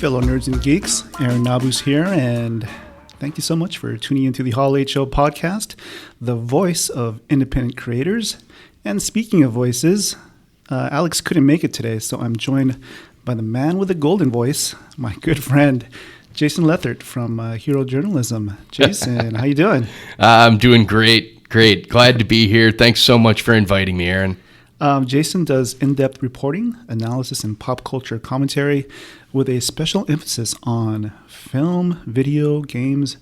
fellow nerds and geeks. Aaron Nabus here, and thank you so much for tuning into the Hall 8 Show podcast, the voice of independent creators. And speaking of voices, Alex couldn't make it today, so I'm joined by the man with the golden voice, my good friend, Jason Lethert from Hero Journalism. Jason, how you doing? I'm doing great. Glad to be here. Thanks so much for inviting me, Aaron. Jason does in-depth reporting, analysis, and pop culture commentary with a special emphasis on film, video, games,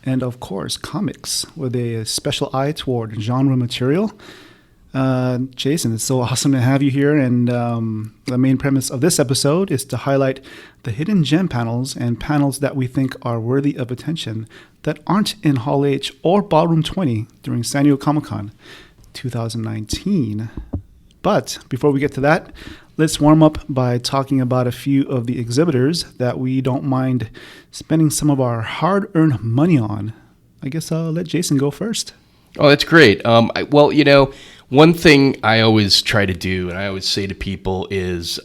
and of course, comics with a special eye toward genre material. Jason, it's so awesome to have you here, and the main premise of this episode is to highlight the hidden gem panels and panels that we think are worthy of attention that aren't in Hall H or Ballroom 20 during San Diego Comic-Con 2019. But before we get to that, let's warm up by talking about a few of the exhibitors that we don't mind spending some of our hard-earned money on. I guess I'll let Jason go first. Oh, that's great. Well, you know, one thing I always try to do, and I always say to people, is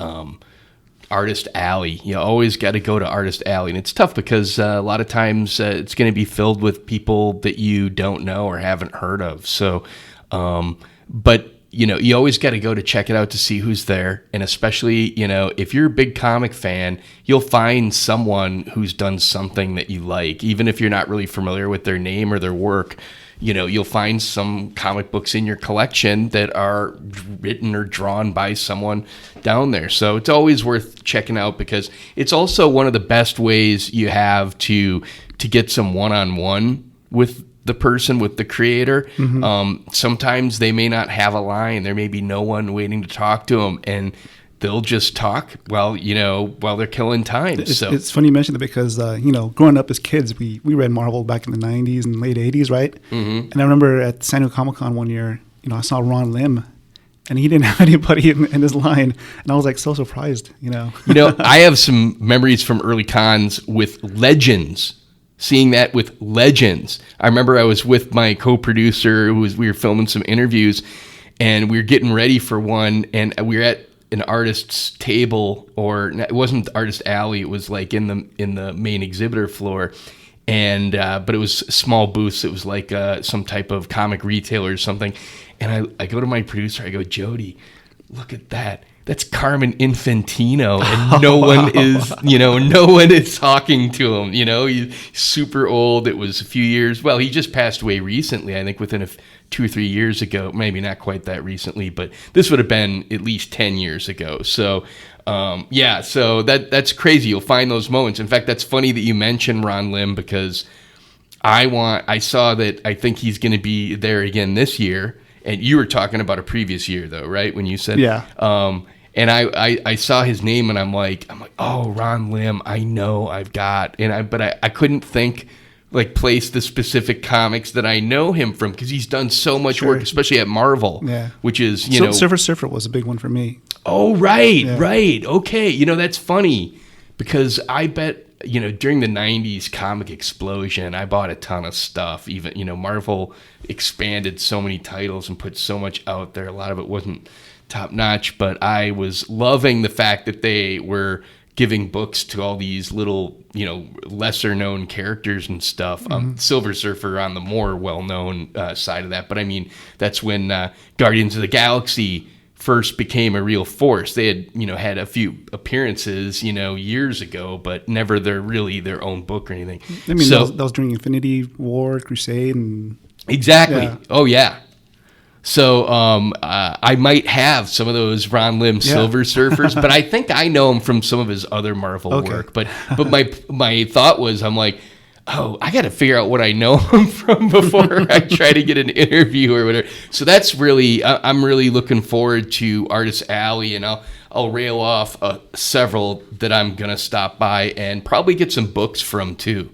Artist Alley. You always got to go to Artist Alley. And it's tough because a lot of times it's going to be filled with people that you don't know or haven't heard of. So, but you know, you always got to go to check it out to see who's there. And especially, you know, if you're a big comic fan, you'll find someone who's done something that you like. Even if you're not really familiar with their name or their work, you know, you'll find some comic books in your collection that are written or drawn by someone down there. So it's always worth checking out because it's also one of the best ways you have to get some one-on-one with the person, with the creator. Mm-hmm. Sometimes they may not have a line. There may be no one waiting to talk to them, and they'll just talk while they're killing time. It's funny you mentioned it because, growing up as kids, we read Marvel back in the 90s and late 80s, right? Mm-hmm. And I remember at San Diego Comic-Con one year, I saw Ron Lim, and he didn't have anybody in his line. And I was like so surprised, I have some memories from early cons with Legends. Seeing that with Legends. I remember I was with my co-producer we were filming some interviews, and we were getting ready for one, and we were at an artist's table, or it wasn't Artist Alley, it was like in the main exhibitor floor, and but it was small booths. It was like some type of comic retailer or something, and I go to my producer, I go, Jody, look at that. That's Carmen Infantino, and no one is talking to him. He's super old. It was a few years. Well, he just passed away recently, I think within 2 or 3 years ago. Maybe not quite that recently, but this would have been at least 10 years ago. So, so that's crazy. You'll find those moments. In fact, that's funny that you mentioned Ron Lim because I saw that I think he's going to be there again this year. And you were talking about a previous year, though, right? When you said, yeah. And I saw his name, and I'm like, oh, Ron Lim, I know I've got, but I couldn't place the specific comics that I know him from because he's done so much work, especially at Marvel. Yeah. Which is Silver Surfer was a big one for me. Oh, right, yeah. Right, okay. That's funny because I bet. During the 90s comic explosion, I bought a ton of stuff. Even, Marvel expanded so many titles and put so much out there. A lot of it wasn't top notch, but I was loving the fact that they were giving books to all these little, lesser known characters and stuff. Mm-hmm. Silver Surfer on the more well-known side of that. But I mean, that's when Guardians of the Galaxy first became a real force. They had, had a few appearances, years ago, but never their own book or anything. I mean, that was during Infinity War, Crusade, and exactly. Yeah. Oh yeah. So I might have some of those Ron Lim Silver Surfers, but I think I know him from some of his other Marvel work. But my thought was, I'm like, oh, I got to figure out what I know him from before I try to get an interview or whatever. So that's really, I'm really looking forward to Artist Alley, and I'll rail off several that I'm going to stop by and probably get some books from too.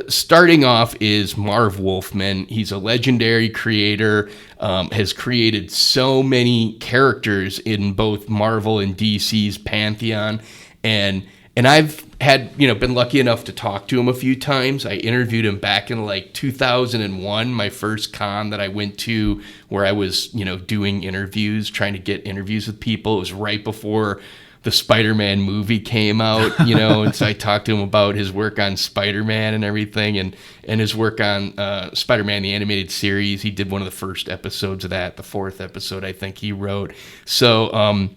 Starting off is Marv Wolfman. He's a legendary creator, has created so many characters in both Marvel and DC's pantheon, and I've had, been lucky enough to talk to him a few times. I interviewed him back in 2001, my first con that I went to where I was, doing interviews, trying to get interviews with people. It was right before the Spider-Man movie came out, and so I talked to him about his work on Spider-Man and everything, and his work on Spider-Man, the animated series. He did one of the first episodes of that, the 4th episode, I think he wrote. So,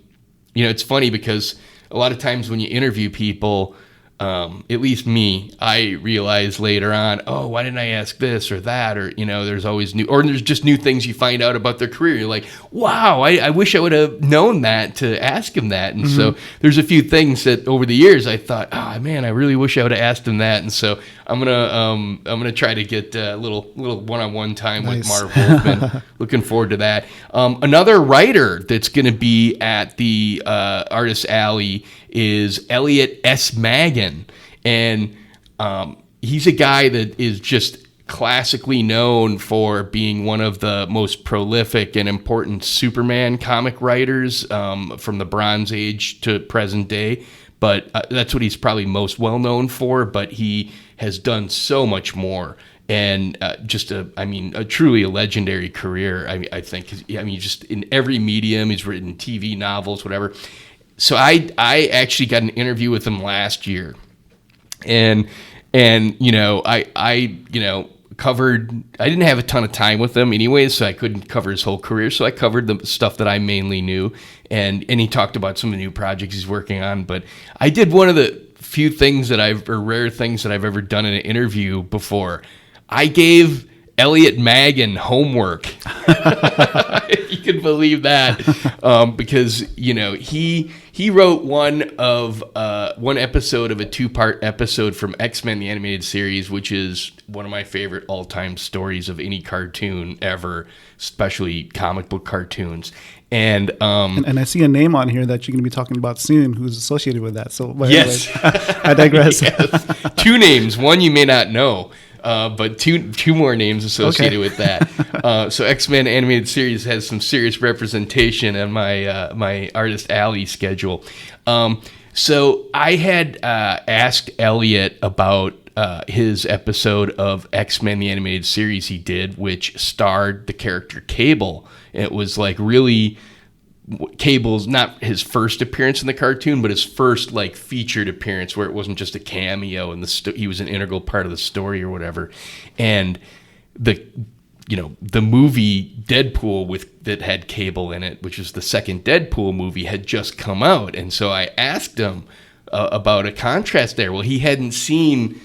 it's funny because a lot of times when you interview people, at least me, I realize later on, oh, why didn't I ask this or that? Or, there's always there's just new things you find out about their career. You're like, wow, I wish I would have known that to ask him that. And so there's a few things that over the years I thought, oh man, I really wish I would have asked him that. And so I'm gonna try to get a little one-on-one time with Marv Wolfman. Looking forward to that. Another writer that's gonna be at the Artist Alley is Elliot S. Magan, and he's a guy that is just classically known for being one of the most prolific and important Superman comic writers from the Bronze Age to present day. But that's what he's probably most well known for. But he has done so much more, and truly a legendary career. I think. Just in every medium, he's written TV, novels, whatever. So I actually got an interview with him last year, and I covered. I didn't have a ton of time with him anyways, so I couldn't cover his whole career. So I covered the stuff that I mainly knew, and he talked about some of the new projects he's working on. But I did one of the few things rare things that I've ever done in an interview before. I gave Elliot Magan homework. If you can believe that, because he wrote one episode of a 2-part episode from X-Men the animated series, which is one of my favorite all-time stories of any cartoon ever, especially comic book cartoons. And I see a name on here that you're going to be talking about soon who's associated with that. So yes, I digress. Yes. 2 names, one you may not know. But two more names associated with that. So X-Men animated series has some serious representation on my Artist Alley schedule. So I had asked Elliot about his episode of X-Men the animated series he did, which starred the character Cable. It was like really Cable's not his first appearance in the cartoon, but his first like featured appearance where it wasn't just a cameo and he was an integral part of the story or whatever. And the movie Deadpool that had Cable in it, which was the second Deadpool movie, had just come out, and so I asked him about a contrast there. Well, he hadn't seen.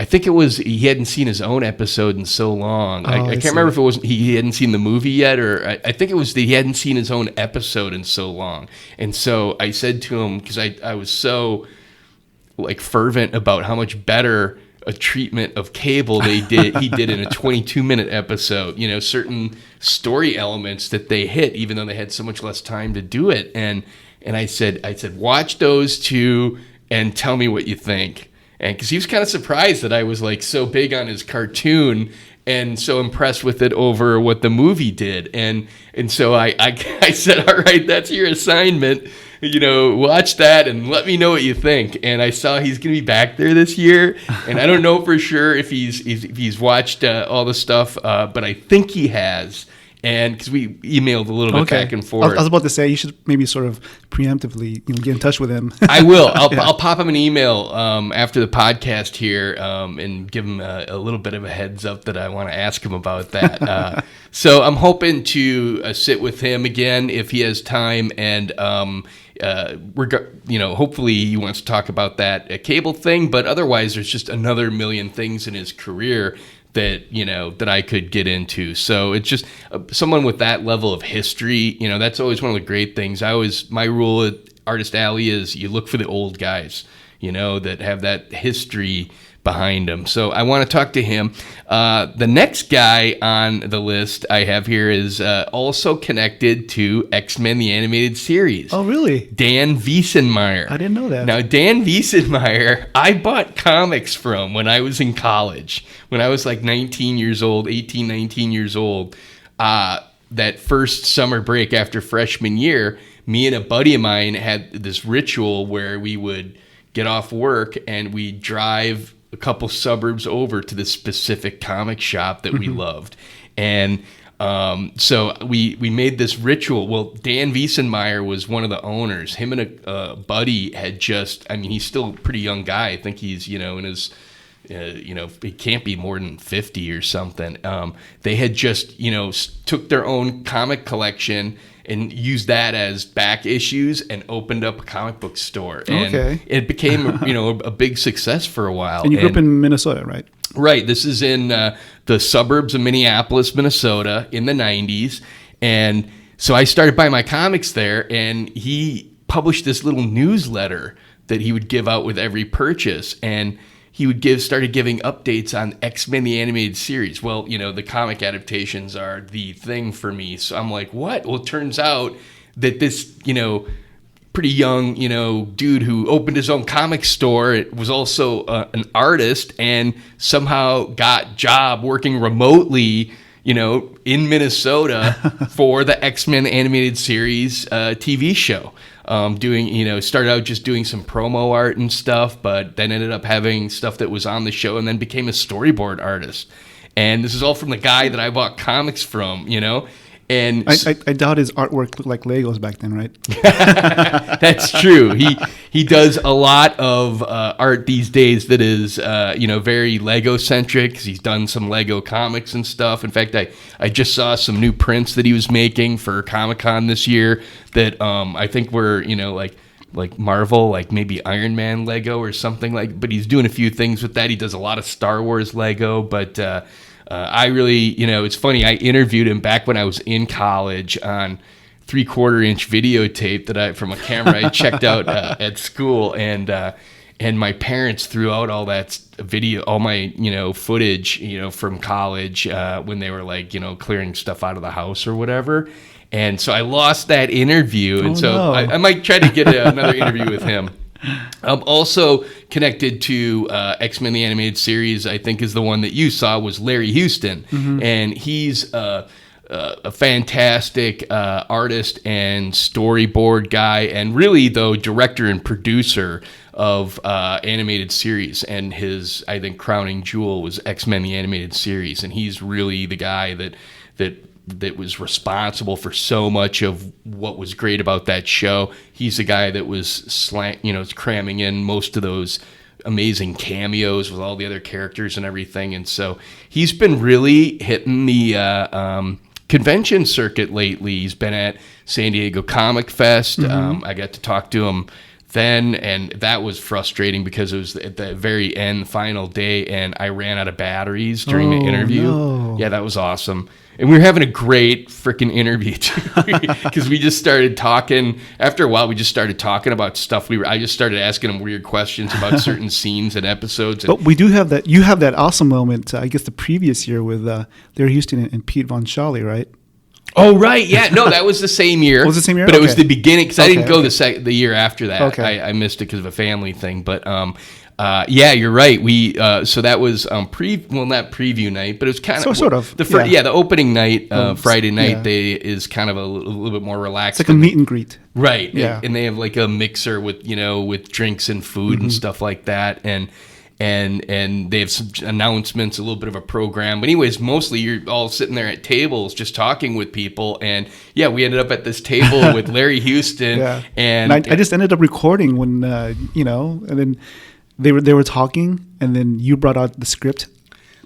I think it was he hadn't seen his own episode in so long. I can't remember if it was he hadn't seen the movie yet, or I think it was that he hadn't seen his own episode in so long. And so I said to him, because I was so like fervent about how much better a treatment of Cable he did in a 22-minute episode. Certain story elements that they hit, even though they had so much less time to do it. And I said, watch those 2 and tell me what you think. And because he was kind of surprised that I was like so big on his cartoon and so impressed with it over what the movie did. And so I said, all right, that's your assignment. Watch that and let me know what you think. And I saw he's going to be back there this year. And I don't know for sure if he's watched all the stuff, but I think he has. And because we emailed a little bit back and forth. I was about to say you should maybe sort of preemptively get in touch with him. I will. I'll pop him an email after the podcast here and give him a little bit of a heads up that I want to ask him about that. So I'm hoping to sit with him again if he has time, and hopefully he wants to talk about that Cable thing. But otherwise, there's just another million things in his career that I could get into. So it's just someone with that level of history. That's always one of the great things. My rule at Artist Alley is you look for the old guys, that have that history behind them. So I want to talk to him. The next guy on the list I have here is also connected to X-Men the animated series. Oh, really? Dan Wiesenmeyer. I didn't know that. Now, Dan Wiesenmeyer, I bought comics from when I was in college. When I was like 19 years old, that first summer break after freshman year, me and a buddy of mine had this ritual where we would get off work and we'd drive a couple suburbs over to this specific comic shop that we loved. And So we made this ritual. Well, Dan Wiesenmeyer was one of the owners. Him and a buddy had he's still a pretty young guy. I think he's, in his, he can't be more than 50 or something. They had just, took their own comic collection and used that as back issues and opened up a comic book store. And it became, a big success for a while. And you grew up in Minnesota, right? Right. This is in the suburbs of Minneapolis, Minnesota in the 90s. And so I started buying my comics there, and he published this little newsletter that he would give out with every purchase. And he started giving updates on X-Men the Animated Series. Well, the comic adaptations are the thing for me. So I'm like, what? Well, it turns out that this, pretty young, dude who opened his own comic store was also an artist and somehow got job working remotely, in Minnesota for the X-Men Animated Series TV show. Started out just doing some promo art and stuff, but then ended up having stuff that was on the show and then became a storyboard artist. And this is all from the guy that I bought comics from, And I doubt his artwork looked like Legos back then, right? That's true. He does a lot of art these days that is, very Lego centric. He's done some Lego comics and stuff. In fact, I just saw some new prints that he was making for Comic-Con this year that I think were, like Marvel, like maybe Iron Man Lego or something but he's doing a few things with that. He does a lot of Star Wars Lego, but I really, it's funny. I interviewed him back when I was in college on 3/4-inch videotape from a camera I checked out at school, and my parents threw out all that video, all my footage, from college when they were clearing stuff out of the house or whatever. And so I lost that interview, and I might try to get another interview with him. Also connected to X-Men the Animated Series, I think is the one that you saw, was Larry Houston. Mm-hmm. And he's a fantastic artist and storyboard guy, and really, though, director and producer of animated series. And his, I think, crowning jewel was X-Men the Animated Series. And he's really the guy that was responsible for so much of what was great about that show. He's the guy that was cramming in most of those amazing cameos with all the other characters and everything. And so he's been really hitting the convention circuit lately. He's been at San Diego Comic Fest. Mm-hmm. I got to talk to him then, and that was frustrating because it was at the very end, final day, and I ran out of batteries during the interview. No. Yeah, that was awesome. And we were having a great freaking interview too, because we just started talking. After a while, we just started talking about stuff. I just started asking him weird questions about certain scenes and episodes. But we do have that. You have that awesome moment, I guess, the previous year with Larry Houston and Pete Von Schally, right? Oh, right. Yeah. No, that was the same year. Was it the same year? But it was the beginning, because I didn't go the year after that. Okay. I missed it because of a family thing. But yeah, you're right. We so that was not preview night, but it was kind of sort of the opening night, Friday night. Is kind of a little bit more relaxed. It's like a meet and greet, right? Yeah, and they have like a mixer with with drinks and food and stuff like that, and they have some announcements, a little bit of a program. But anyways, mostly you're all sitting there at tables just talking with people, and yeah, we ended up at this table with Larry Houston, and I just ended up recording when and then. They were talking, and then you brought out the script.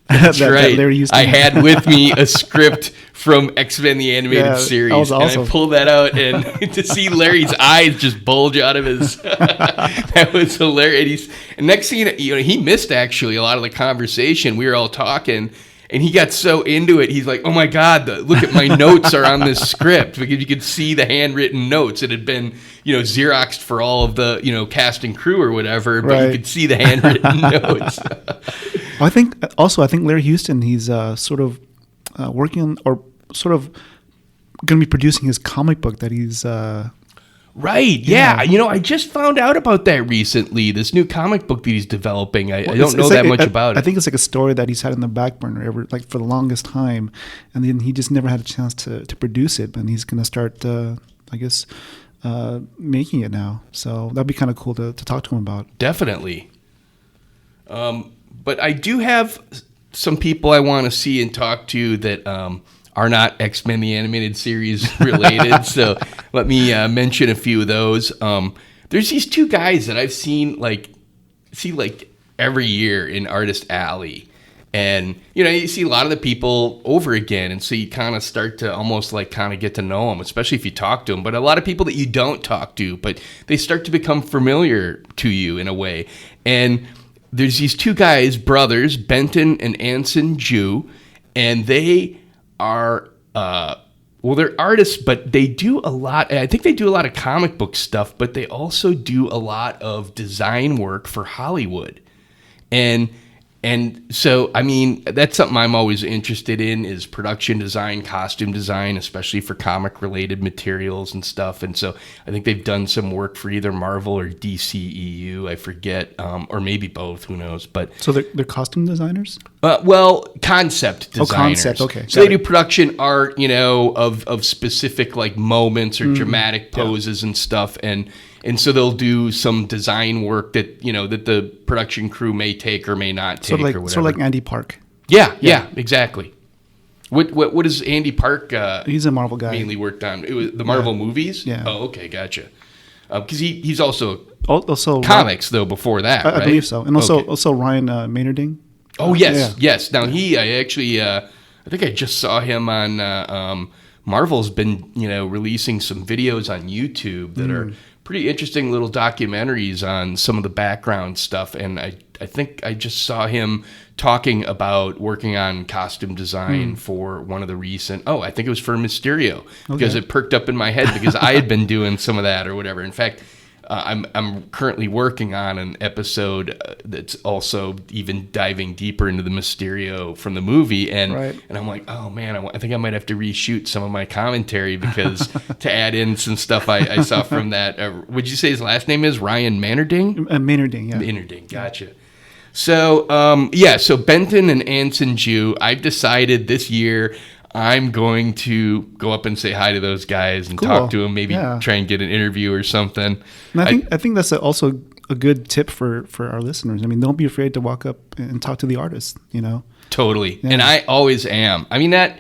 That's right. That Larry Houston. I had with me a script from X-Men the Animated Series, that was awesome. And I pulled that out, and to see Larry's eyes just bulge out of his, that was hilarious. And next thing he missed actually a lot of the conversation. We were all talking, and he got so into it, he's like, oh my God, look at my notes are on this script, because you could see the handwritten notes. It had been, Xeroxed for all of the, cast and crew or whatever, but you could see the handwritten notes. I think Larry Houston, he's sort of working on, or sort of going to be producing his comic book that he's... Right, yeah. I just found out about that recently, this new comic book that he's developing. I don't know that much about it. I think it's like a story that he's had in the back burner for the longest time, and then he just never had a chance to produce it, and he's going to start, making it now. So that'd be kind of cool to talk to him about. Definitely. But I do have some people I want to see and talk to that are not X-Men the Animated Series related. So let me mention a few of those. There's these two guys that I've seen like every year in Artist Alley. And, you see a lot of the people over again. And so you kind of start to almost like kind of get to know them, especially if you talk to them. But a lot of people that you don't talk to, but they start to become familiar to you in a way. And there's these two guys, brothers, Benton and Anson Jew. And they are, they're artists, but they do a lot. I think they do a lot of comic book stuff, but they also do a lot of design work for Hollywood. And so, I mean, that's something I'm always interested in is production design, costume design, especially for comic-related materials and stuff. And so I think they've done some work for either Marvel or DCEU, I forget, or maybe both, who knows. But so they're costume designers? Concept designers. Oh, concept, okay. So they do production art, of specific like moments or dramatic poses and stuff. And so they'll do some design work that, that the production crew may take or may not take or whatever. Sort of like Andy Park. Yeah, exactly. What is Andy Park? He's a Marvel guy. Mainly worked on it was the Marvel movies? Yeah. Oh, okay, gotcha. Because he's also comics, though, before that, right? I believe so. And also Ryan Maynarding. Oh, yes. Now, I think I just saw him on Marvel's been, releasing some videos on YouTube that are pretty interesting little documentaries on some of the background stuff. And I think I just saw him talking about working on costume design for one of the recent, I think it was for Mysterio, because it perked up in my head because I had been doing some of that or whatever. In fact, I'm currently working on an episode that's also even diving deeper into the Mysterio from the movie, and I'm like, oh man, I think I might have to reshoot some of my commentary because to add in some stuff I saw from that. Would you say his last name is Ryan Maynarding? Maynarding, yeah. Maynarding, gotcha. So so Benton and Anson Jew, I've decided this year I'm going to go up and say hi to those guys and talk to them, maybe try and get an interview or something. And I think that's also a good tip for our listeners. I mean, don't be afraid to walk up and talk to the artist, Totally. Yeah. And I always am. I mean, that,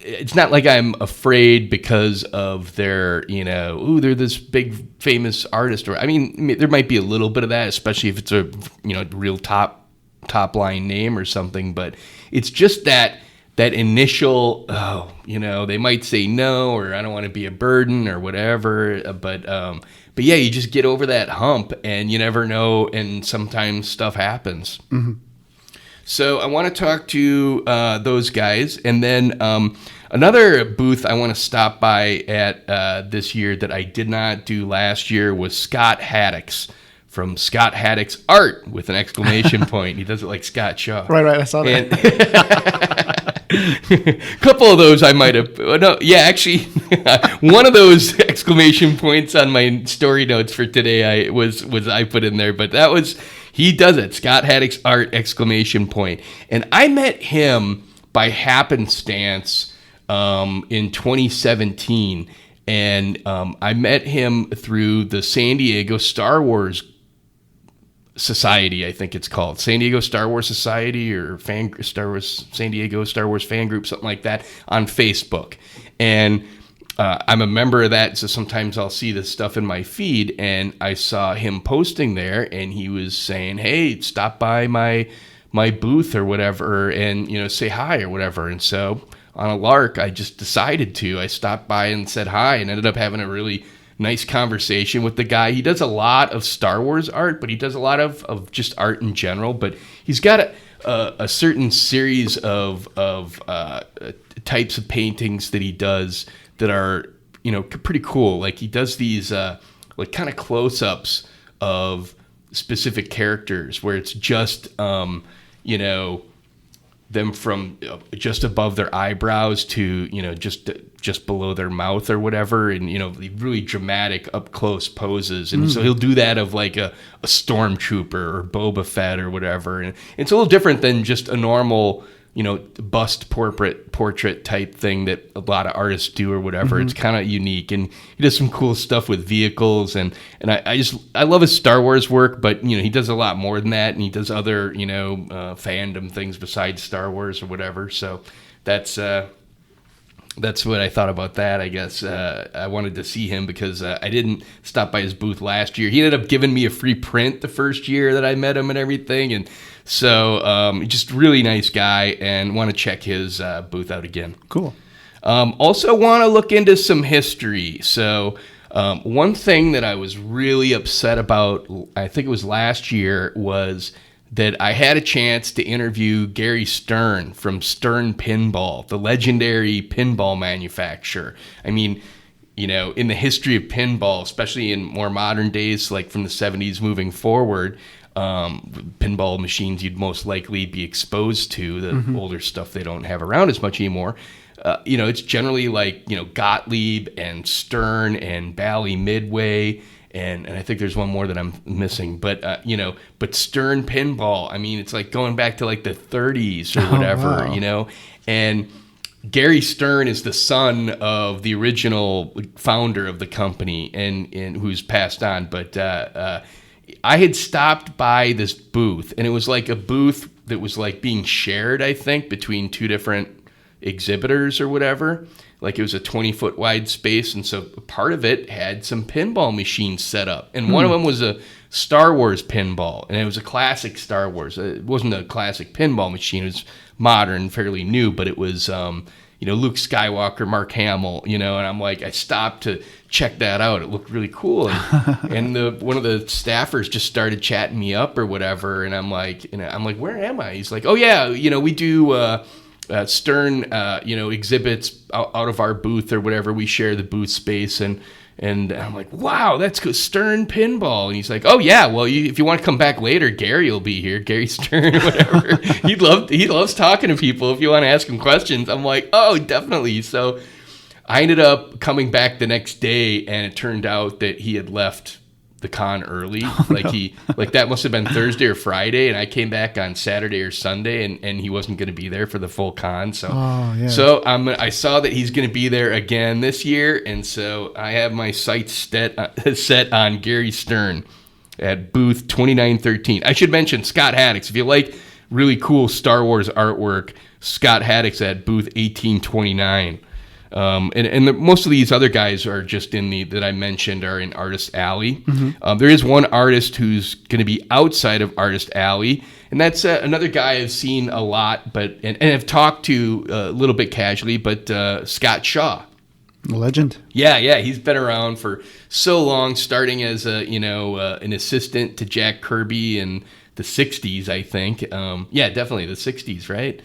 it's not like I'm afraid because of their, they're this big famous artist. Or, I mean, there might be a little bit of that, especially if it's a, real top line name or something. But it's just that initial, they might say no, or I don't want to be a burden or whatever. But yeah, you just get over that hump and you never know. And sometimes stuff happens. Mm-hmm. So I want to talk to those guys. And then another booth I want to stop by at this year that I did not do last year was Scott Haddock's. From Scott Haddock's Art with an exclamation point. He does it like Scott Shaw. Right. I saw that. A couple of those I might have. Actually, one of those exclamation points on my story notes for today I put in there. But he does it. Scott Haddock's Art exclamation point. And I met him by happenstance in 2017. And I met him through the San Diego Star Wars Society, I think it's called. San Diego Star Wars Society or San Diego Star Wars fan group, something like that, on Facebook. And I'm a member of that, so sometimes I'll see this stuff in my feed, and I saw him posting there, and he was saying, hey, stop by my booth or whatever, and, say hi or whatever. And so on a lark, I just decided to. I stopped by and said hi and ended up having a really nice conversation with the guy. He does a lot of Star Wars art, but he does a lot of just art in general. But he's got a certain series of types of paintings that he does that are, pretty cool. Like he does these like kind of close-ups of specific characters where it's just, them from just above their eyebrows to, just below their mouth or whatever. And, really dramatic up close poses. And so he'll do that of like a stormtrooper or Boba Fett or whatever. And it's a little different than just a normal, bust portrait type thing that a lot of artists do or whatever. Mm-hmm. It's kind of unique. And he does some cool stuff with vehicles. And I love his Star Wars work, but, he does a lot more than that. And he does other, fandom things besides Star Wars or whatever. So that's what I thought about that, I guess. I wanted to see him because I didn't stop by his booth last year. He ended up giving me a free print the first year that I met him and everything. And so just really nice guy, and want to check his booth out again. Cool. Also want to look into some history. So one thing that I was really upset about, I think it was last year, was that I had a chance to interview Gary Stern from Stern Pinball, the legendary pinball manufacturer. I mean, you know, in the history of pinball, especially in more modern days, like from the 70s moving forward, pinball machines you'd most likely be exposed to, the older stuff they don't have around as much anymore. You know, it's generally like, you know, Gottlieb and Stern and Bally Midway, and I think there's one more that I'm missing, but you know, but Stern Pinball, I mean, it's like going back to like the 30s or whatever, wow. You know, and Gary Stern is the son of the original founder of the company, and who's passed on. But I had stopped by this booth, and it was like a booth that was like being shared, I think, between two different exhibitors or whatever. Like it was a 20-foot wide space, and so part of it had some pinball machines set up, and one of them was a Star Wars pinball, and it was a classic Star Wars. It wasn't a classic pinball machine; it was modern, fairly new, but it was you know, Luke Skywalker, Mark Hamill, you know. And I'm like, I stopped to check that out. It looked really cool, and one of the staffers just started chatting me up or whatever, and I'm like, where am I? He's like, oh yeah, you know, we do. Stern, you know, exhibits out of our booth or whatever. We share the booth space, and I'm like, wow, that's good. Stern Pinball. And he's like, oh yeah, well, if you want to come back later, Gary will be here, Gary Stern or whatever. He loves talking to people. If you want to ask him questions, I'm like, oh, definitely. So I ended up coming back the next day, and it turned out that he had left the con early. Like that must have been Thursday or Friday, and I came back on Saturday or Sunday, and he wasn't going to be there for the full con. So I saw that he's going to be there again this year, and so I have my sights set on Gary Stern at booth 2913. I should mention Scott Haddix. If you like really cool Star Wars artwork, Scott Haddix at booth 1829. Most of these other guys are just that I mentioned are in Artist Alley. There is one artist who's going to be outside of Artist Alley, and that's another guy I've seen a lot, and have talked to a little bit casually, but Scott Shaw. Legend. Yeah, he's been around for so long, starting as an assistant to Jack Kirby in the 60s, I think. Definitely the 60s, right?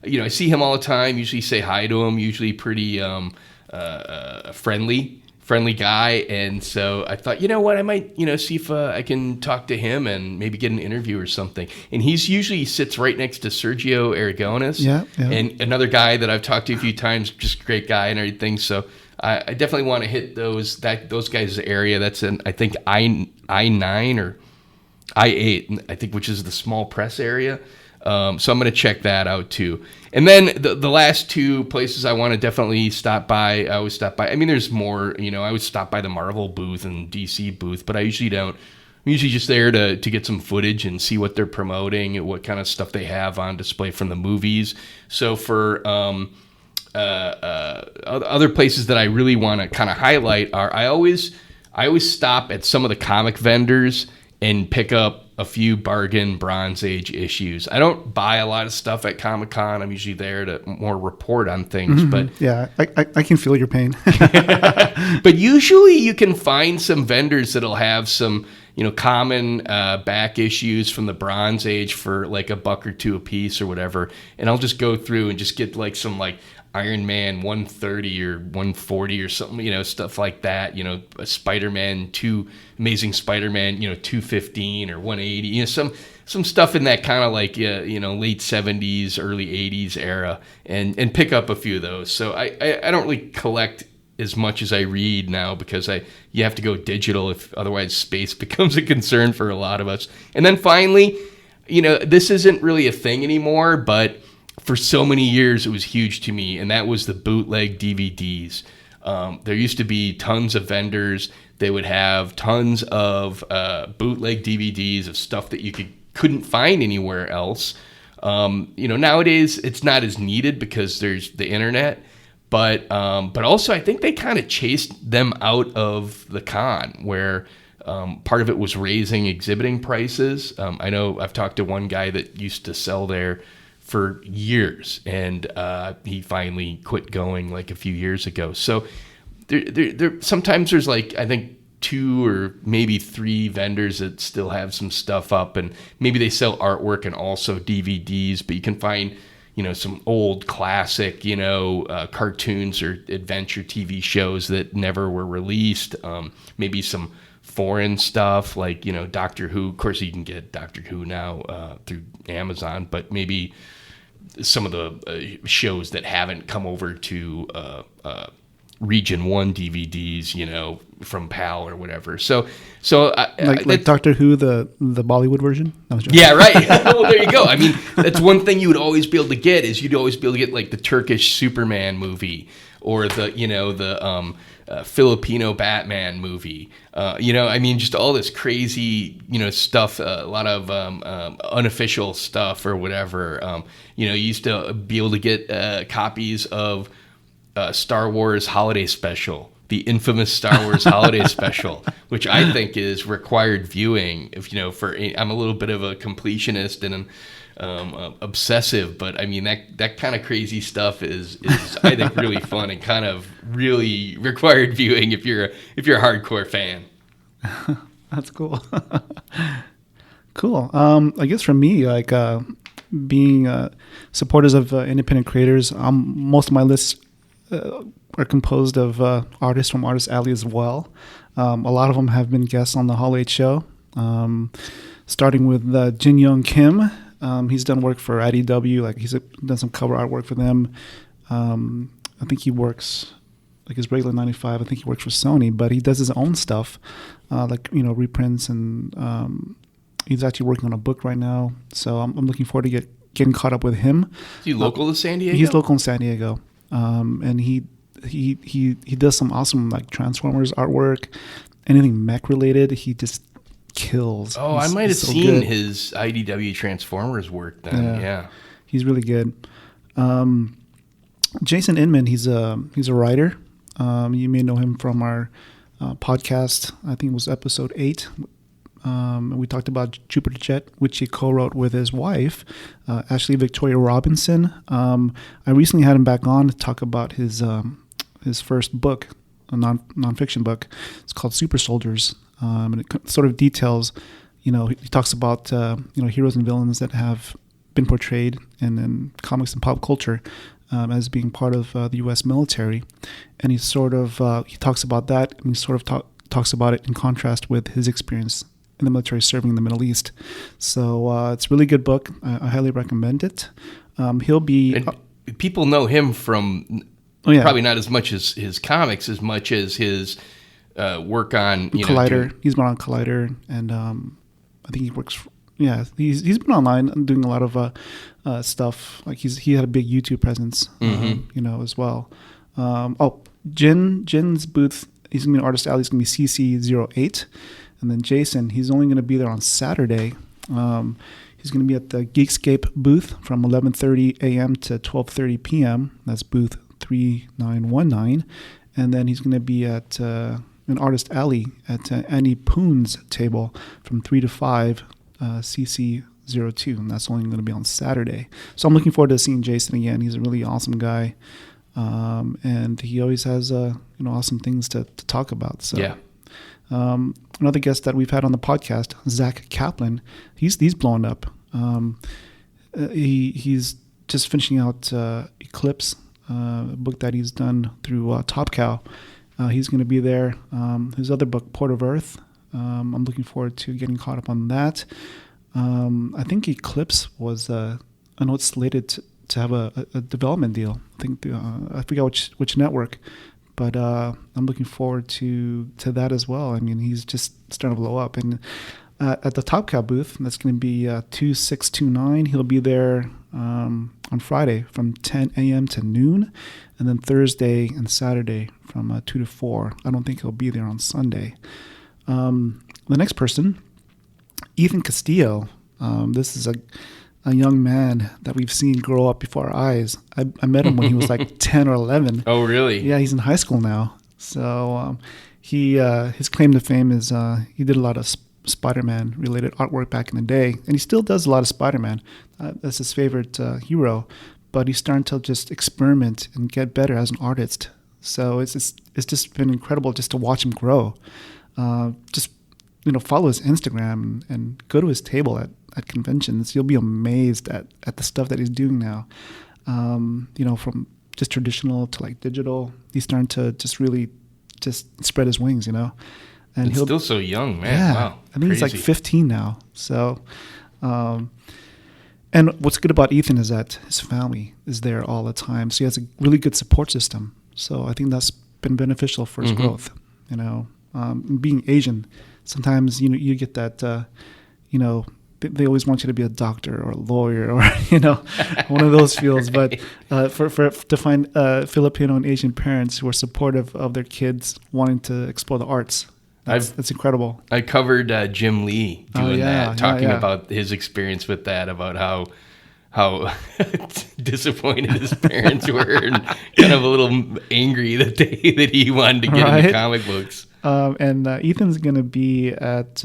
I see him all the time, usually say hi to him, usually pretty friendly guy. And so I thought, you know what, I might, see if I can talk to him and maybe get an interview or something. And he sits right next to Sergio Aragonis. Yeah. And another guy that I've talked to a few times, just a great guy and everything. So I definitely want to hit those guys' area. That's I think I-9 or I-8, I think, which is the small press area. So I'm going to check that out too. And then the last two places I want to definitely stop by, I always stop by. I mean, there's more, I would stop by the Marvel booth and DC booth, but I usually don't. I'm usually just there to get some footage and see what they're promoting and what kind of stuff they have on display from the movies. So for other places that I really want to kind of highlight are, I always stop at some of the comic vendors and pick up a few bargain Bronze Age issues. I don't buy a lot of stuff at Comic-Con. I'm usually there to more report on things. But yeah, I can feel your pain. But usually you can find some vendors that'll have some, common back issues from the Bronze Age for like $1 or $2 a piece or whatever. And I'll just go through and just get like some like Iron Man 130 or 140 or something, stuff like that, a Spider-Man 2, Amazing Spider-Man, 215 or 180, some stuff in that kind of like, late 70s, early 80s era, and pick up a few of those. So I don't really collect as much as I read now because you have to go digital, if otherwise space becomes a concern for a lot of us. And then finally, this isn't really a thing anymore, but for so many years, it was huge to me, and that was the bootleg DVDs. There used to be tons of vendors. They would have tons of bootleg DVDs of stuff that you couldn't find anywhere else. Nowadays it's not as needed because there's the internet. But also I think they kind of chased them out of the con, where part of it was raising exhibiting prices. I know I've talked to one guy that used to sell there for years, and he finally quit going like a few years ago. So there sometimes there's like, I think, 2 or maybe 3 vendors that still have some stuff up, and maybe they sell artwork and also DVDs, but you can find some old classic, cartoons or adventure TV shows that never were released. Maybe some foreign stuff like, Doctor Who. Of course, you can get Doctor Who now through Amazon, but maybe some of the shows that haven't come over to Region 1 DVDs, from PAL or whatever. So like Doctor Who, the Bollywood version? Yeah, right. Well, there you go. I mean, that's one thing you would always be able to get, is you'd always be able to get like the Turkish Superman movie, or the Filipino Batman movie. Just all this crazy, stuff, a lot of unofficial stuff or whatever. You used to be able to get copies of Star Wars Holiday Special, the infamous Star Wars Holiday Special, which I think is required viewing. I'm a little bit of a completionist and obsessive, but I mean that kind of crazy stuff is I think really fun and kind of really required viewing if you're a hardcore fan. That's cool. Cool. I guess for me, like being supporters of independent creators, most of my lists are composed of artists from Artist Alley as well. A lot of them have been guests on the Hall 8 show, starting with Jin Young Kim. He's done work for IDW, like he's done some cover artwork for them. I think he works, like his regular 95, I think he works for Sony, but he does his own stuff, reprints, and he's actually working on a book right now. So I'm looking forward to getting caught up with him. Is he local to San Diego? He's local in San Diego. And he does some awesome like Transformers artwork, anything mech related. He just kills. Oh, I might have seen his IDW Transformers work then. Yeah. He's really good. Jason Inman, he's a writer. You may know him from our podcast. I think it was episode 8. We talked about Jupiter Jet, which he co-wrote with his wife, Ashley Victoria Robinson. I recently had him back on to talk about his first book, a nonfiction book. It's called Super Soldiers, and it sort of details, he talks about heroes and villains that have been portrayed in comics and pop culture as being part of the U.S. military, and he sort of he talks about that, and he sort of talks about it in contrast with his experience in the military serving in the Middle East. So it's a really good book. I highly recommend it. He'll be... And people know him from probably not as much as his comics, as much as his work on... Collider. He's been on Collider, and I think he works... he's been online doing a lot of stuff. Like he had a big YouTube presence, as well. Jin's booth, he's going to be an Artist Alley. He's going to be CC08. And then Jason, he's only going to be there on Saturday. He's going to be at the Geekscape booth from 11:30 a.m. to 12:30 p.m. That's booth 3919. And then he's going to be at an Artist Alley at Annie Poon's table from 3 to 5, CC02. And that's only going to be on Saturday. So I'm looking forward to seeing Jason again. He's a really awesome guy. And he always has awesome things to talk about. So yeah. Another guest that we've had on the podcast, Zach Kaplan, he's blown up. He's just finishing out Eclipse, a book that he's done through Top Cow. He's going to be there. His other book, Port of Earth, I'm looking forward to getting caught up on that. I think Eclipse was, I know it's slated to have a development deal. I think I forgot which network. But I'm looking forward to that as well. I mean, he's just starting to blow up. And at the Top Cow booth, that's going to be 2629. He'll be there on Friday from 10 a.m. to noon. And then Thursday and Saturday from 2 to 4. I don't think he'll be there on Sunday. The next person, Ethan Castillo. This is a young man that we've seen grow up before our eyes. I met him when he was like 10 or 11. Oh, really? Yeah, he's in high school now. So his claim to fame is he did a lot of Spider-Man related artwork back in the day, and he still does a lot of Spider-Man. That's his favorite hero, but he's starting to just experiment and get better as an artist. So it's just been incredible just to watch him grow. Just follow his Instagram and go to his table at conventions. You'll be amazed at the stuff that he's doing now. From just traditional to like digital, he's starting to just really just spread his wings, And he's still so young, man. Yeah, Wow. I think he's like 15 now. So, and what's good about Ethan is that his family is there all the time. So he has a really good support system. So I think that's been beneficial for his growth. Being Asian, sometimes you get that. They always want you to be a doctor or a lawyer or one of those fields. But to find Filipino and Asian parents who are supportive of their kids wanting to explore the arts, that's incredible. I covered Jim Lee doing that, talking yeah. about his experience with that, about how disappointed his parents were and kind of a little angry that he wanted to get into comic books. And Ethan's going to be at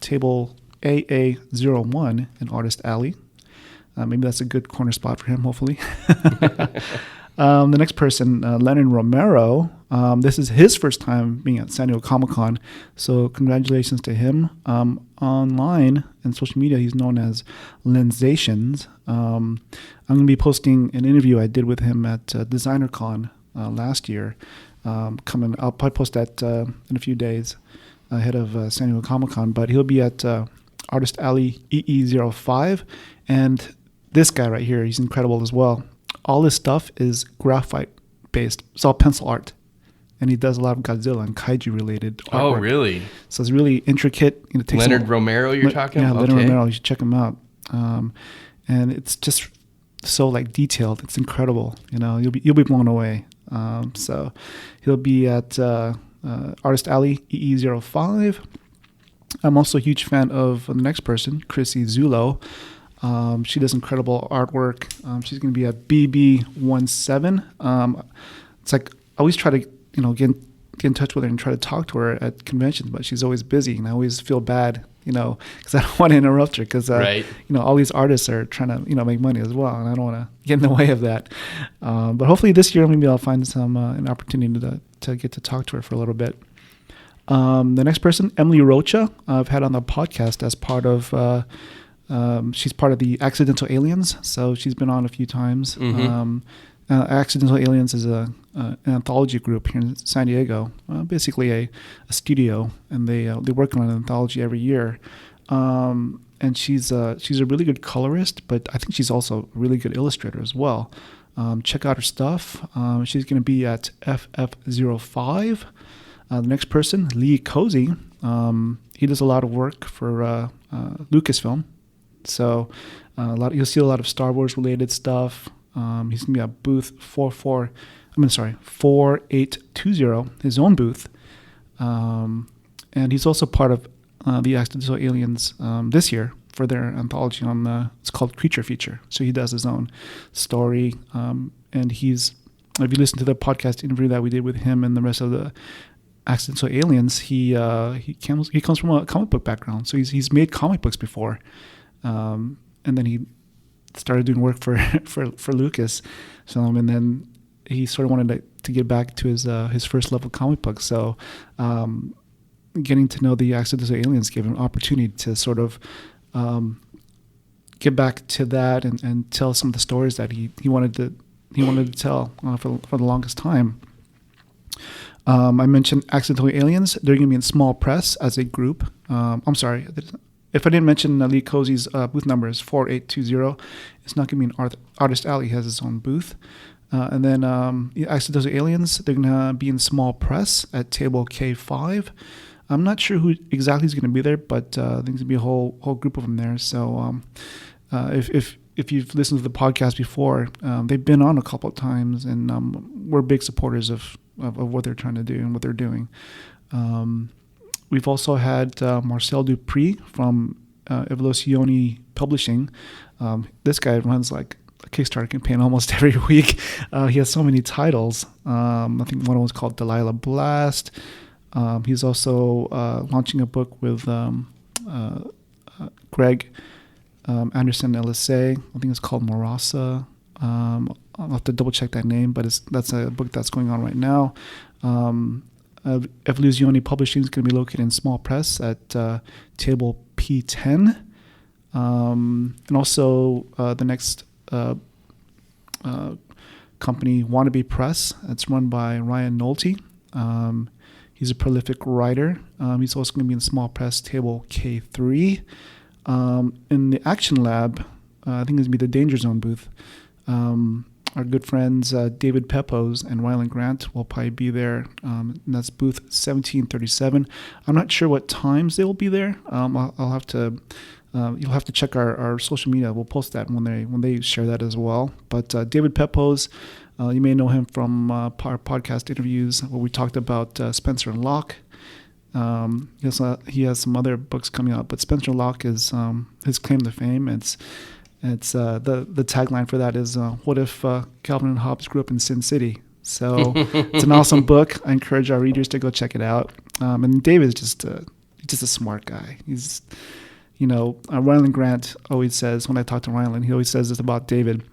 table AA01 in Artist Alley. Maybe that's a good corner spot for him, hopefully. The next person, Leonard Romero. This is his first time being at San Diego Comic-Con, so congratulations to him. Online and social media, he's known as Lensations. I'm going to be posting an interview I did with him at DesignerCon last year. I'll probably post that in a few days ahead of San Diego Comic-Con, but he'll be at Artist Alley EE05, and this guy right here, he's incredible as well. All his stuff is graphite based. It's all pencil art. And he does a lot of Godzilla and kaiju related artwork. Oh, really? So it's really intricate. Leonard Romero you're talking about? Yeah, Leonard Romero. You should check him out. And it's just so like detailed. It's incredible. You'll be blown away. So he'll be at Artist Alley EE05. I'm also a huge fan of the next person, Chrissy Zulo. She does incredible artwork. She's going to be at BB17. It's like I always try to get in touch with her and try to talk to her at conventions, but she's always busy, and I always feel bad, because I don't want to interrupt her, because all these artists are trying to make money as well, and I don't want to get in the way of that. But hopefully this year maybe I'll find an opportunity to get to talk to her for a little bit. The next person, Emily Rocha, I've had on the podcast as part of. She's part of the Accidental Aliens, so she's been on a few times. Accidental Aliens is an anthology group here in San Diego, basically a studio, and they work on an anthology every year. And she's a really good colorist, but I think she's also a really good illustrator as well. Check out her stuff. She's going to be at FF05. The next person, Lee Cozy, he does a lot of work for Lucasfilm. So you'll see a lot of Star Wars related stuff. He's going to be at booth 4820, his own booth. And he's also part of the Accidental Aliens this year for their anthology it's called Creature Feature. So he does his own story. And if you listen to the podcast interview that we did with him and the rest of the Accidental Aliens, he comes from a comic book background. So he's made comic books before. And then he started doing work for Lucas. And then he sort of wanted to get back to his first love of comic books. So getting to know the Accidental Aliens gave him an opportunity to sort of get back to that and tell some of the stories that he wanted to tell for the longest time. I mentioned Accidental Aliens. They're going to be in small press as a group. I'm sorry. If I didn't mention Lee Cozy's booth number is 4820. It's not going to be in Artist Alley. He has his own booth. And then Accidental Aliens, they're going to be in small press at table K5. I'm not sure who exactly is going to be there, but I think there's going to be a whole group of them there. So if you've listened to the podcast before, they've been on a couple of times, and we're big supporters of what they're trying to do and what they're doing. We've also had Marcel Dupree from Evoluzione Publishing. This guy runs like a Kickstarter campaign almost every week. He has so many titles. I think one was called Delilah Blast. He's also launching a book with Greg Anderson LSA. I think it's called Morasa. I'll have to double check that name, but that's a book that's going on right now. Evoluzione Publishing is going to be located in Small Press at table P10. And also the next company, Wannabe Press. It's run by Ryan Nolte. He's a prolific writer. He's also going to be in Small Press table K3. In the Action Lab, I think it's going to be the Danger Zone booth. Our good friends David Pepos and Ryland Grant will probably be there. And that's booth 1737. I'm not sure what times they will be there. I'll have to. You'll have to check our social media. We'll post that when they share that as well. But David Pepos, you may know him from our podcast interviews where we talked about Spencer and Locke. He has some other books coming out, but Spencer Locke is his claim to fame. It's the tagline for that is what if Calvin and Hobbes grew up in Sin City? So it's an awesome book. I encourage our readers to go check it out. And David is just a smart guy. He's Ryland Grant always says, when I talk to Ryland, he always says this about David.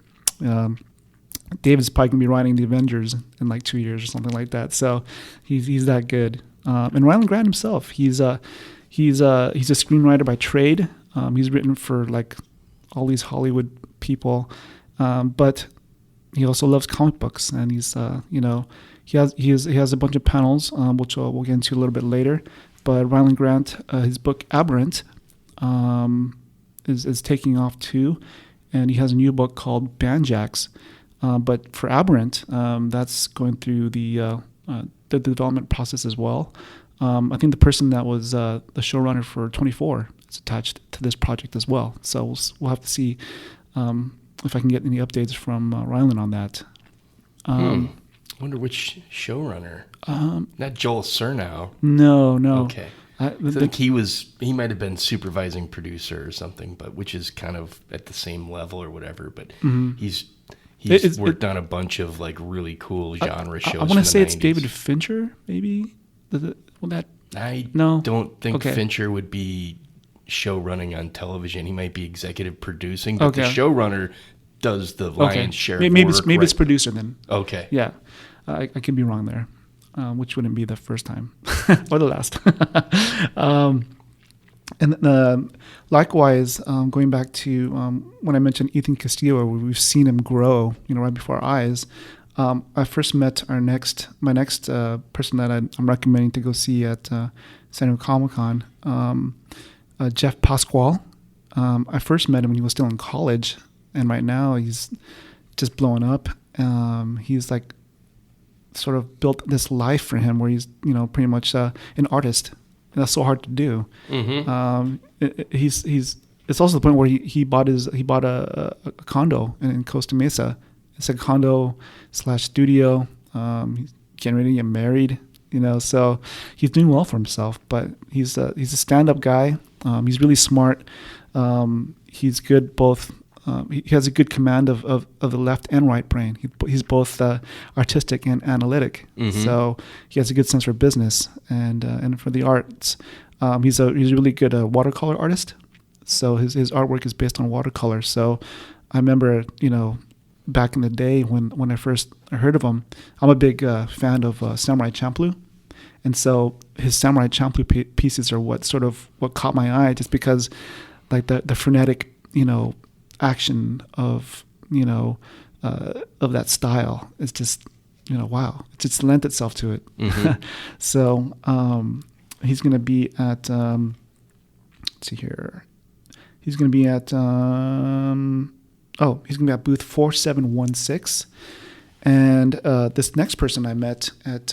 David's probably going to be writing the Avengers in like 2 years or something like that. So he's that good. And Ryland Grant himself, he's a screenwriter by trade. He's written for like all these Hollywood people, but he also loves comic books, and he's he has a bunch of panels, which we'll get into a little bit later. But Ryland Grant, his book Aberrant, is taking off too, and he has a new book called Banjax. But for Aberrant, that's going through the development process as well. I think the person that was the showrunner for 24 is attached to this project as well. So we'll have to see if I can get any updates from Ryland on that. I wonder which showrunner. Not Joel Surnow. No. Okay. I think he might have been supervising producer or something, but which is kind of at the same level or whatever. But he's worked on a bunch of like really cool genre shows. I want to say it's David Fincher, maybe. I don't think Fincher would be show running on television. He might be executive producing, but the showrunner does the lion's share of work. Maybe it's producer then. Okay. Yeah, I could be wrong there. Which wouldn't be the first time or the last. And likewise, going back to when I mentioned Ethan Castillo, where we've seen him grow, right before our eyes. I first met my next person that I'm recommending to go see at San Diego Comic-Con, Jeff Pasquale. I first met him when he was still in college, and right now he's just blowing up. He's like sort of built this life for him where he's pretty much an artist, and that's so hard to do. It's also the point where he bought a condo in Costa Mesa. It's a condo / studio. He's getting ready to get married, so he's doing well for himself. But he's a stand-up guy. He's really smart. He's good both. He has a good command of the left and right brain. He's both artistic and analytic. So he has a good sense for business and for the arts. He's a really good watercolor artist. So his artwork is based on watercolor. So I remember, back in the day when I first heard of him, I'm a big fan of Samurai Champloo. And so his Samurai Champloo pieces are what caught my eye, just because like the frenetic, action of that style is just, wow. It just lent itself to it. So he's going to be at, let's see here. He's going to be at, he's going to be at booth 4716. And this next person I met at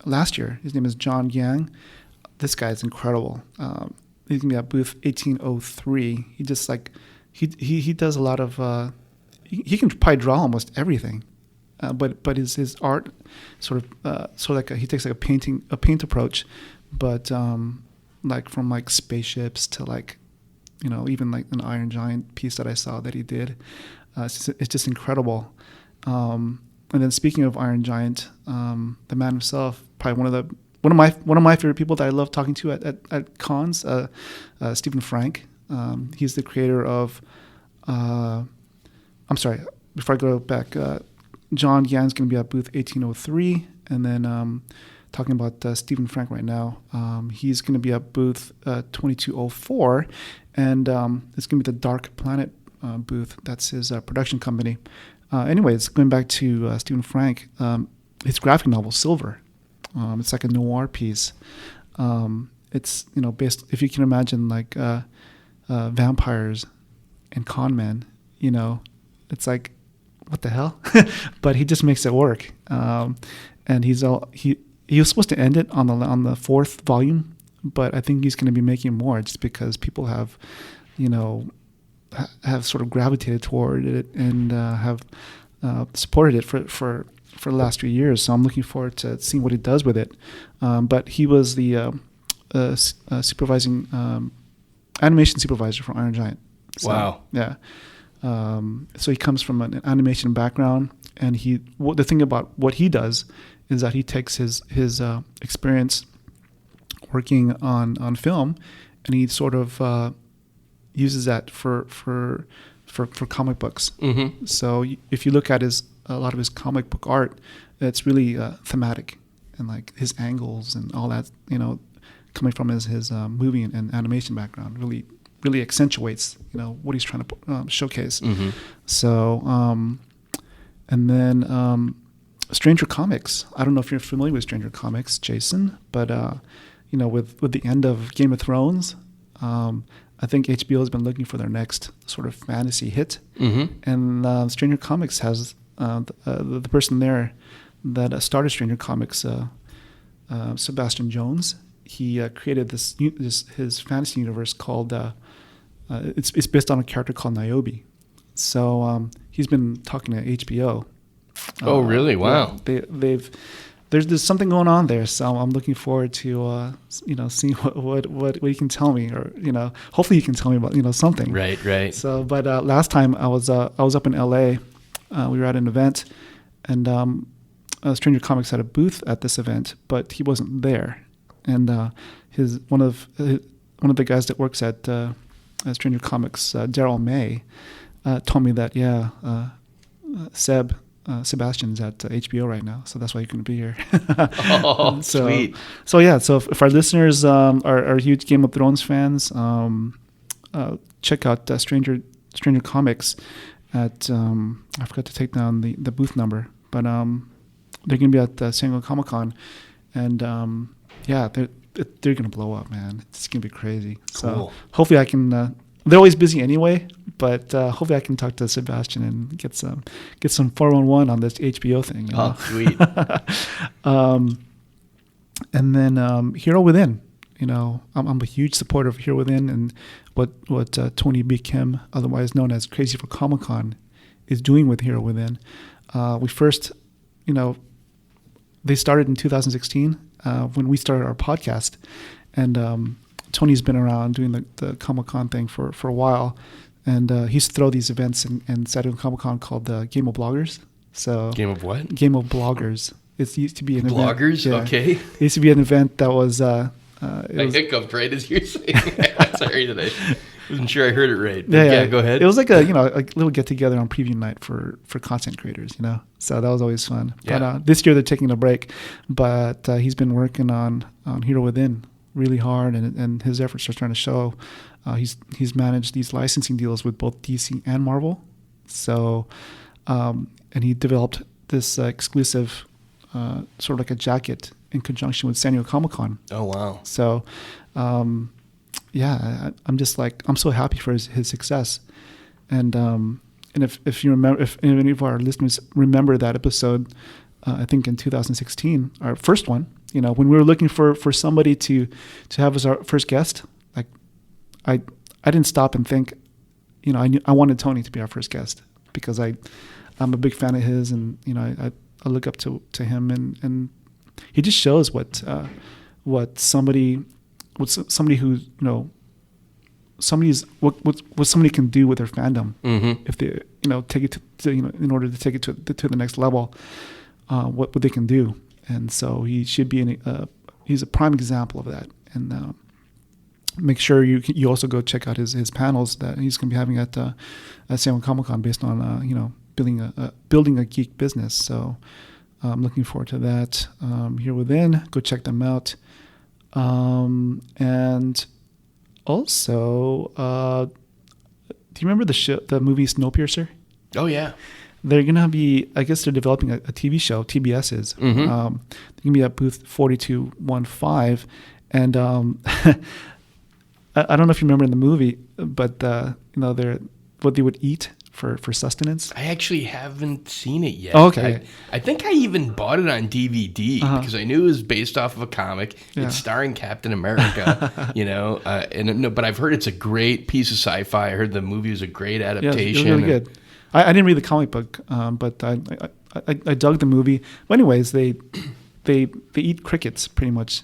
last year, his name is John Yang. This guy is incredible. He's going to be at booth 1803. He just he does a lot of, he can probably draw almost everything. But his art sort of like he takes like a paint approach, but like from like spaceships to like even like an Iron Giant piece that I saw that he did. It's just incredible. And then speaking of Iron Giant, the man himself, probably one of my favorite people that I love talking to at cons, Stephen Frank. He's the creator of. I'm sorry. Before I go back, John Yann's going to be at booth 1803, and then talking about Stephen Frank right now. He's going to be at booth 2204, and it's going to be the Dark Planet booth. That's his production company. Anyways, going back to Stephen Frank, his graphic novel Silver. It's like a noir piece. It's based, if you can imagine, like vampires and con men. It's like, what the hell? But he just makes it work. And he was supposed to end it on the fourth volume, but I think he's going to be making more just because people have sort of gravitated toward it and have supported it for the last 3 years. So I'm looking forward to seeing what he does with it. But he was the supervising animation supervisor for Iron Giant. So, wow. Yeah. So he comes from an animation background, and the thing about what he does is that he takes his experience working on film, and he sort of uses that for comic books. Mm-hmm. So if you look at a lot of his comic book art, it's really thematic, and like his angles and all that, coming from his movie and animation background really accentuates what he's trying to showcase. Mm-hmm. So and then Stranger Comics. I don't know if you're familiar with Stranger Comics, Jason, but with the end of Game of Thrones, I think HBO has been looking for their next sort of fantasy hit. Mm-hmm. And Stranger Comics has the person there that started Stranger Comics, Sebastian Jones. He created his fantasy universe called it's based on a character called Niobe. So he's been talking to HBO. Oh, really? Wow. Yeah, there's something going on there. So I'm looking forward to seeing what you can tell me, or hopefully you can tell me about something. Right. So, but last time I was up in LA. We were at an event, and Stranger Comics had a booth at this event, but he wasn't there. And one of the guys that works at Stranger Comics, Daryl May, told me that Sebastian's at HBO right now, so that's why you couldn't be here. Oh, sweet. So if our listeners are huge Game of Thrones fans, check out Stranger Comics at I forgot to take down the booth number, but they're gonna be at San Diego Comic-Con, and they're gonna blow up, man. It's gonna be crazy. So cool. Hopefully I can. They're always busy anyway, but hopefully I can talk to Sebastian and get some 411 on this HBO thing. Oh, sweet. And then Hero Within. I'm a huge supporter of Hero Within, and what Tony B. Kim, otherwise known as Crazy for Comic-Con, is doing with Hero Within. We first, they started in 2016 when we started our podcast, and Tony's been around doing the Comic-Con thing for a while, and he used to throw these events in San Diego Comic-Con called the Game of Bloggers. So Game of what? Game of Bloggers. It used to be an Bloggers? event. Yeah. Okay. It used to be an event that was... I hiccuped right as you were saying. Sorry that I wasn't sure I heard it right. But yeah, go ahead. It was like a little get together on preview night for content creators, So that was always fun. Yeah. But this year they're taking a break. But he's been working on Hero Within really hard, and his efforts are starting to show. He's managed these licensing deals with both DC and Marvel. So, and he developed this exclusive sort of like a jacket in conjunction with San Diego Comic-Con. Oh, wow. So, I'm just I'm so happy for his success. And if you remember, if any of our listeners remember that episode, I think in 2016, our first one, when we were looking for somebody to have as our first guest, like I didn't stop and think, I wanted Tony to be our first guest because I'm a big fan of his, and I look up to him, and he just shows what somebody who what somebody can do with their fandom Mm-hmm. if they take it to in order to take it to the next level, what they can do. And so he should be he's a prime example of that. And make sure you also go check out his panels that he's going to be having at San Juan Comic-Con based on building a geek business. So I'm looking forward to that. Here Within, go check them out. And also, do you remember the movie Snowpiercer? Oh yeah. They're gonna be, I guess they're developing a TV show. TBS is. Mm-hmm. They're gonna be at booth 4215, and I don't know if you remember in the movie, but they're what they would eat for sustenance. I actually haven't seen it yet. Oh, okay. I think I even bought it on DVD because I knew it was based off of a comic. Yeah. It's starring Captain America, but I've heard it's a great piece of sci-fi. I heard the movie was a great adaptation. Yeah, it was really good. I didn't read the comic book, but I dug the movie. But anyways, they eat crickets pretty much.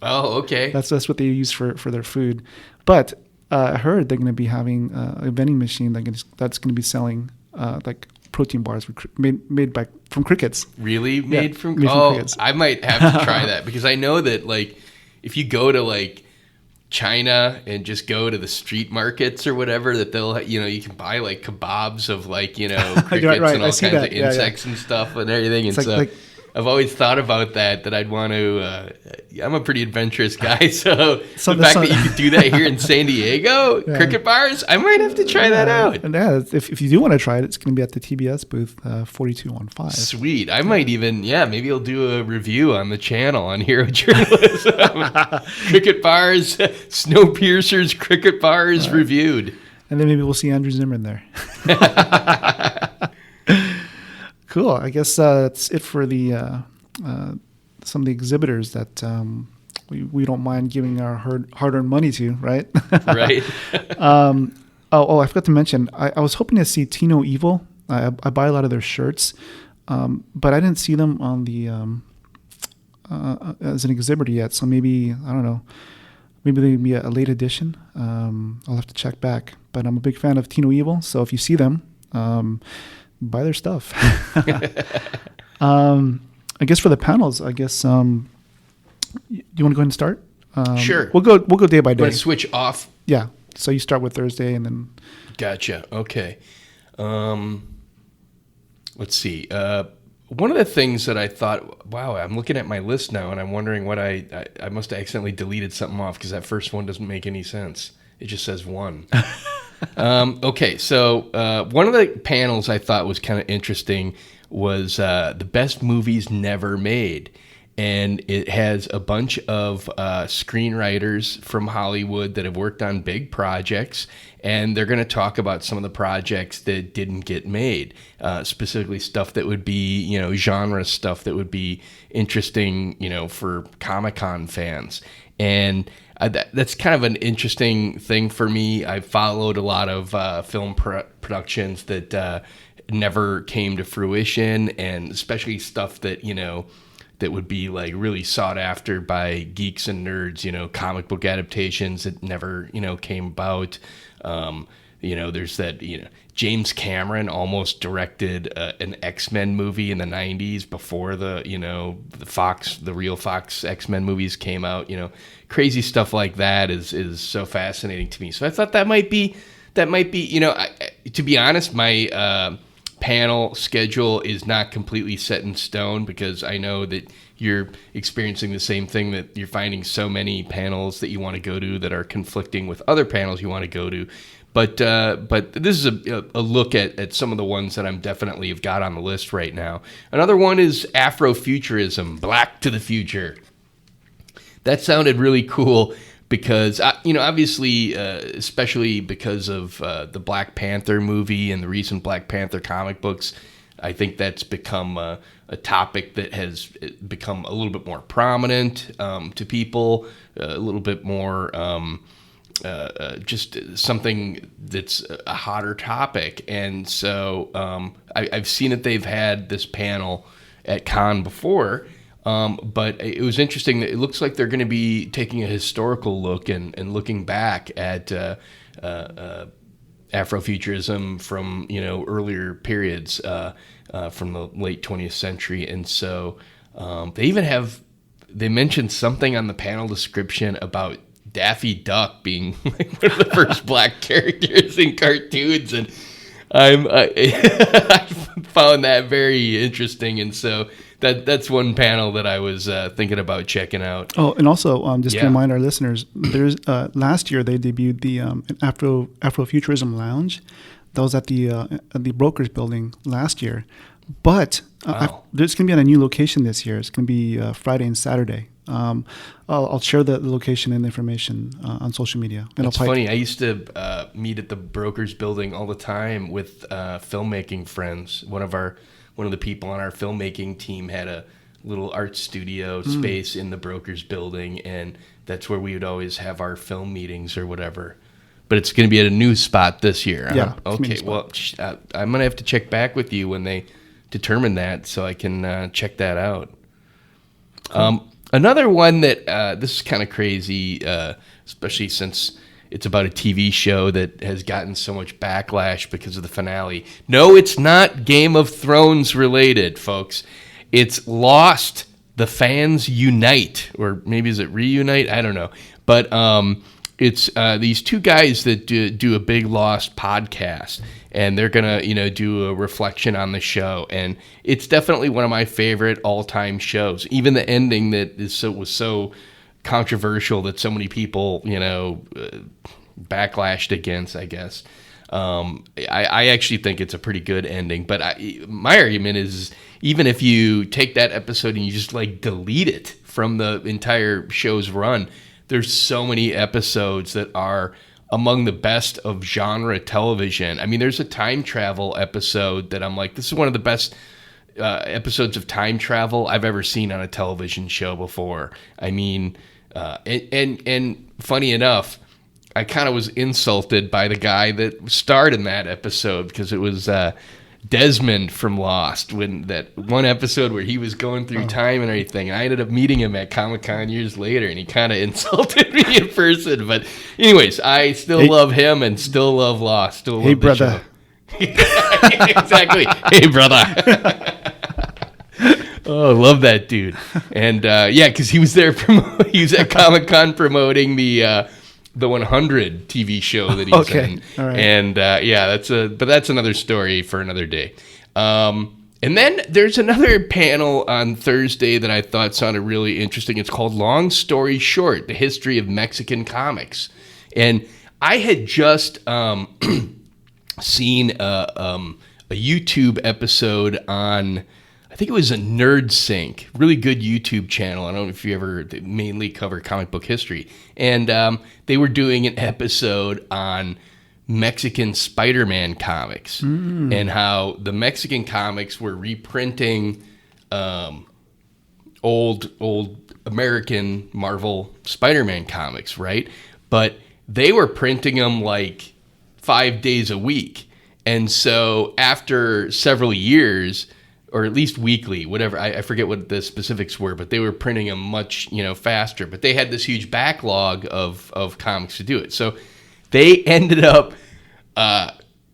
Oh, okay. That's what they use for their food. But I heard they're going to be having a vending machine that's going to be selling like protein bars made from crickets. Really? Made from crickets. I might have to try that because I know that like if you go to like China and just go to the street markets or whatever, that they'll you can buy like kebabs of like crickets right. and all kinds of Yeah, insects and stuff and everything. It's and so like I've always thought about that I'd want to. I'm a pretty adventurous guy, so the fact that you could do that here in San Diego, cricket bars, I might have to try that out. And if you do want to try it, it's going to be at the TBS booth 4215. Sweet. I might even, maybe I'll do a review on the channel on Hero Journalism. Cricket bars, Snowpiercer's cricket bars reviewed. And then maybe we'll see Andrew Zimmern there. Cool. I guess that's it for the some of the exhibitors that we don't mind giving our hard-earned money to, right? Right. I forgot to mention, I was hoping to see Tino Evil. I buy a lot of their shirts, but I didn't see them on the as an exhibitor yet. So maybe, I don't know, maybe they'll be a late edition. I'll have to check back. But I'm a big fan of Tino Evil, so if you see them, buy their stuff. I guess for the panels, you want to go ahead and start? Sure. We'll go day by day. Want to switch off? Yeah. So you start with Thursday and then. Gotcha. Okay. Let's see. One of the things that I thought, wow, I'm looking at my list now and I'm wondering what I must have accidentally deleted something off because that first one doesn't make any sense. It just says one. Okay, so one of the panels I thought was kind of interesting was the best movies never made. And it has a bunch of screenwriters from Hollywood that have worked on big projects, and they're going to talk about some of the projects that didn't get made, specifically stuff that would be, genre stuff that would be interesting, for Comic-Con fans. And that's kind of an interesting thing for me. I followed a lot of film productions that never came to fruition, and especially stuff that, that would be like really sought after by geeks and nerds, comic book adaptations that never, came about. There's that, James Cameron almost directed an X-Men movie in the 90s before the real Fox X-Men movies came out. Crazy stuff like that is so fascinating to me. So I thought that might be, to be honest, my panel schedule is not completely set in stone because I know that you're experiencing the same thing, that you're finding so many panels that you want to go to that are conflicting with other panels you want to go to. But this is a look at some of the ones that I'm definitely have got on the list right now. Another one is Afrofuturism, Black to the Future. That sounded really cool because, obviously, especially because of the Black Panther movie and the recent Black Panther comic books, I think that's become a topic that has become a little bit more prominent to people, a little bit more just something that's a hotter topic. And so I've seen that they've had this panel at Con before, but it was interesting that it looks like they're going to be taking a historical look and looking back at Afrofuturism from earlier periods from the late 20th century, and so they mentioned something on the panel description about Daffy Duck being like one of the first black characters in cartoons, and I found that very interesting, and so that's one panel that I was thinking about checking out. Oh, and also just to remind our listeners, there's last year they debuted the Afrofuturism Lounge. That was at the Brokers Building last year, but there's going to be at a new location this year. It's going to be Friday and Saturday. I'll share the location and information on social media. And it's funny. I used to meet at the Brokers Building all the time with filmmaking friends. One of the people on our filmmaking team had a little art studio space in the Brokers Building, and that's where we would always have our film meetings or whatever. But it's going to be at a new spot this year. Yeah. Okay. Well, I'm going to have to check back with you when they determine that, so I can check that out. Cool. Another one that this is kind of crazy, especially since it's about a TV show that has gotten so much backlash because of the finale. No, it's not Game of Thrones related, folks. It's Lost. The Fans Unite, or maybe is it Reunite? I don't know. But it's these two guys that do a big Lost podcast, and they're gonna do a reflection on the show, and it's definitely one of my favorite all-time shows. Even the ending that was so controversial that so many people backlashed against, I guess. I actually think it's a pretty good ending, but my argument is, even if you take that episode and you just delete it from the entire show's run, there's so many episodes that are among the best of genre television. I mean, there's a time travel episode that I'm like, this is one of the best episodes of time travel I've ever seen on a television show before. I mean, and funny enough, I kind of was insulted by the guy that starred in that episode, because it was Desmond from Lost, when that one episode where he was going through time and everything. And I ended up meeting him at Comic-Con years later, and he kind of insulted me in person. But anyways, I still love him and still love Lost. Still love hey, brother. Exactly. Hey, brother. Oh, I love that dude. And because he was there. He was at Comic-Con promoting the 100 TV show that he's in. All right. And that's another story for another day. And then there's another panel on Thursday that I thought sounded really interesting. It's called Long Story Short, The History of Mexican Comics. And I had just seen a YouTube episode on, I think it was a Nerd Sync, really good YouTube channel. I don't know if you ever, they mainly cover comic book history. And they were doing an episode on Mexican Spider-Man comics and how the Mexican comics were reprinting old American Marvel Spider-Man comics, right? But they were printing them 5 days a week. And so after several years, or at least weekly, whatever, I forget what the specifics were, but they were printing them much, faster. But they had this huge backlog of comics to do it. So they ended up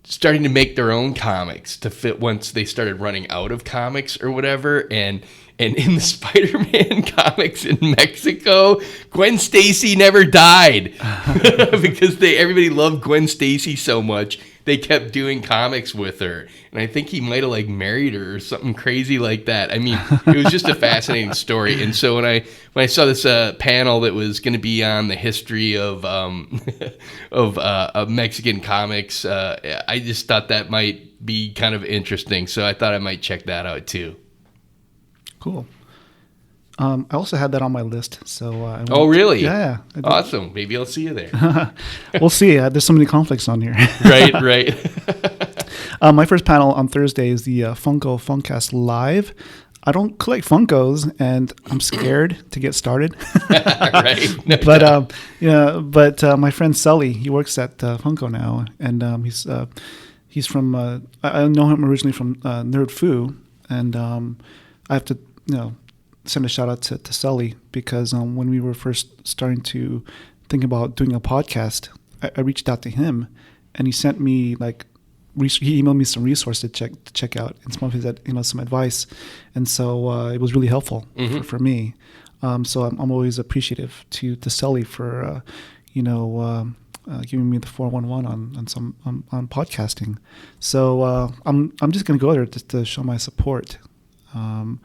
starting to make their own comics to fit once they started running out of comics or whatever. And in the Spider-Man comics in Mexico, Gwen Stacy never died because everybody loved Gwen Stacy so much. They kept doing comics with her, and I think he might have married her or something crazy like that. I mean, it was just a fascinating story. And so when I saw this panel that was going to be on the history of Mexican comics, I just thought that might be kind of interesting. So I thought I might check that out too. Cool. I also had that on my list. So. Oh, really? Yeah. Awesome. Maybe I'll see you there. We'll see. There's so many conflicts on here. Right. My first panel on Thursday is the Funko Funkcast Live. I don't collect Funkos, and I'm scared to get started. Right. No But my friend Sully, he works at Funko now, and he's from. I know him originally from Nerd Foo, and I have to send a shout out to Sully, because when we were first starting to think about doing a podcast, I reached out to him, and he sent me he emailed me some resources to check out and some of his some advice, and so it was really helpful for me. So I'm always appreciative to Sully for giving me the 411 on podcasting. So I'm just going to go there just to show my support. I've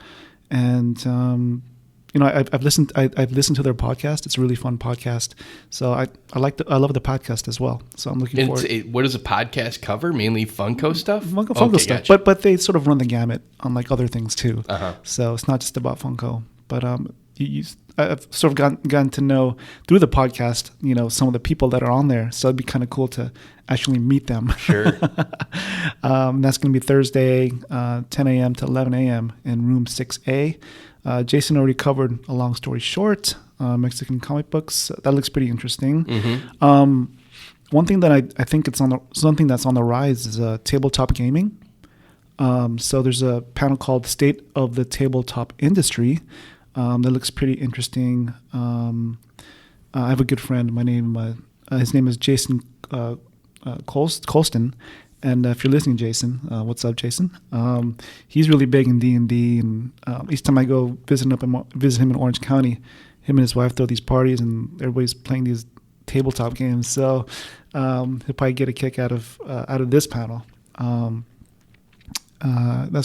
listened to their podcast. It's a really fun podcast. So I love the podcast as well. So I'm looking forward. What does a podcast cover? Mainly Funko stuff? Funko stuff. Gotcha. But they sort of run the gamut on like other things too. So it's not just about Funko. But I've sort of gotten to know through the podcast, some of the people that are on there. So it'd be kind of cool to actually meet them. Sure. That's going to be Thursday, 10 a.m. to 11 a.m. in room 6A. Jason already covered A Long Story Short, Mexican comic books. That looks pretty interesting. One thing that I think something that's on the rise is tabletop gaming. So there's a panel called State of the Tabletop Industry. That looks pretty interesting. I have a good friend. His name is Jason Colston. And if you're listening, Jason, what's up, Jason? He's really big in D&D, and each time I go visit him in Orange County, him and his wife throw these parties, and everybody's playing these tabletop games. So he'll probably get a kick out of this panel. That's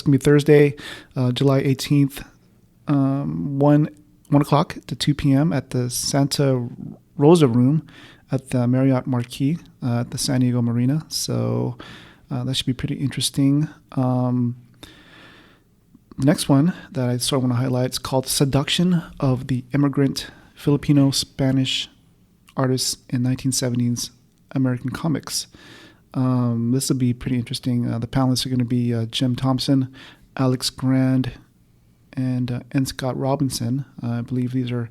gonna be Thursday, July 18th, 1 o'clock to 2 p.m. at the Santa Rosa Room at the Marriott Marquis at the San Diego Marina. So that should be pretty interesting. The next one that I sort of want to highlight is called Seduction of the Immigrant Filipino-Spanish Artists in 1970s American Comics. This will be pretty interesting. The panelists are going to be Jim Thompson, Alex Grand, and N. Scott Robinson. I believe these are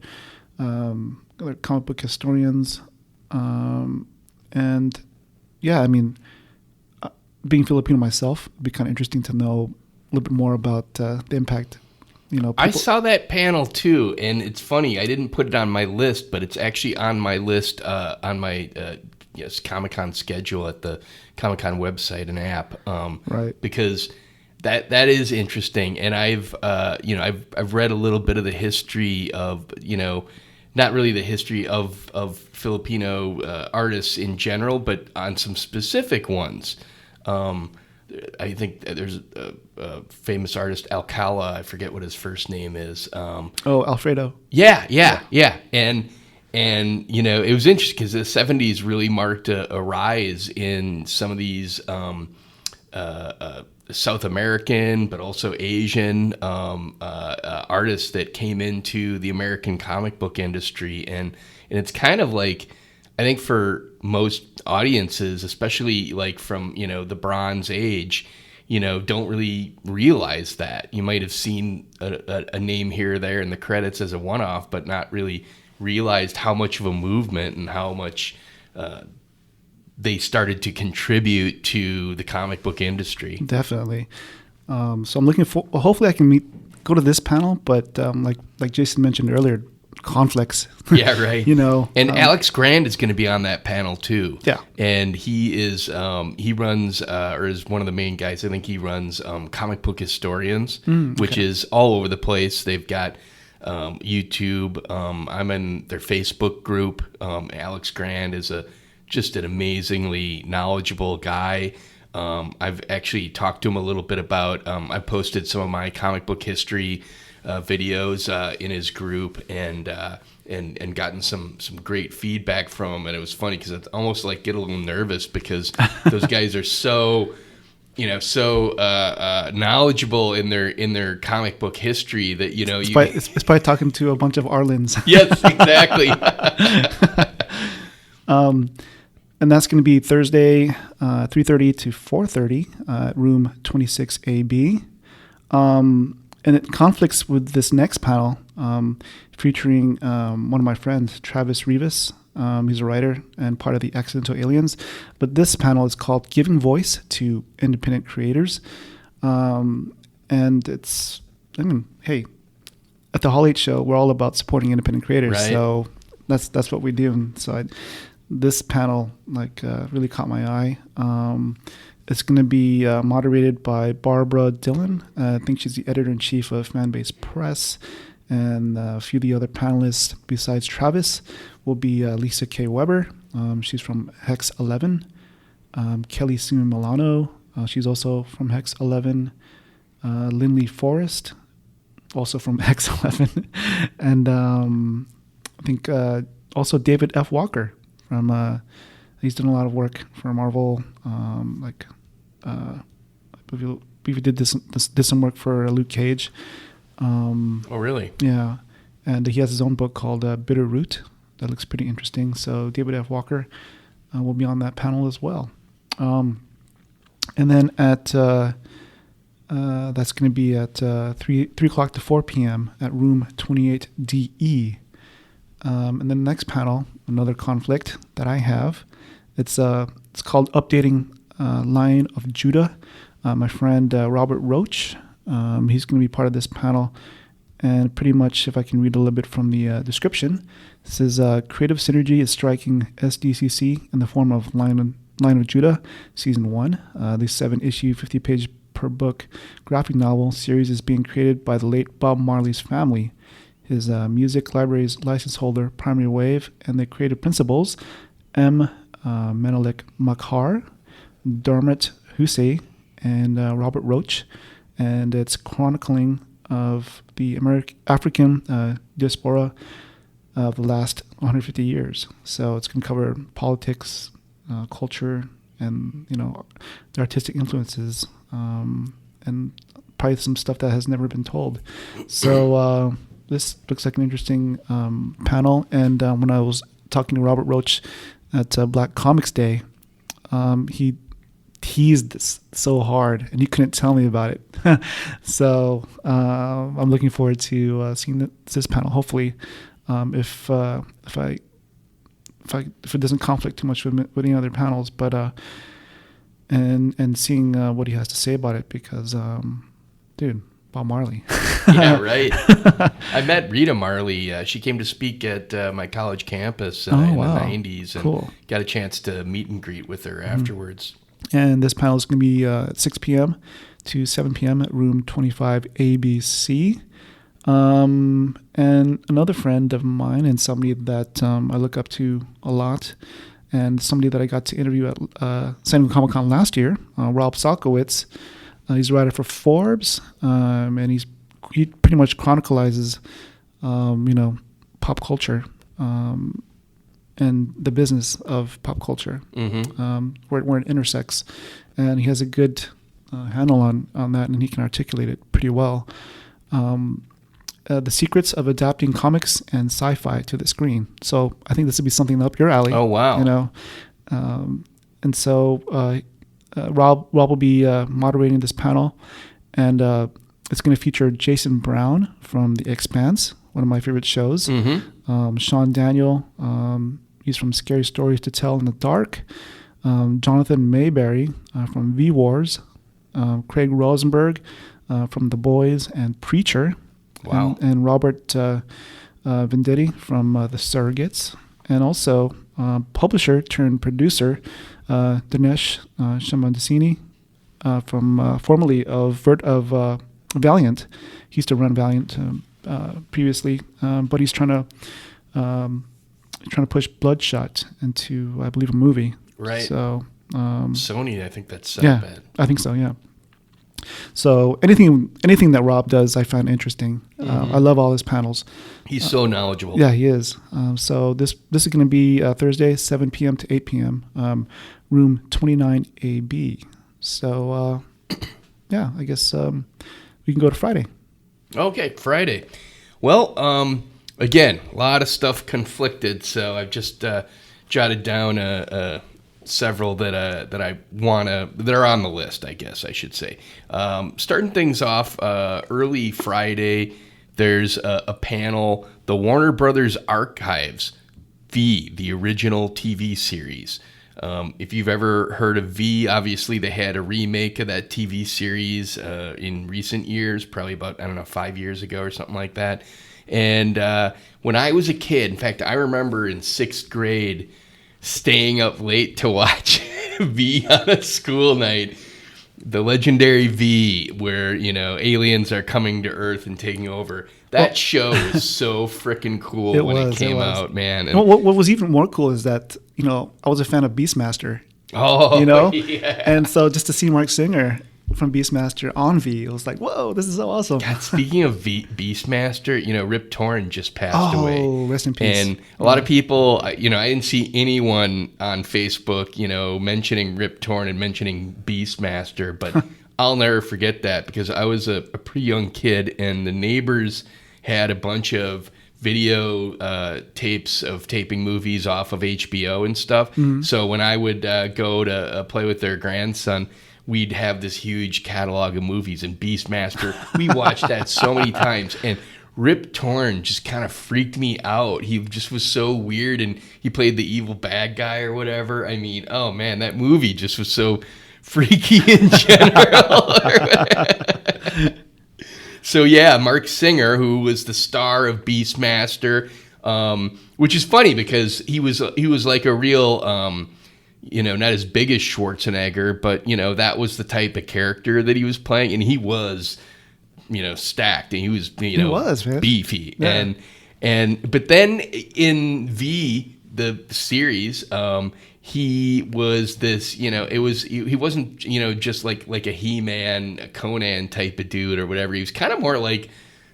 comic book historians. Being Filipino myself, it'd be kind of interesting to know a little bit more about the impact. I saw that panel too, and it's funny. I didn't put it on my list, but it's actually on my list on my Comic-Con schedule at the Comic-Con website and app. Right. Because that is interesting, and I've read a little bit of the history of not really the history of Filipino artists in general, but on some specific ones. I think there's a famous artist, Alcala. I forget what his first name is. Alfredo. Yeah. And it was interesting because the 70s really marked a rise in some of these South American, but also Asian artists that came into the American comic book industry. And it's kind of like, I think for most audiences, especially like from, the Bronze Age, don't really realize that. You might have seen a name here or there in the credits as a one-off, but not really realized how much of a movement and how much they started to contribute to the comic book industry. Definitely. So I'm looking for, hopefully I can go to this panel, but like Jason mentioned earlier, conflicts. Yeah, right. And Alex Grand is going to be on that panel too. Yeah. And he is he runs or is one of the main guys. I think he runs Comic Book Historians, which is all over the place. They've got YouTube. I'm in their Facebook group. Alex Grand is just an amazingly knowledgeable guy. I've actually talked to him a little bit about. I posted some of my comic book history videos in his group and gotten some great feedback from him. And it was funny because it's almost like get a little nervous because those guys are so knowledgeable in their comic book history that it's by talking to a bunch of Arlins. Yes, exactly. And that's going to be Thursday, 3:30 to 4:30 at room 26AB. And it conflicts with this next panel featuring one of my friends, Travis Rivas. He's a writer and part of the Accidental Aliens. But this panel is called Giving Voice to Independent Creators. And it's, hey, at the Hall H Show, we're all about supporting independent creators. Right. So that's what we do. And so this panel really caught my eye. It's going to be moderated by Barbara Dillon. I think she's the editor-in-chief of Fanbase Press. And a few of the other panelists besides Travis will be Lisa K. Weber. She's from Hex 11. Kelly Sue Milano. She's also from Hex 11. Lindley Forrest, also from Hex 11. And I think also David F. Walker from he's done a lot of work for Marvel. I believe he did some work for Luke Cage. Oh, really? Yeah. And he has his own book called Bitter Root. That looks pretty interesting. So David F. Walker will be on that panel as well. And then at that's going to be at 3 o'clock to 4 p.m. at room 28DE. And then the next panel, another conflict that I have, it's called Updating Lion of Judah. My friend Robert Roach, he's going to be part of this panel. And pretty much, if I can read a little bit from the description, it says, creative synergy is striking SDCC in the form of Lion of Judah, Season 1. The 7-issue, 50-page per book graphic novel series is being created by the late Bob Marley's family. His music library's license holder, Primary Wave, and the creative principals, M. Menelik Makhar, Dermot Hussey, and Robert Roach. And it's chronicling of the African diaspora of the last 150 years. So it's going to cover politics, culture, and the artistic influences, and probably some stuff that has never been told. So this looks like an interesting panel. And when I was talking to Robert Roach at Black Comics Day, he teased this so hard, and he couldn't tell me about it. So I'm looking forward to seeing this panel. Hopefully, if it doesn't conflict too much with any other panels, but and seeing what he has to say about it, because dude, Bob Marley. Yeah, right. I met Rita Marley. She came to speak at my college campus in the 90s, and cool. Got a chance to meet and greet with her afterwards. And this panel is going to be at 6 p.m. to 7 p.m. at room 25 ABC. And another friend of mine, and somebody that I look up to a lot, and somebody that I got to interview at San Diego Comic-Con last year, Rob Salkowitz. He's a writer for Forbes, and he pretty much chronicles, pop culture, and the business of pop culture, where it intersects. And he has a good handle on that, and he can articulate it pretty well. The secrets of adapting comics and sci-fi to the screen. So I think this would be something up your alley. Oh, wow. And so Rob will be moderating this panel, and it's going to feature Jason Brown from The Expanse, one of my favorite shows. Sean Daniel, he's from Scary Stories to Tell in the Dark. Jonathan Mayberry from V-Wars. Craig Rosenberg from The Boys and Preacher. Wow. And Robert Venditti from The Surrogates. And also publisher turned producer Dinesh Shamandasini from formerly of Valiant. He used to run Valiant previously, but he's trying to push Bloodshot into, I believe, a movie. Right. So Sony, I think that's bad. I think so. Yeah. So anything that Rob does, I find interesting. I love all his panels. He's so knowledgeable. Yeah, he is. So this is going to be Thursday, 7 p.m. to 8 p.m., room 29AB. So yeah, I guess we can go to Friday. Okay, Friday. Well, again, a lot of stuff conflicted, so I've just jotted down several that are on the list, I guess I should say. Starting things off early Friday, there's a panel, the Warner Brothers Archives, the original TV series. If you've ever heard of V, obviously they had a remake of that TV series in recent years, probably about, 5 years ago or something like that. And when I was a kid, in fact, I remember in 6th grade, staying up late to watch V on a school night. The legendary V, where, aliens are coming to Earth and taking over. That show was so freaking cool it came out, man. And what was even more cool is that, I was a fan of Beastmaster. Oh, yeah. And so just to see Mark Singer from Beastmaster on V, it was like, whoa, this is so awesome. God, speaking of Beastmaster, Rip Torn just passed away. Oh, rest in peace. And a lot of people, I didn't see anyone on Facebook, mentioning Rip Torn and mentioning Beastmaster, but I'll never forget that because I was a pretty young kid and the neighbors had a bunch of video tapes of taping movies off of HBO and stuff. Mm-hmm. So when I would go to play with their grandson, we'd have this huge catalog of movies, and Beastmaster, we watched that so many times. And Rip Torn just kind of freaked me out. He just was so weird, and he played the evil bad guy or whatever. I mean, oh man, that movie just was so freaky in general. So yeah, Mark Singer, who was the star of Beastmaster, which is funny because he was like a real, not as big as Schwarzenegger, but that was the type of character that he was playing, and he was, stacked, and he was, beefy, yeah. But then in V, the series, he was this, he wasn't, just like a He-Man, a Conan type of dude or whatever. He was kind of more like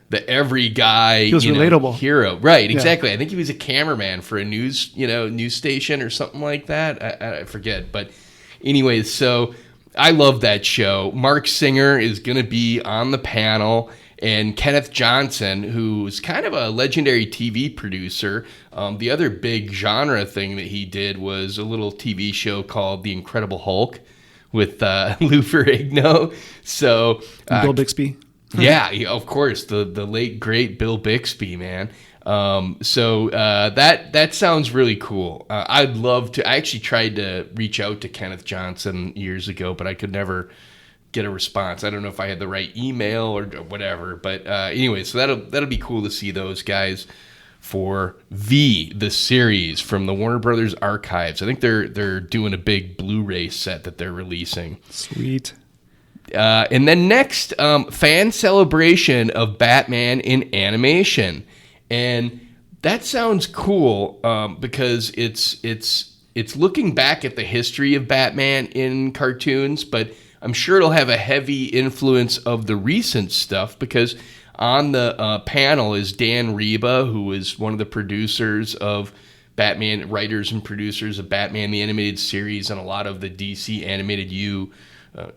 the every guy, he was relatable hero. Right, exactly. Yeah. I think he was a cameraman for a news station or something like that. I forget. But anyways, so I love that show. Mark Singer is going to be on the panel. And Kenneth Johnson, who's kind of a legendary TV producer. The other big genre thing that he did was a little TV show called The Incredible Hulk with Lou Ferrigno. So Bill Bixby. Yeah, of course, the late great Bill Bixby, man. So that sounds really cool. I'd love to. I actually tried to reach out to Kenneth Johnson years ago, but I could never get a response. I don't know if I had the right email or whatever, but anyway, so that'll be cool to see those guys for V, the series from the Warner Brothers archives. I think they're doing a big Blu-ray set that they're releasing. Sweet. And then next, fan celebration of Batman in animation, and that sounds cool because it's looking back at the history of Batman in cartoons, but I'm sure it'll have a heavy influence of the recent stuff because on the panel is Dan Reba, who is one of the producers of Batman, writers and producers of Batman the Animated Series and a lot of the DC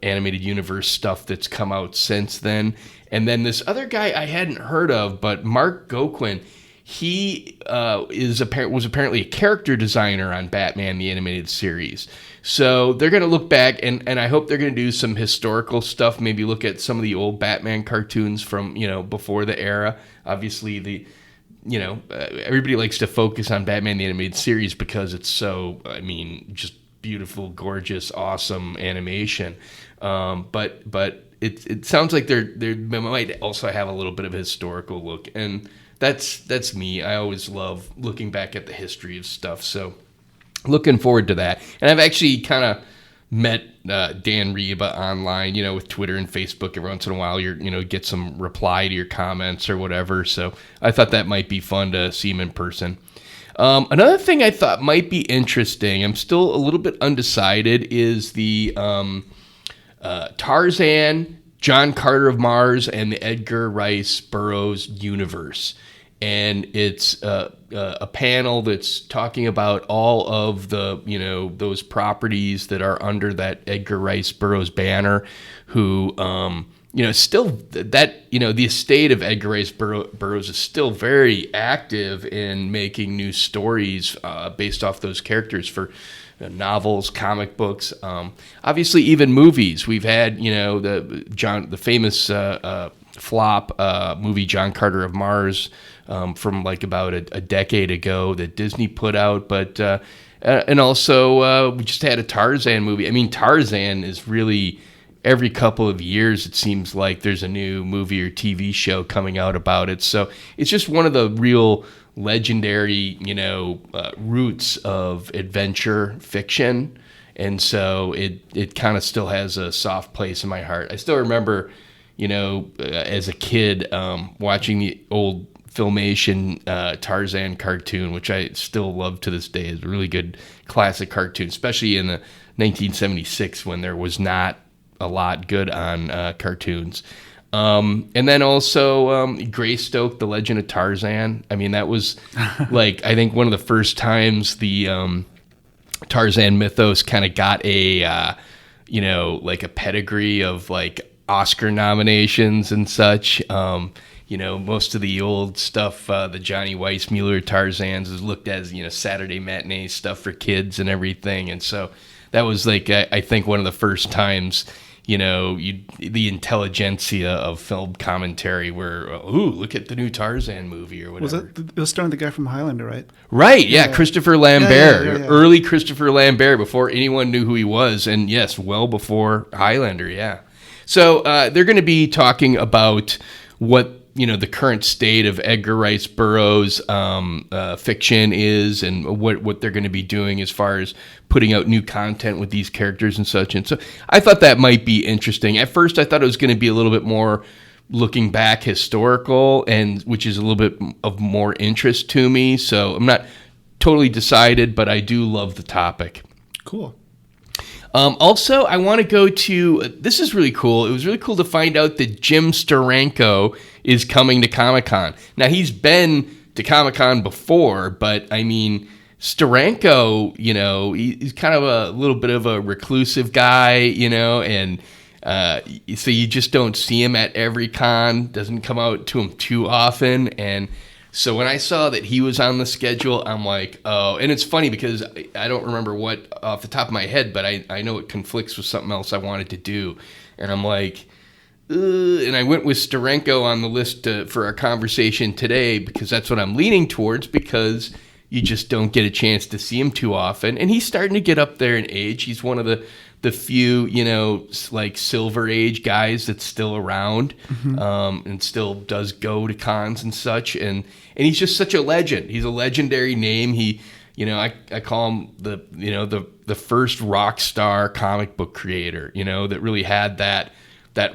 animated universe stuff that's come out since then. And then this other guy I hadn't heard of, but Mark Goquin, he was apparently a character designer on Batman the Animated Series. So they're going to look back, and I hope they're going to do some historical stuff, maybe look at some of the old Batman cartoons from, before the era. Obviously, everybody likes to focus on Batman the Animated Series because it's so, just beautiful, gorgeous, awesome animation. But it sounds like they might also have a little bit of a historical look, and that's me. I always love looking back at the history of stuff. So looking forward to that. And I've actually kind of met Dan Reba online, with Twitter and Facebook. Every once in a while, get some reply to your comments or whatever. So I thought that might be fun to see him in person. Another thing I thought might be interesting, I'm still a little bit undecided, is the Tarzan, John Carter of Mars, and the Edgar Rice Burroughs universe. And it's a panel that's talking about all of the, those properties that are under that Edgar Rice Burroughs banner, who, still that, the estate of Edgar Rice Burroughs is still very active in making new stories based off those characters for novels, comic books, obviously even movies. We've had, the famous flop movie John Carter of Mars from like about a decade ago that Disney put out, but and also we just had a Tarzan movie. Tarzan is really every couple of years it seems like there's a new movie or TV show coming out about it. So it's just one of the real legendary, roots of adventure fiction. And so it kind of still has a soft place in my heart. I still remember, as a kid, watching the old Filmation Tarzan cartoon, which I still love to this day. It's a really good classic cartoon, especially in the 1976 when there was not a lot good on cartoons. And then also Greystoke, The Legend of Tarzan. I mean, that was like, I think one of the first times the Tarzan mythos kind of got a, like a pedigree of like Oscar nominations and such. Most of the old stuff, the Johnny Weissmuller Tarzans is looked as, Saturday matinee stuff for kids and everything. And so that was like, I think one of the first times, the intelligentsia of film commentary where, look at the new Tarzan movie or whatever. It was starring the guy from Highlander, right? Right, yeah. Christopher Lambert. Yeah. Early Christopher Lambert before anyone knew who he was. And yes, well before Highlander, yeah. So they're going to be talking about what the current state of Edgar Rice Burroughs fiction is, and what they're going to be doing as far as putting out new content with these characters and such. And so I thought that might be interesting. At first, I thought it was going to be a little bit more looking back historical, and which is a little bit of more interest to me. So I'm not totally decided, but I do love the topic. Cool. Also, I want to go to, this is really cool. It was really cool to find out that Jim Steranko is coming to Comic-Con. Now, he's been to Comic-Con before, but I mean, Steranko, he's kind of a little bit of a reclusive guy, and so you just don't see him at every con, doesn't come out to him too often, and so when I saw that he was on the schedule, I'm like, oh, and it's funny because I don't remember what off the top of my head, but I know it conflicts with something else I wanted to do. And I'm like, and I went with Steranko on the list for our conversation today because that's what I'm leaning towards, because you just don't get a chance to see him too often. And he's starting to get up there in age. He's one of the few, like Silver Age guys that's still around, and still does go to cons and such. And he's just such a legend. He's a legendary name. He, I call him the first rock star comic book creator, that really had that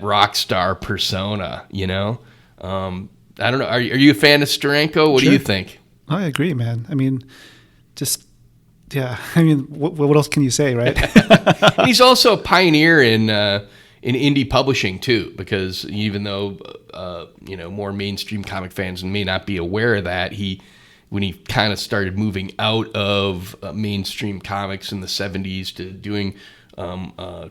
rock star persona, I don't know. Are you a fan of Steranko? What do you think? I agree, man. I mean, yeah. I mean, what else can you say, right? And he's also a pioneer in indie publishing too, because even though more mainstream comic fans may not be aware of that, when he kind of started moving out of mainstream comics in the 70s to doing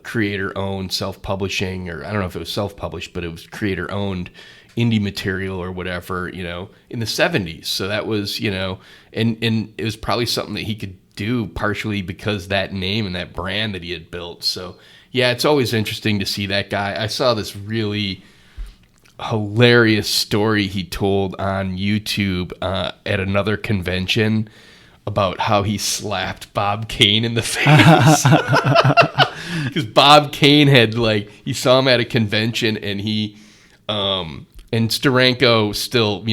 creator-owned self-publishing, or I don't know if it was self-published, but it was creator-owned indie material or whatever, in the 70s. So that was, and it was probably something that he could do partially because that name and that brand that he had built. So yeah, it's always interesting to see that guy. I saw this really hilarious story he told on YouTube at another convention about how he slapped Bob Kane in the face. Because Bob Kane had he saw him at a convention, and he and Steranko still,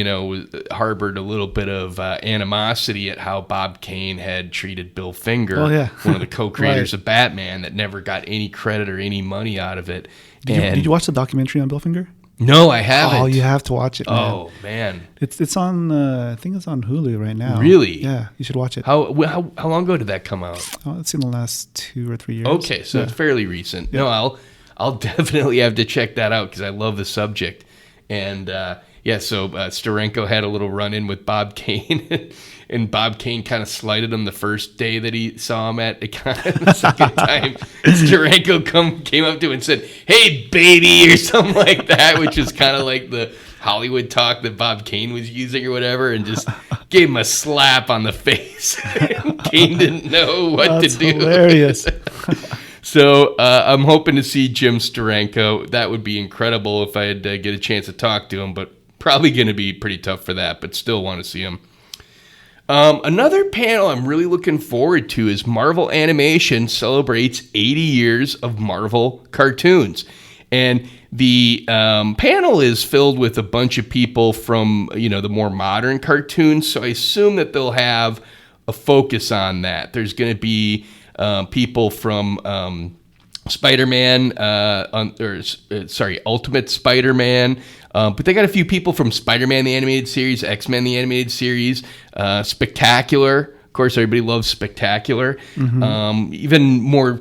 harbored a little bit of animosity at how Bob Kane had treated Bill Finger, one of the co-creators of Batman, that never got any credit or any money out of it. Did you watch the documentary on Bill Finger? No, I haven't. Oh, you have to watch it, man. Oh, man. It's on, I think it's on Hulu right now. Really? Yeah, you should watch it. How long ago did that come out? Oh, it's in the last 2 or 3 years. Okay, so it's fairly recent. Yeah. No, I'll definitely have to check that out because I love the subject. And so Steranko had a little run-in with Bob Kane, and Bob Kane kind of slighted him the first day that he saw him at a con. The second time, Steranko came up to him and said, "Hey, baby," or something like that, which is kind of like the Hollywood talk that Bob Kane was using or whatever, and just gave him a slap on the face. Kane didn't know what to do. Hilarious. So I'm hoping to see Jim Steranko. That would be incredible if I had to get a chance to talk to him, but probably going to be pretty tough for that, but still want to see him. Another panel I'm really looking forward to is Marvel Animation celebrates 80 years of Marvel cartoons. And the panel is filled with a bunch of people from, the more modern cartoons. So I assume that they'll have a focus on that. There's going to be people from Spider-Man, Ultimate Spider-Man. But they got a few people from Spider-Man the Animated Series, X-Men the Animated Series, Spectacular. Of course, everybody loves Spectacular. Even more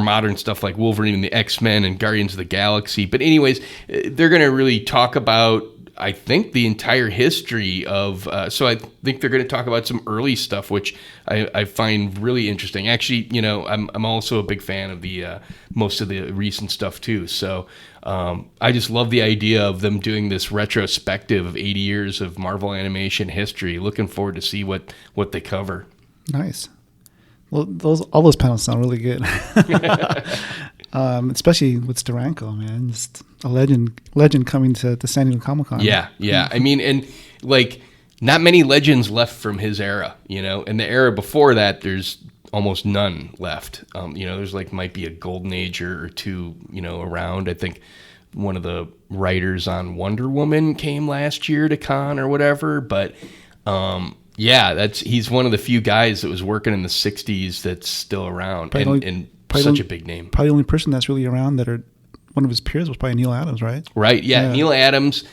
modern stuff like Wolverine and the X-Men and Guardians of the Galaxy. But anyways, they're going to really talk about, I think, the entire history of... so I think they're going to talk about some early stuff, which I find really interesting. Actually, I'm also a big fan of the most of the recent stuff, too. So I just love the idea of them doing this retrospective of 80 years of Marvel animation history. Looking forward to see what they cover. Nice. Well, all those panels sound really good. Especially with Steranko, man. Just a legend coming to San Diego Comic-Con. Yeah. I mean, and not many legends left from his era, and the era before that, there's almost none left. There's might be a golden age or two, around. I think one of the writers on Wonder Woman came last year to con or whatever, but he's one of the few guys that was working in the 60s that's still around and such a big name. Probably the only person that's really around that are one of his peers was probably Neil Adams, right? Right, yeah. Neil Adams,